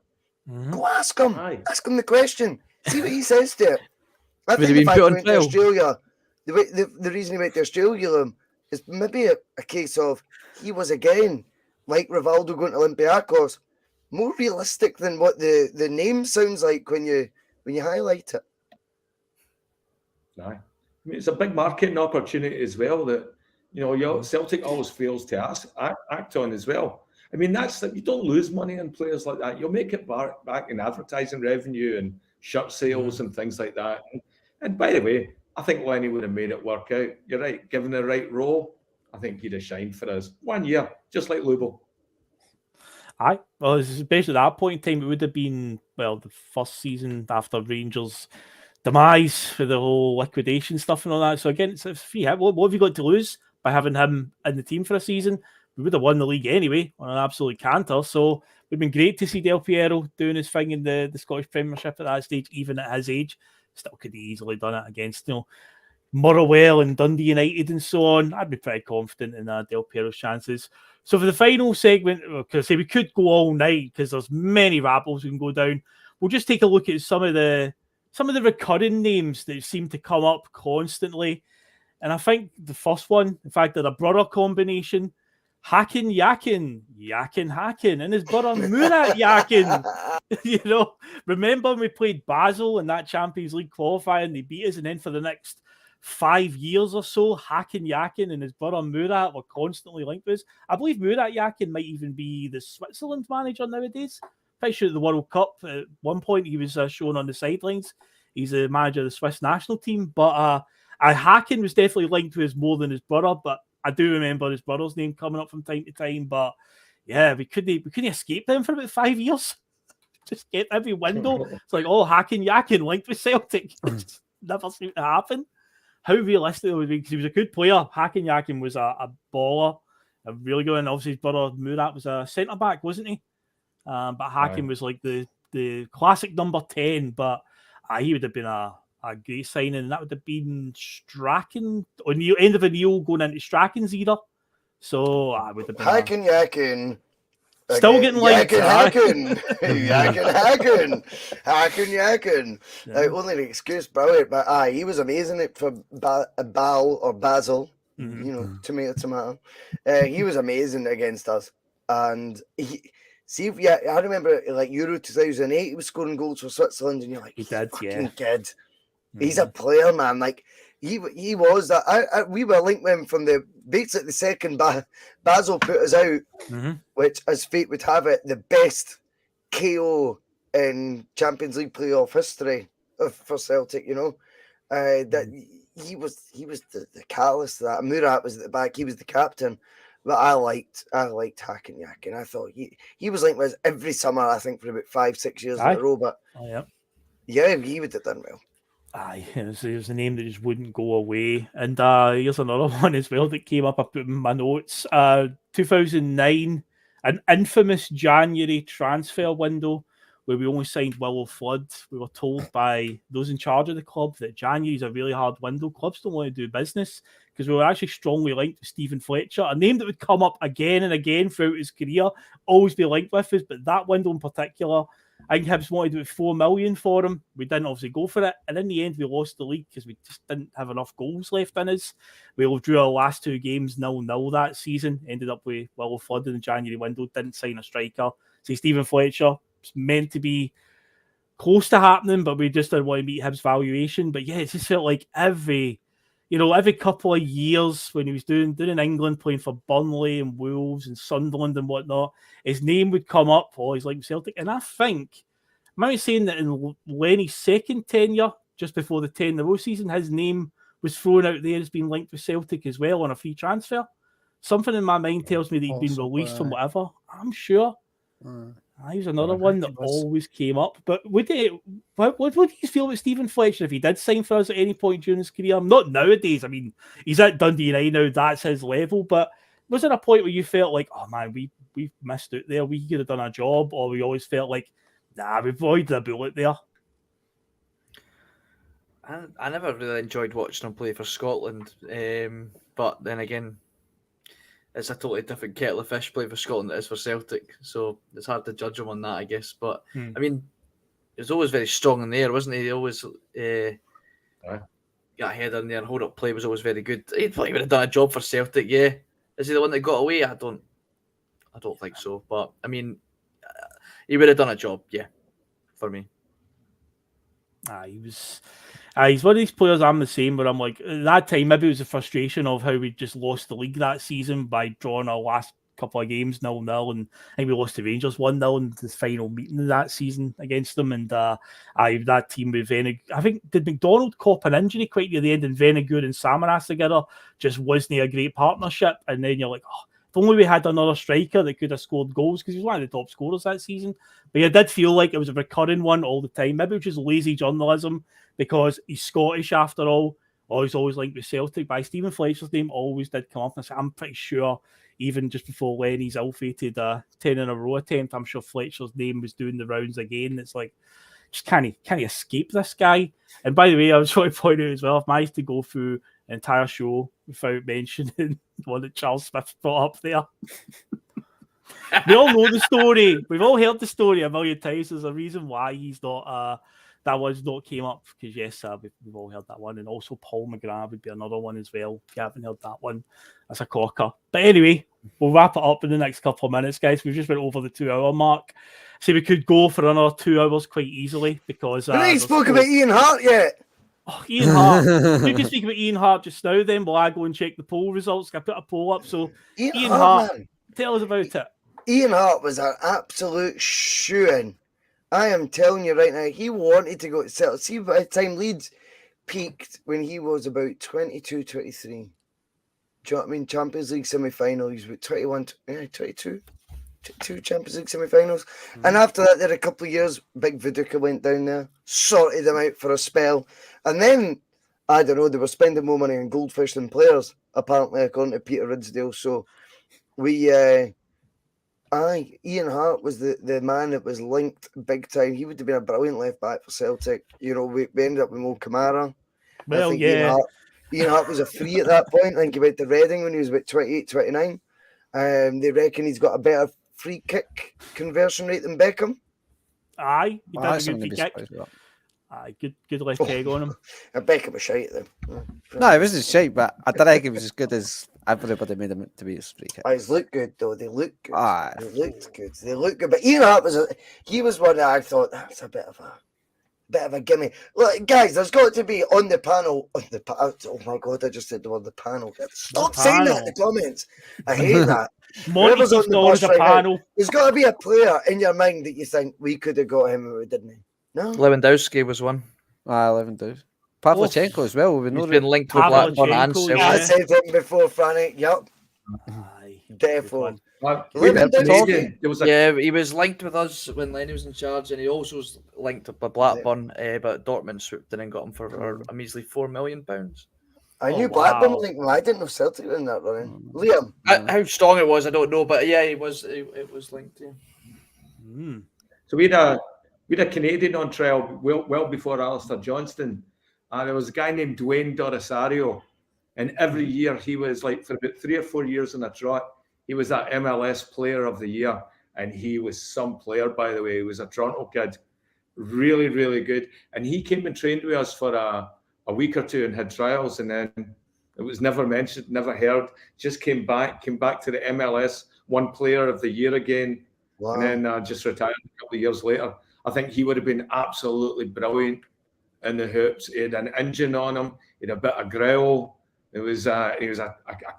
Go ask him. Ask him the question. See what he says to it. I think the fact he went to Australia, the reason he went to Australia, Liam, is maybe a case of he was again, like Rivaldo going to Olympiacos, more realistic than what the name sounds like when you highlight it. Aye. I mean, it's a big marketing opportunity as well that, Celtic always fails to act on as well. I mean, you don't lose money on players like that. You'll make it back in advertising revenue and shirt sales and things like that. And by the way, I think Lenny would have made it work out. You're right. Given the right role, I think he'd have shined for us. 1 year, just like Lubo. Aye. Well, especially at that point in time, it would have been, the first season after Rangers' demise for the whole liquidation stuff and all that. So again, it's a free hit. What have you got to lose by having him in the team for a season? We would have won the league anyway on an absolute canter. So it would have been great to see Del Piero doing his thing in the Scottish Premiership at that stage, even at his age. Still could have easily done it against, Motherwell and Dundee United and so on. I'd be pretty confident in Del Piero's chances. So for the final segment, because we could go all night because there's many rabbles we can go down. We'll just take a look at some of the recurring names that seem to come up constantly. And I think the first one, in fact, they're a brother combination. Hakan Yakin Hakan, and his brother Murat Yakin. Remember when we played Basel in that Champions League qualifier and they beat us, and then for the next 5 years or so, Hakan Yakin and his brother Murat were constantly linked with us. I believe Murat Yakin might even be the Switzerland manager nowadays. Pretty sure at the World Cup at one point he was shown on the sidelines. He's the manager of the Swiss national team, but Hakan was definitely linked with us more than his brother, but I do remember his brother's name coming up from time to time, but yeah, we couldn't escape them for about 5 years. Just get every window. It's like, Hakan Yakin linked with Celtic. Never seemed to happen. How realistic it would be, because he was a good player. Hakan Yakin was a baller, a really good, and obviously his brother Murat was a centre back, wasn't he? But Hakan was like the classic number 10, but he would have been a great signing, and that would have been Strachan, or end of a Neil going into Strachan's era. So I would have been Hakan Yakin. Still getting linked. Yakin. Only an excuse, brilliant, but he was amazing for Basel. Tomato. He was amazing against us, and I remember like Euro 2008, he was scoring goals for Switzerland, and you're like, he did, kid. He's a player, man. Like he was that. We were linked with him from basically the second Basel put us out, which, as fate would have it, the best KO in Champions League playoff history for Celtic. That he was the catalyst to that. Murat was at the back. He was the captain. But I liked Hakan Yakin. I thought he was linked with us every summer, I think, for about 5-6 years in a row. But yeah, he would have done well. It was a name that just wouldn't go away. And here's another one as well that came up. I put in my notes. 2009, an infamous January transfer window where we only signed Willow Flood. We were told by those in charge of the club that January is a really hard window. Clubs don't want to do business, because we were actually strongly linked with Stephen Fletcher, a name that would come up again and again throughout his career, always be linked with us. But that window in particular, I think Hibs wanted about $4 million for him. We didn't obviously go for it, and in the end we lost the league because we just didn't have enough goals left in us. We drew our last 2 games 0-0 that season. Ended up with Willow Flood in the January window. Didn't sign a striker. See, Stephen Fletcher was meant to be close to happening, but we just didn't want to meet Hibs' valuation. But yeah, it just felt like every couple of years when he was doing in England, playing for Burnley and Wolves and Sunderland and whatnot, his name would come up. He's like Celtic. And I think, am I saying that in Lenny's second tenure, just before the 10-0 season, his name was thrown out there as being linked with Celtic as well on a free transfer? Something in my mind tells me that he'd been released from whatever. I'm sure. He's another one that always came up. But what do you feel about Stephen Fletcher if he did sign for us at any point during his career? Not nowadays. I mean, he's at Dundee United now. That's his level. But was there a point where you felt like, oh man, we've missed out there. We could have done a job, or we always felt like, nah, we've avoided a bullet there. I never really enjoyed watching him play for Scotland, but then again, it's a totally different kettle of fish playing for Scotland than it is for Celtic, so it's hard to judge him on that, I guess. But I mean, he was always very strong in the air, wasn't he? He always got a header in there, and hold up play was always very good. He thought he would have done a job for Celtic, yeah. Is he the one that got away? I don't think so. But I mean, he would have done a job, yeah, for me. He's one of these players. I'm the same, but I'm like, at that time, maybe it was the frustration of how we just lost the league that season by drawing our last couple of games 0-0, and I think we lost to Rangers 1-0 in the final meeting of that season against them. And that team with Venegood, I think, did McDonald cop an injury quite near the end, and Venegood and Samaras together just wasn't a great partnership. And then you're like, oh, if only we had another striker that could have scored goals, because he was one of the top scorers that season. But yeah, I did feel like it was a recurring one all the time. Maybe it was just lazy journalism, because he's Scottish after all. He's always linked with Celtic. By Stephen Fletcher's name always did come up. And I'm pretty sure, even just before Lenny's ill-fated 10 in a row attempt, I'm sure Fletcher's name was doing the rounds again. It's like, just can't he escape this guy? And by the way, I was trying to point out as well, I've managed to go through an entire show without mentioning the one that Charles Smith brought up there. We all know the story. We've all heard the story a million times. There's a reason why he's not... that one's not came up, because yes, we've all heard that one. And also Paul McGrath would be another one as well. If you haven't heard that one, that's a corker. But anyway, we'll wrap it up in the next couple of minutes, guys. We've just went over the 2-hour mark. So we could go for another 2 hours quite easily, because... we ain't spoke about Ian Hart yet. Oh, Ian Hart. We can speak about Ian Hart just now then, while I go and check the poll results. I put a poll up. So Ian Hart, tell us about it. Ian Hart was an absolute shoo-in. I am telling you right now, he wanted to go to Celt. See, by the time Leeds peaked when he was about 22, 23. Do you know what I mean? Champions League semi-final. He was about 21, 22 Champions League semi-finals. And after that, there a couple of years, Big Viduka went down there, sorted them out for a spell. And then, I don't know, they were spending more money on goldfish than players, apparently, according to Peter Ridsdale. So, Ian Hart was the man that was linked big time. He would have been a brilliant left back for Celtic. You know, we ended up with Mo Kamara. Well, yeah. Ian Hart was a free at that point. I think he went to Reading when he was about 28, 29. They reckon he's got a better free kick conversion rate than Beckham. Aye, he does a good free kick. Aye, good left peg on him. Beckham was shite then. No, it wasn't shite, but I don't think he was as good as everybody made him to be his free kick. He's looked good though. They look good. They looked good. They look good. But Ian Hart he was one that I thought that's a bit of a gimme. Look, guys, there's got to be on the panel. Oh my god, I just said the word the panel. Stop saying that in the comments. I hate that. Whoever's on the bus right now, there's got to be a player in your mind that you think we could have got him and we didn't. No. Lewandowski was one. Lewandowski. Pavlyuchenko as well. He's been linked with Blackburn and Celtic. I said him before, Franny. Yep. Therefore. Yeah, he was linked with us when Lenny was in charge, and he also was linked with Blackburn, but Dortmund swooped in and got him for a measly £4 million. I knew Blackburn linked him. I didn't know Celtic were in that running. Liam. How strong it was, I don't know, but yeah, it was linked to him. So we had a Canadian on trial well before Alistair Johnston. And there was a guy named Dwayne Dorisario. And every year he was like, for about 3 or 4 years in a trot, he was that MLS player of the year. And he was some player, by the way. He was a Toronto kid. Really, really good. And he came and trained with us for a week or two and had trials. And then it was never mentioned, never heard. Just came back to the MLS, one player of the year again. Wow. And then just retired a couple of years later. I think he would have been absolutely brilliant in the hoops. He had an engine on him. He had a bit of growl. He was a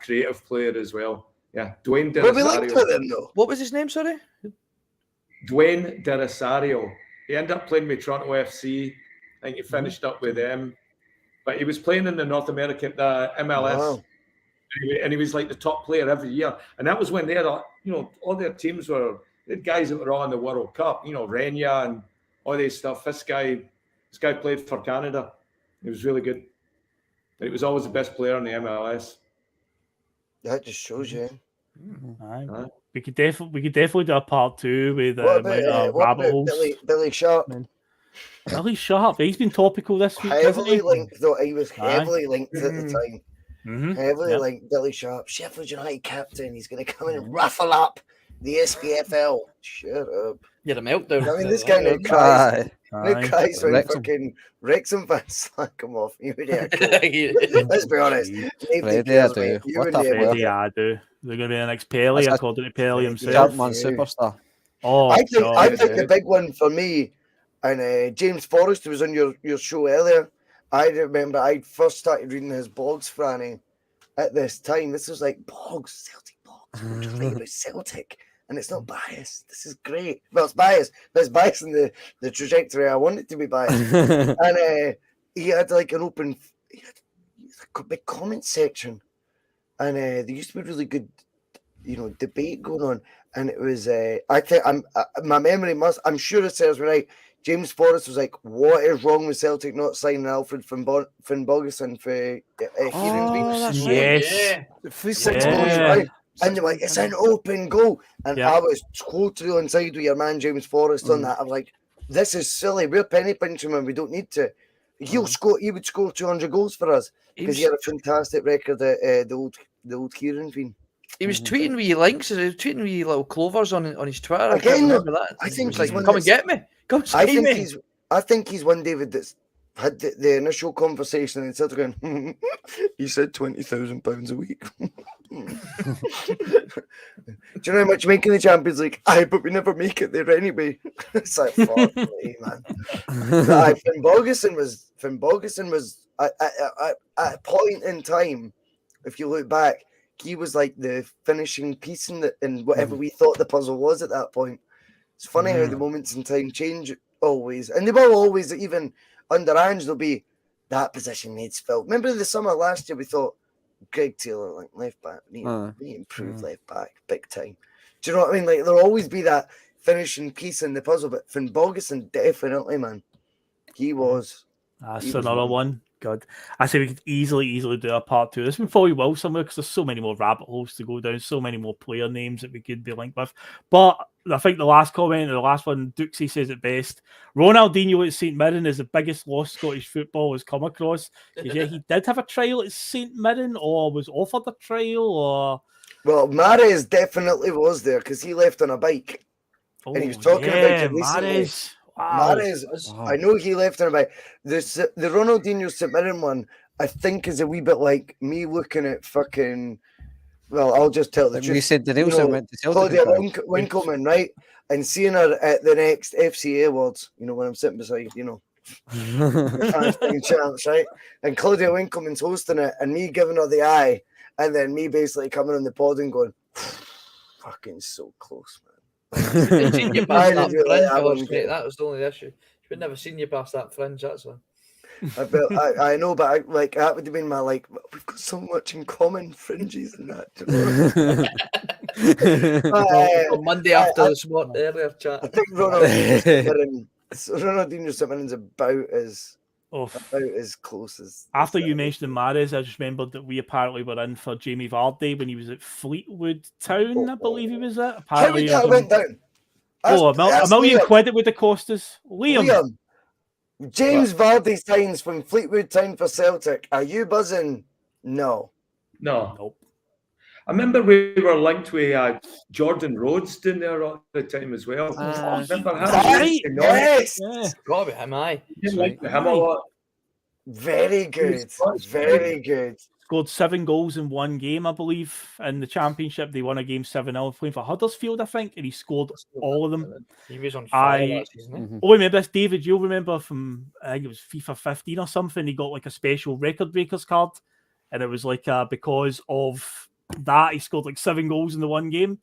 creative player as well. Yeah, Dwayne Dorisario. What was his name, sorry? Dwayne Dorisario. He ended up playing with Toronto FC. I think he finished up with them. But he was playing in the North American MLS. Wow. And he was like the top player every year. And that was when they had, all their teams were... They had guys that were on the World Cup, Renya and all this stuff. This guy played for Canada. He was really good. But he was always the best player in the MLS. That just shows you. We could definitely do a part 2 with What about rabbit holes. Billy Sharp? Billy Sharp, he's been topical this week, hasn't Heavily he? linked, though. He was heavily linked at the time. Heavily Yep. linked. Billy Sharp, Sheffield United captain. He's going to come in and ruffle up the SPFL. Shut up. You had a meltdown. I mean, this guy now cries. Aye. Now cries when Wrexham. fucking Wrexham fans slack him off. You would Let's be honest. Nobody Freddie, I cares, do. mate. You What and a the- Freddie, I do. They're going to be the next Pelé, That's a- according to Pelé himself. Jumpman superstar. Oh, I think God. the big one for me, and James Forrest, who was on your show earlier, I remember I first started reading his blogs, Franny, at this time. This was like blogs, Celtic blogs. We're just writing about Celtic, and it's not biased. This is great. Well, it's biased, but it's biased in the trajectory I want it to be biased. And he had like an open, he had a big comment section, and there used to be really good, debate going on. And it was, I think, my memory I'm sure it serves me right. James Forrest was like, "What is wrong with Celtic not signing Alfred Finnbogason for Kieran Beams?" Yes. For 6 goals, right? And they're like, "It's an open goal." And I was totally on side with your man James Forrest on that. I'm like, "This is silly. We're penny pinching when we don't need to." He would score 200 goals for us because he had a fantastic record at the old Kieran Beam. He was tweeting wee links, he was tweeting wee little clovers on his Twitter. Again, I remember that. I think He was he's like, one come and that's- get me. Come see me. I think he's one, David, that's had the initial conversation and instead of going, he said £20,000 a week. Do you know how much you make in the Champions League? Aye, but we never make it there anyway. It's like, fuck me, man. Aye, Finnbogason was at a point in time, if you look back, he was like the finishing piece in whatever we thought the puzzle was at that point. It's funny how the moments in time change always, and they will always, even under Ange, there'll be that position needs filled. Remember the summer last year, we thought Greg Taylor, like left back, we need to improve left back big time. Do you know what I mean? Like there'll always be that finishing piece in the puzzle, but Finnbogason definitely, man, he was. That's another one. God, I say we could easily do a part 2. This one probably will somewhere because there's so many more rabbit holes to go down, so many more player names that we could be linked with. But I think the last comment, the last one, Dukesy says it best. Ronaldinho at St Mirren is the biggest loss Scottish football has come across. Yeah, he did have a trial at St Mirren, or was offered a trial, or Well, Mahrez definitely was there because he left on a bike, and he was talking about it recently. Mahrez. Wow. Mahrez, I know he left on a bike. The Ronaldinho St Mirren one, I think, is a wee bit like me looking at fucking. Well, I'll just tell the truth. You said the Nielsen went to Celtic. Claudia Winkleman, right? And seeing her at the next FCA Awards, when I'm sitting beside, France being champs, right? And Claudia Winkleman's hosting it, and me giving her the eye, and then me basically coming on the pod and going, fucking so close, man. Seen you past that fringe, that was the only issue. We'd never seen you past that fringe, that's why. I know, but that would have been my we've got so much in common, fringes and that. On Monday after the SWAT earlier chat. I think Ronaldinho St Mirren's about as close as. After you mentioned Mahrez, I just remembered that we apparently were in for Jamie Vardy when he was at Fleetwood Town, I believe he was at. Apparently, how did that went down? A million quid it would have cost us. Liam. James Vardy signs from Fleetwood Town for Celtic. Are you buzzing? No. Nope. I remember we were linked with Jordan Rhodes down there all the time as well. Remember him? Yes. Got to be him, aye. Linked with him a lot. Very good. Very good. Scored 7 goals in one game, I believe, in the Championship. They won a game 7-0, playing for Huddersfield, I think, and he scored all of them. He was on fire that season. Oh, remember this, David? You'll remember from, I think it was FIFA 15 or something, he got like a special record breakers card, and it was like because of that, he scored like 7 goals in the one game.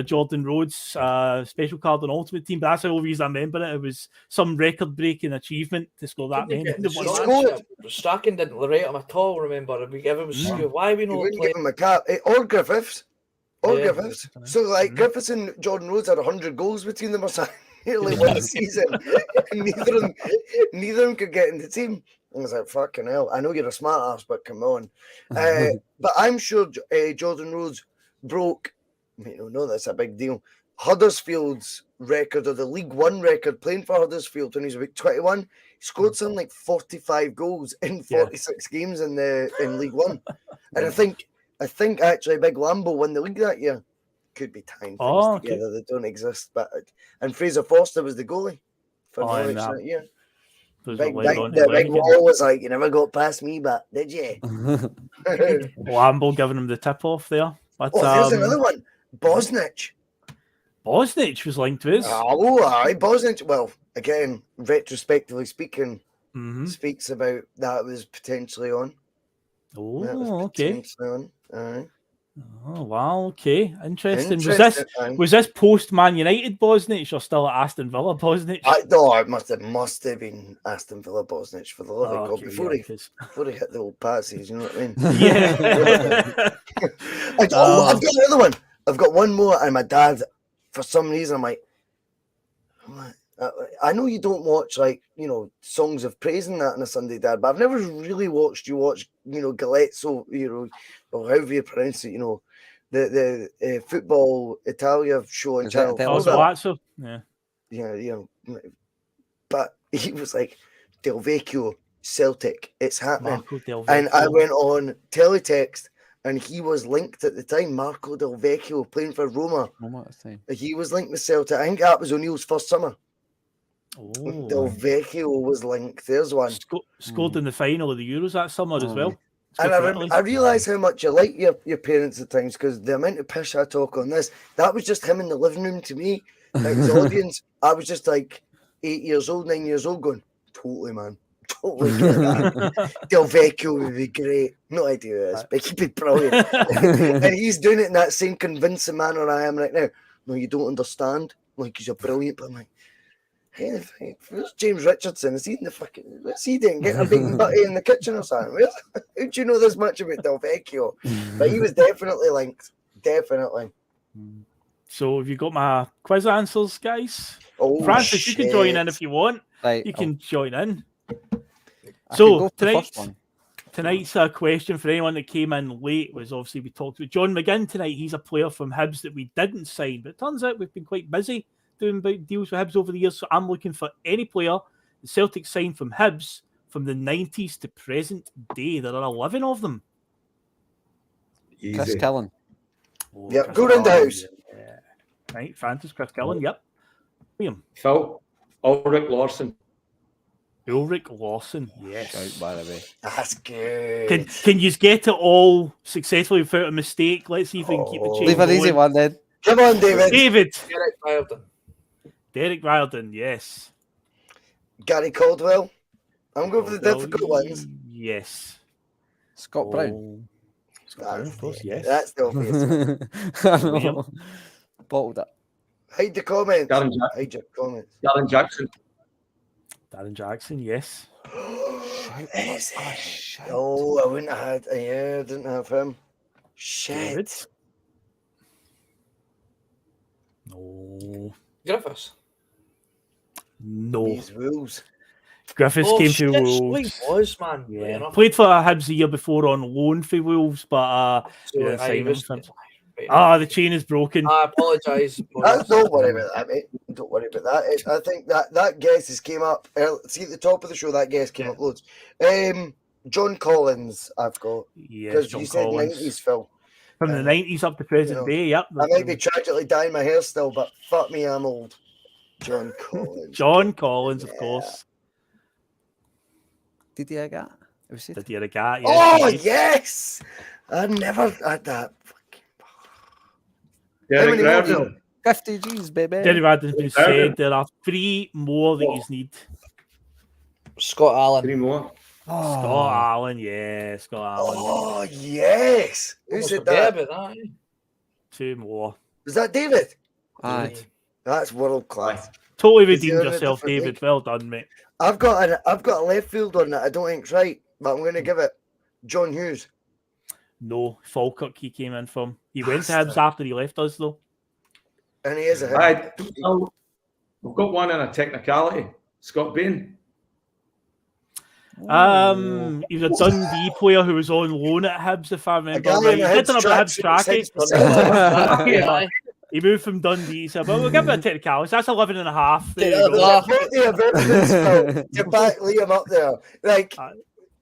Jordan Rhodes special card on Ultimate Team, but that's the only reason I remember it. It was some record-breaking achievement to score that many. Strachan didn't rate him at all, remember? We gave him why we not give him a cap. Or Griffiths. Griffiths. So Griffiths and Jordan Rhodes had 100 goals between them or something nearly one season. And neither of them could get in the team. I was like, fucking hell. I know you're a smart ass, but come on. But I'm sure Jordan Rhodes broke No, that's a big deal. Huddersfield's record, or the League One record, playing for Huddersfield when he was about 21, he scored something like 45 goals in 46 games in League One. And I think actually Big Lambo won the league that year. Could be tying things together that don't exist. And Fraser Forster was the goalie for Norwich that year. The big wall was like, you never got past me, but did you? Lambo giving him the tip off there. But, here's another one. Bosnich was linked to us. Oh, aye, Bosnich. Well, again, retrospectively speaking, speaks about that was potentially on. Oh, okay. On. Aye. Oh wow, okay, interesting. Was this post Man United Bosnich or still at Aston Villa Bosnich? No, it must have been Aston Villa Bosnich for the love of God before he hit the old passes. You know what I mean? Yeah. I've got another one. I've got one more, and my dad, for some reason, I'm like, I know you don't watch songs of praise and that on a Sunday, Dad, but I've never really watched you watch Galezzo, or however you pronounce it, the football Italia show on Channel 4. Yeah. But he was like, Del Vecchio, Celtic, it's happening. And I went on teletext, and he was linked at the time, Marco Del Vecchio, playing for Roma. He was linked with Celtic. I think that was O'Neill's first summer. Del Vecchio was linked. There's one. Scored in the final of the Euros that summer as well. And I realise how much you like your parents at times, because the amount of piss I talk on this, that was just him in the living room to me. Like his audience, I was just like 9 years old, going, totally, man. Totally get that. Del Vecchio would be great. No idea who it is, but he'd be brilliant. And he's doing it in that same convincing manner I am right now. No, you don't understand. Like, he's a brilliant, but I'm like, hey, where's James Richardson? Is he in the fucking... What's he doing? Getting a bacon butty in the kitchen or something? How do you know this much about Del Vecchio? But he was definitely linked. Definitely. So have you got my quiz answers, guys? Oh, Francis, you can join in if you want. Right, you can join in. I So can go for the first one. tonight's question for anyone that came in late was, obviously we talked with John McGinn tonight. He's a player from Hibs that we didn't sign, but it turns out we've been quite busy doing deals with Hibs over the years, so I'm looking for any player the Celtic signed from Hibs from the 90s to present day. There are 11 of them. Easy. Chris Killen. Yep, go round the house. Yeah. Right, Francis, Chris Killen, yep. Liam. Phil, Ulrich Larsson. Ulrich Larsson, yes. Shout, by the way. That's good. Can you get it all successfully without a mistake? Let's see if we can keep the chain Leave an going. easy one then. Come on, David. Derek Riordan. Derek Riordan, yes. Gary Caldwell. I'm going for the difficult ones. Yes. Scott Brown. Scott Brown, of course, yes. That's the obvious one. Bottled it. Hide the comments. Darren Jackson. Darren Jackson, yes. Oh, I wouldn't have had. Yeah, I didn't have him. Shit. David? No. Griffiths. No. These Wolves. Griffiths came to Wolves. Wolves. He was, man. Yeah. Played for Hibs the year before on loan for Wolves, but the chain is broken. I apologise. Don't worry about that, mate. Don't worry about that. I think that guess has came up. See, at the top of the show, that guess came up loads. John Collins, I've got. Yes, you said Collins. 90s, Phil. From the 90s up to present day, yep. I might be tragically dyeing my hair still, but fuck me, I'm old. John Collins. John Collins, of course. Didier Agat. Didier Agat, yes. Oh, yes! I never had that. Derek Riordan. 50 G's, baby. Derek Riordan's been said. There are 3 more that you need. Scott Allen. 3 more. Scott Allen, yeah. Scott Allen. Oh, yes. Who said that? About that? 2 more. Was that David? Aye. That's world class. Totally redeemed yourself, David. League. Well done, mate. I've got a left field on that. I don't think's right, but I'm going to give it John Hughes. No, Falkirk he came in from. He went to Hibs after he left us, though. And he is a We've got one in a technicality. Scott Bain. He was a Dundee player who was on loan at Hibs, if I remember right. He did turn up at Hibs tracky. He moved from Dundee, so but we'll give it a technicality. That's 11 and a half. There you go. To back Liam up there, like.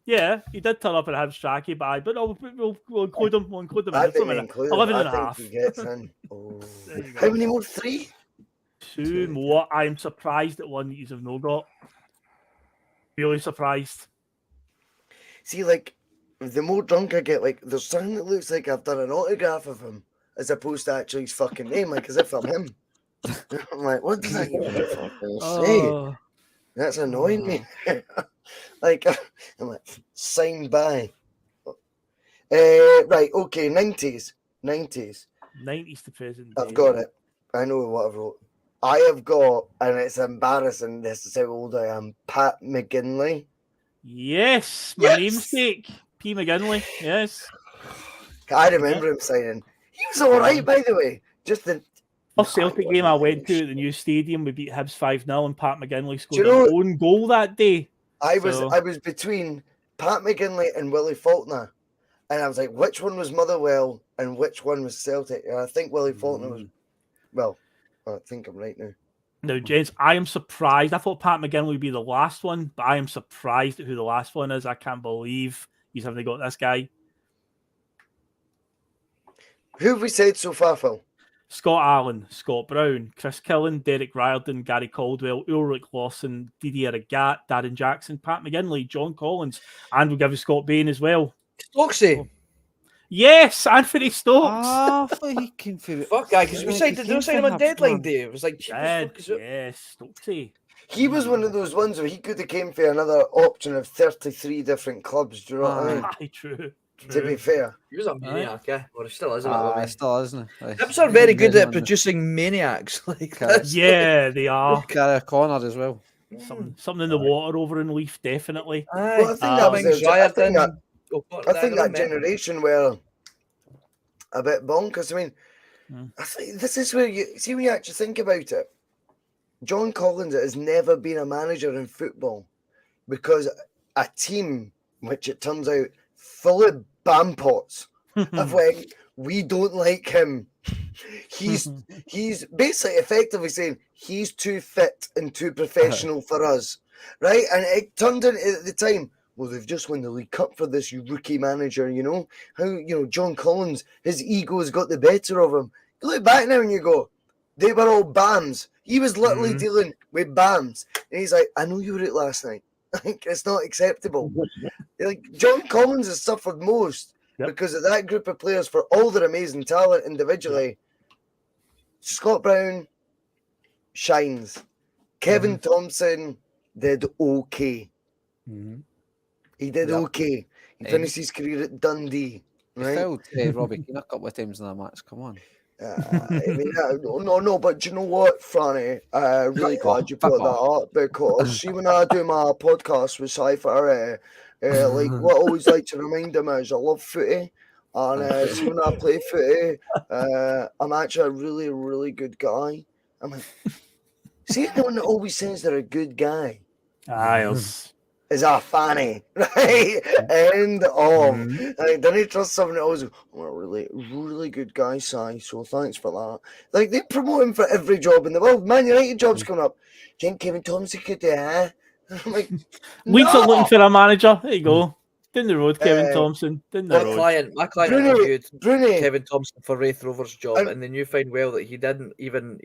Yeah, he did turn up at Hibs tracky, but no, we'll include him. We'll include him. I think we include 11 him. and a half. He gets in. Oh. How many more? 3? 2 more. I'm surprised at one that you have no got. Really surprised. See, like, the more drunk I get, like, there's something that looks like I've done an autograph of him as opposed to actually his fucking name, like as if I'm him. I'm like, what does that even fucking say? That's annoying me. Like, I'm like, signed by. Right, okay, 90s. 90s to present day. I've got it. I know what I've wrote. I have got, and it's embarrassing, this is how old I am, Pat Mcginlay. Yes, my namesake, P. Mcginlay, yes. I remember him signing. He was all right, by the way. Just the first Celtic game I went to at the new stadium, we beat Hibs 5-0, and Pat Mcginlay scored his own goal that day. I was between Pat Mcginlay and Willie Faulkner, and I was like, which one was Motherwell and which one was Celtic? And I think Willie Faulkner was. Well, I think I'm right now. Now, gents, I am surprised. I thought Pat McGinlay would be the last one, but I am surprised at who the last one is. I can't believe he's haven't got this guy. Who have we said so far, Phil? Scott Allen, Scott Brown, Chris Killen, Derek Riordan, Gary Caldwell, Ulrich Lawson, Didier Agat, Darren Jackson, Pat McGinlay, John Collins, and we'll give you Scott Bain as well. Stokesy. Yes, Anthony Stokes. Fuck, guy, because we signed him on deadline day. It was like, yes, Stokesy. He was one of those ones where he could have came for another option of 33 different clubs. Do you know what I mean? True. To be fair, he was a maniac, yeah. Or he still is. Still isn't he? Hibs are very good at producing maniacs like this. Yeah, they are. Gary Connor as well. Something in the water over in Leaf, definitely. Well, I think that generation were a bit bonkers. I mean, I think this is where you see when you actually think about it. John Collins has never been a manager in football because a team, which it turns out, full of bampots of like, we don't like him. He's basically effectively saying he's too fit and too professional for us, right? And it turned into at the time, well, they've just won the League Cup for this, you rookie manager, you know? How, John Collins, his ego's got the better of him. You look back now and you go, they were all BAMs. He was literally dealing with BAMs. And he's like, I know you were out last night. Like, it's not acceptable. Like, John Collins has suffered most because of that group of players for all their amazing talent individually. Scott Brown shines. Kevin Thompson did okay. He did okay. He finished his career at Dundee. Right? He failed Robbie Keane a couple of times in that match. Come on. I mean, no, but do you know what, Franny? Really glad you brought that up because see, when I do my podcast with Cypher, like what I always like to remind them is I love footy, and see, when I play footy, I'm actually a really, really good guy. I'm like, see, anyone that always says they're a good guy. Is a fanny, right? End of. Like, don't you trust someone that always, I'm a really, really good guy, Si, so thanks for that. Like, they promote him for every job in the world. Man United job's coming up. Do you think Kevin Thompson could do it? I'm like, Leeds are looking for a manager. There you go. Down the road, Kevin Thompson. Down the road. My client interviewed Kevin Thompson for Wraith Rovers' job, and they knew fine well that he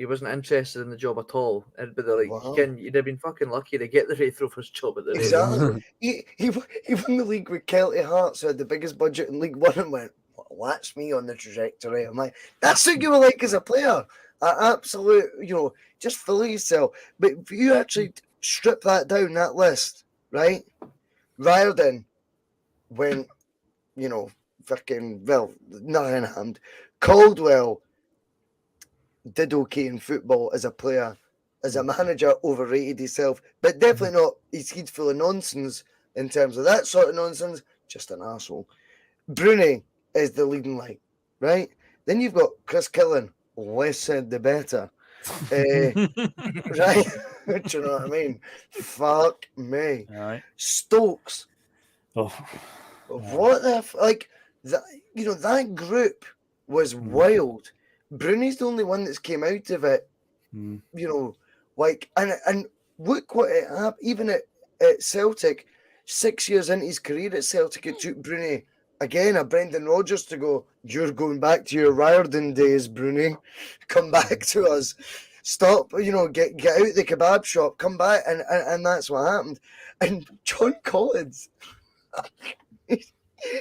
wasn't interested in the job at all. But they're like, you'd have been fucking lucky to get the Wraith Rovers job at the Wraith. Exactly. he won the league with Celtic Hearts, who had the biggest budget in League One, and went, well, that's me on the trajectory. I'm like, that's what you were like as a player. Absolute, just full of yourself. But if you actually strip that down, that list, right? Riordan went, fucking, nothing in hand. Caldwell did okay in football as a player. As a manager, overrated himself, but definitely not. His head's full of nonsense in terms of that sort of nonsense. Just an asshole. Bruni is the leading light, right? Then you've got Chris Killen. Less said, the better. Right? Do you know what I mean? Fuck me. All right. Stokes. Oh. What the like that? You know, that group was wild. Bruni's the only one that's came out of it. You know, like and look what it happened. Even at Celtic, 6 years into his career at Celtic, it took Bruni again, a Brendan Rodgers to go, you're going back to your Riordan days, Bruni. Come back to us. Stop, you know, get out the kebab shop, come back, and that's what happened. And John Collins,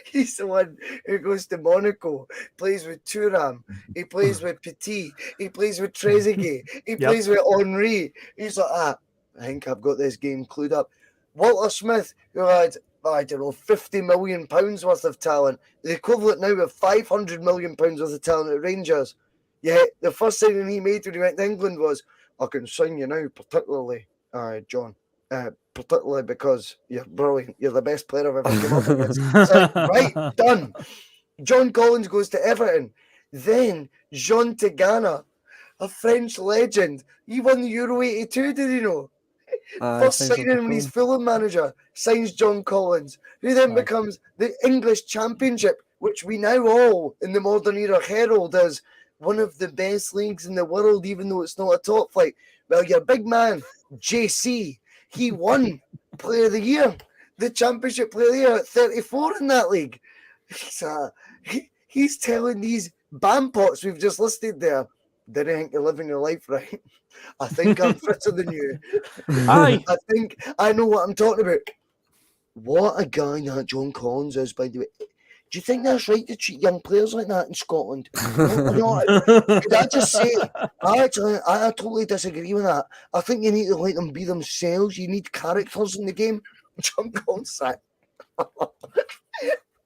he's the one who goes to Monaco, plays with Thuram, he plays with Petit, he plays with Trezeguet, he plays with Henry. He's like, I think I've got this game clued up. Walter Smith, who had, I don't know, £50 million worth of talent, the equivalent now of £500 million worth of talent at Rangers. Yet the first signing he made when he went to England was, I can sign you now, particularly, John, particularly because you're brilliant. You're the best player I've ever come up against. It's like, right, done. John Collins goes to Everton. Then Jean Tigana, a French legend. He won the Euro 82, did you know? First signing when he's Fulham manager, signs John Collins, who then becomes the English Championship, which we now all, in the modern era, herald as one of the best leagues in the world, even though it's not a top flight. Well, your big man, JC, he won Player of the Year, the Championship Player of the Year at 34 in that league. He's telling these bampots we've just listed there, didn't think you're living your life right. I think I'm fitter than you. Aye. I think I know what I'm talking about. What a guy that John Collins is, by the way. Do you think that's right to treat young players like that in Scotland? No, could I just say, I totally disagree with that. I think you need to let them be themselves. You need characters in the game. John Collins said,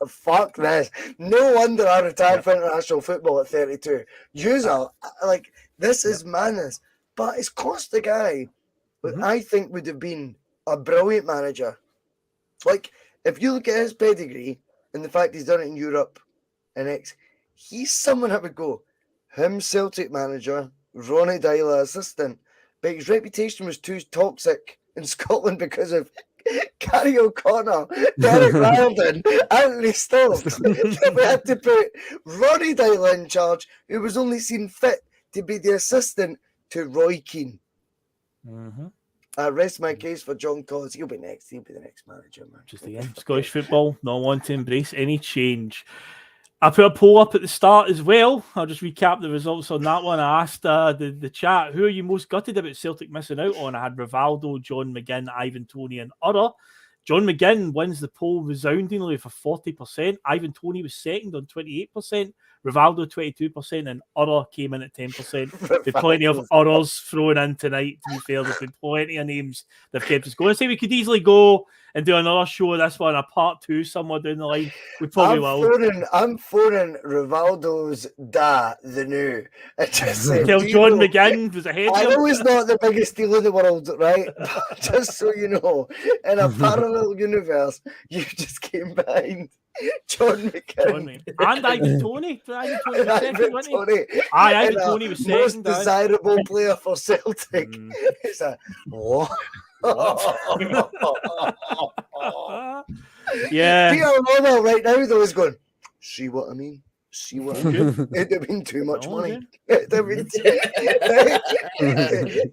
fuck this. No wonder I retired for international football at 32. Like, this is madness. But it's cost the guy that I think would have been a brilliant manager. Like, if you look at his pedigree and the fact he's done it in Europe and he's someone that would go, him Celtic manager, Ronnie Dyla assistant, but his reputation was too toxic in Scotland because of Gary O'Connor, Derek Riordan, Anthony Stokes. We had to put Ronnie Dyla in charge, who was only seen fit to be the assistant to Roy Keane. I rest my case for John Collins. He'll be next. He'll be the next manager, man. Just again, Scottish football, not want to embrace any change. I put a poll up at the start as well. I'll just recap the results on that one. I asked the chat, who are you most gutted about Celtic missing out on? I had Rivaldo, John McGinn, Ivan Toney and Udder. John McGinn wins the poll resoundingly for 40%. Ivan Toney was second on 28%. Rivaldo 22%, and Udder came in at 10%. With plenty of others thrown in tonight, to be fair. There's been plenty of names that have kept us going. I say we could easily go and do another show of this one, a part 2 somewhere down the line. We probably will. I'm phoning Rivaldo's dad, the new. Tell John McGinn was ahead of him. I know he's not the biggest deal in the world, right? But just so you know, in a parallel universe, you just came behind John McGinn. And Ivan Toney. Ivan Toney was second. Most desirable player for Celtic. It's a what? Yeah. Peter Lawler right now though is going, see what I mean? See what I mean? It'd have been too much money. It'd have been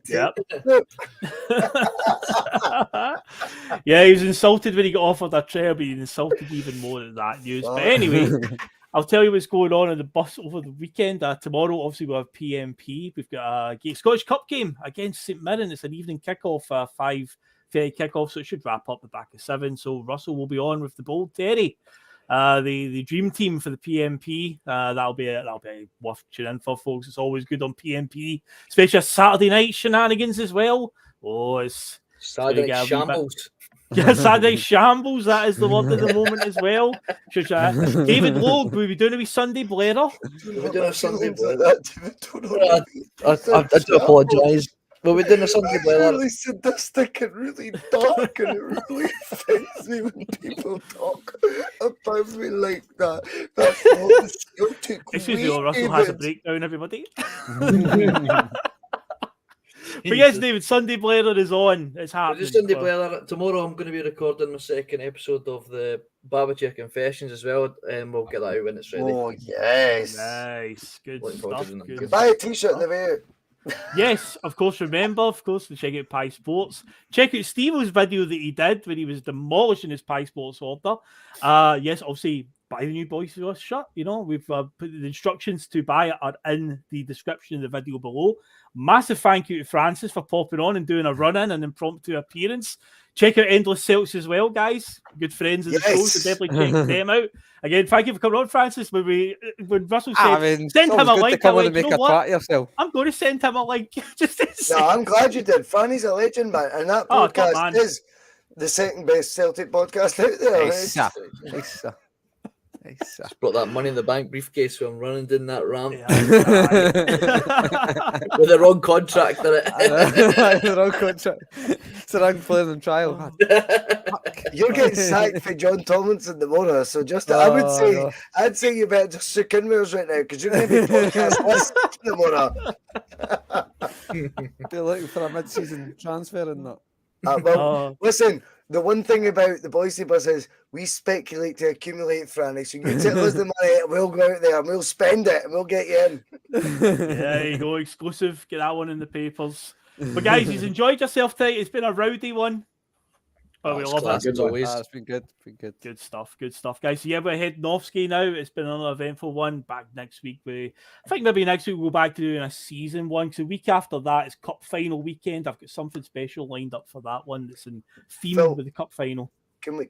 Yep. Yeah, he was insulted when he got offered a chair, but he insulted even more at that news. But anyway, I'll tell you what's going on in the bus over the weekend. Tomorrow, obviously, we'll have PMP. We've got a Scottish Cup game against St Mirren. It's an evening kickoff, 5:30 kickoff, so it should wrap up the back of 7. So Russell will be on with the Bold Terry, the dream team for the PMP. That'll be worth tuning in for, folks. It's always good on PMP, especially Saturday night shenanigans as well. Oh, it's Saturday night shambles. Yeah, Saturday shambles. That is the word at the moment as well. David Logue, will we doing a wee Sunday Blether? We're doing a Sunday Blether. I do apologise. Well, we're doing a Sunday Blether. It's really sadistic and really dark, and it really offends me when people talk about me like that. That's not the Celtic way. Excuse me, Russell has a breakdown, everybody. But yes, David, Sunday Blether is on. It's happening. Just Sunday Blether. Tomorrow I'm going to be recording my second episode of the Barbecue Confessions as well, and we'll get that out when it's ready. Oh, yes. Nice. Good stuff. Good. Buy a t-shirt on the way out. Yes, of course, remember, to check out Pie Sports. Check out Steve-O's video that he did when he was demolishing his Pie Sports order. Yes, obviously, buy the new Boys for Us shirt. You know, we've put the instructions to buy it are in the description of the video below. Massive thank you to Francis for popping on and doing a run-in and impromptu appearance. Check out Endless Celts as well, guys. Good friends of the show, so definitely check them out. Again, thank you for coming on, Francis. When Russell said, send him a link, I'm like, you know what? I'm going to send him a link. No, I'm glad you did. Fanny's a legend, man. And that podcast is the second best Celtic podcast out there. Nice. Just brought that Money in the Bank briefcase when I'm running down that ramp with the wrong contract in it. The wrong contract. It's a wrong player in trial. You're getting sacked for John Tomlinson tomorrow, so just I'd say you better just shook in with us right now because you're going to be podcast list tomorrow. They're looking for a mid-season transfer and that. Listen, the one thing about the Boise Bus is we speculate to accumulate, Franny. So you tell us the money, we'll go out there and we'll spend it and we'll get you in. There you go, exclusive. Get that one in the papers. But guys, you've enjoyed yourself tonight. It's been a rowdy one. But we love it. As always. It's been good. Good stuff, guys. So yeah, we're heading off ski now. It's been another eventful one. Back next week. I think maybe next week we'll go back to doing a season one. So the week after that is cup final weekend. I've got something special lined up for that one. That's in theme with the cup final. Can we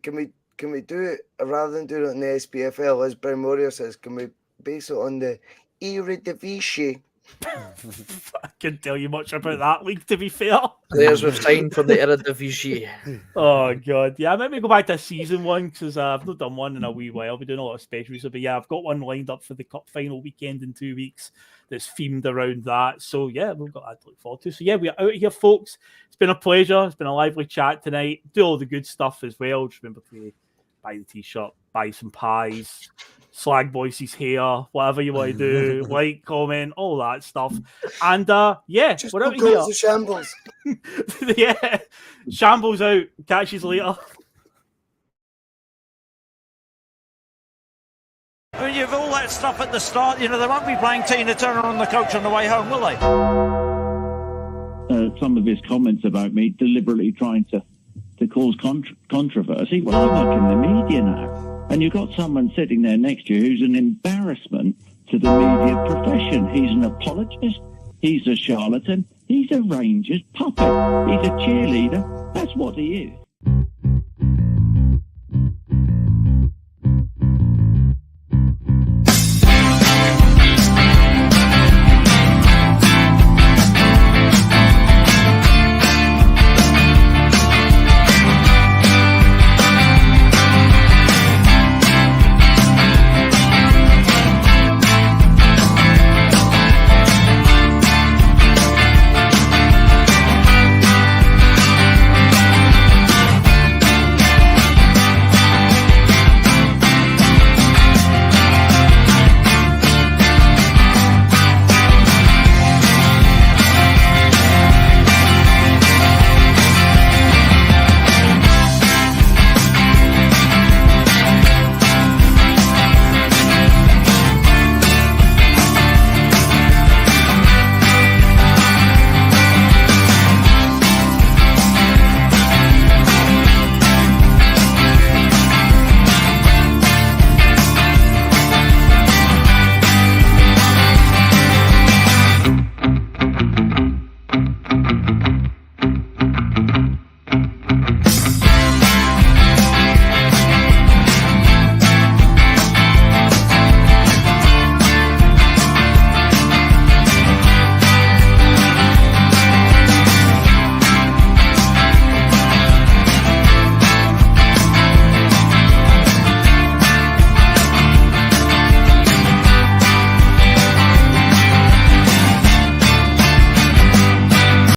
do it rather than doing it on the SPFL, as Brown Warrior says? Can we base it on the Eredivisie? I couldn't tell you much about that league, to be fair. Players we've signed from the Eredivisie. Oh god, yeah. Maybe go back to season one because I've not done one in a wee while. I'll be doing a lot of specials, but yeah, I've got one lined up for the cup final weekend in 2 weeks that's themed around that. So yeah, we've got that to look forward to. So yeah, we're out here, folks. It's been a pleasure. It's been a lively chat tonight. Do all the good stuff as well. Just remember to buy the t-shirt, buy some pies, slag Boise's hair, whatever you want to do, like, comment, all that stuff. And yeah, just we're out here. The shambles. Yeah, shambles out. Catch you later. I mean, you've all that stuff at the start. You know, they won't be playing Tina Turner on the coach on the way home, will they? Some of his comments about me deliberately trying to cause controversy. Well, I work in the media now. And you've got someone sitting there next to you who's an embarrassment to the media profession. He's an apologist. He's a charlatan. He's a Rangers puppet. He's a cheerleader. That's what he is.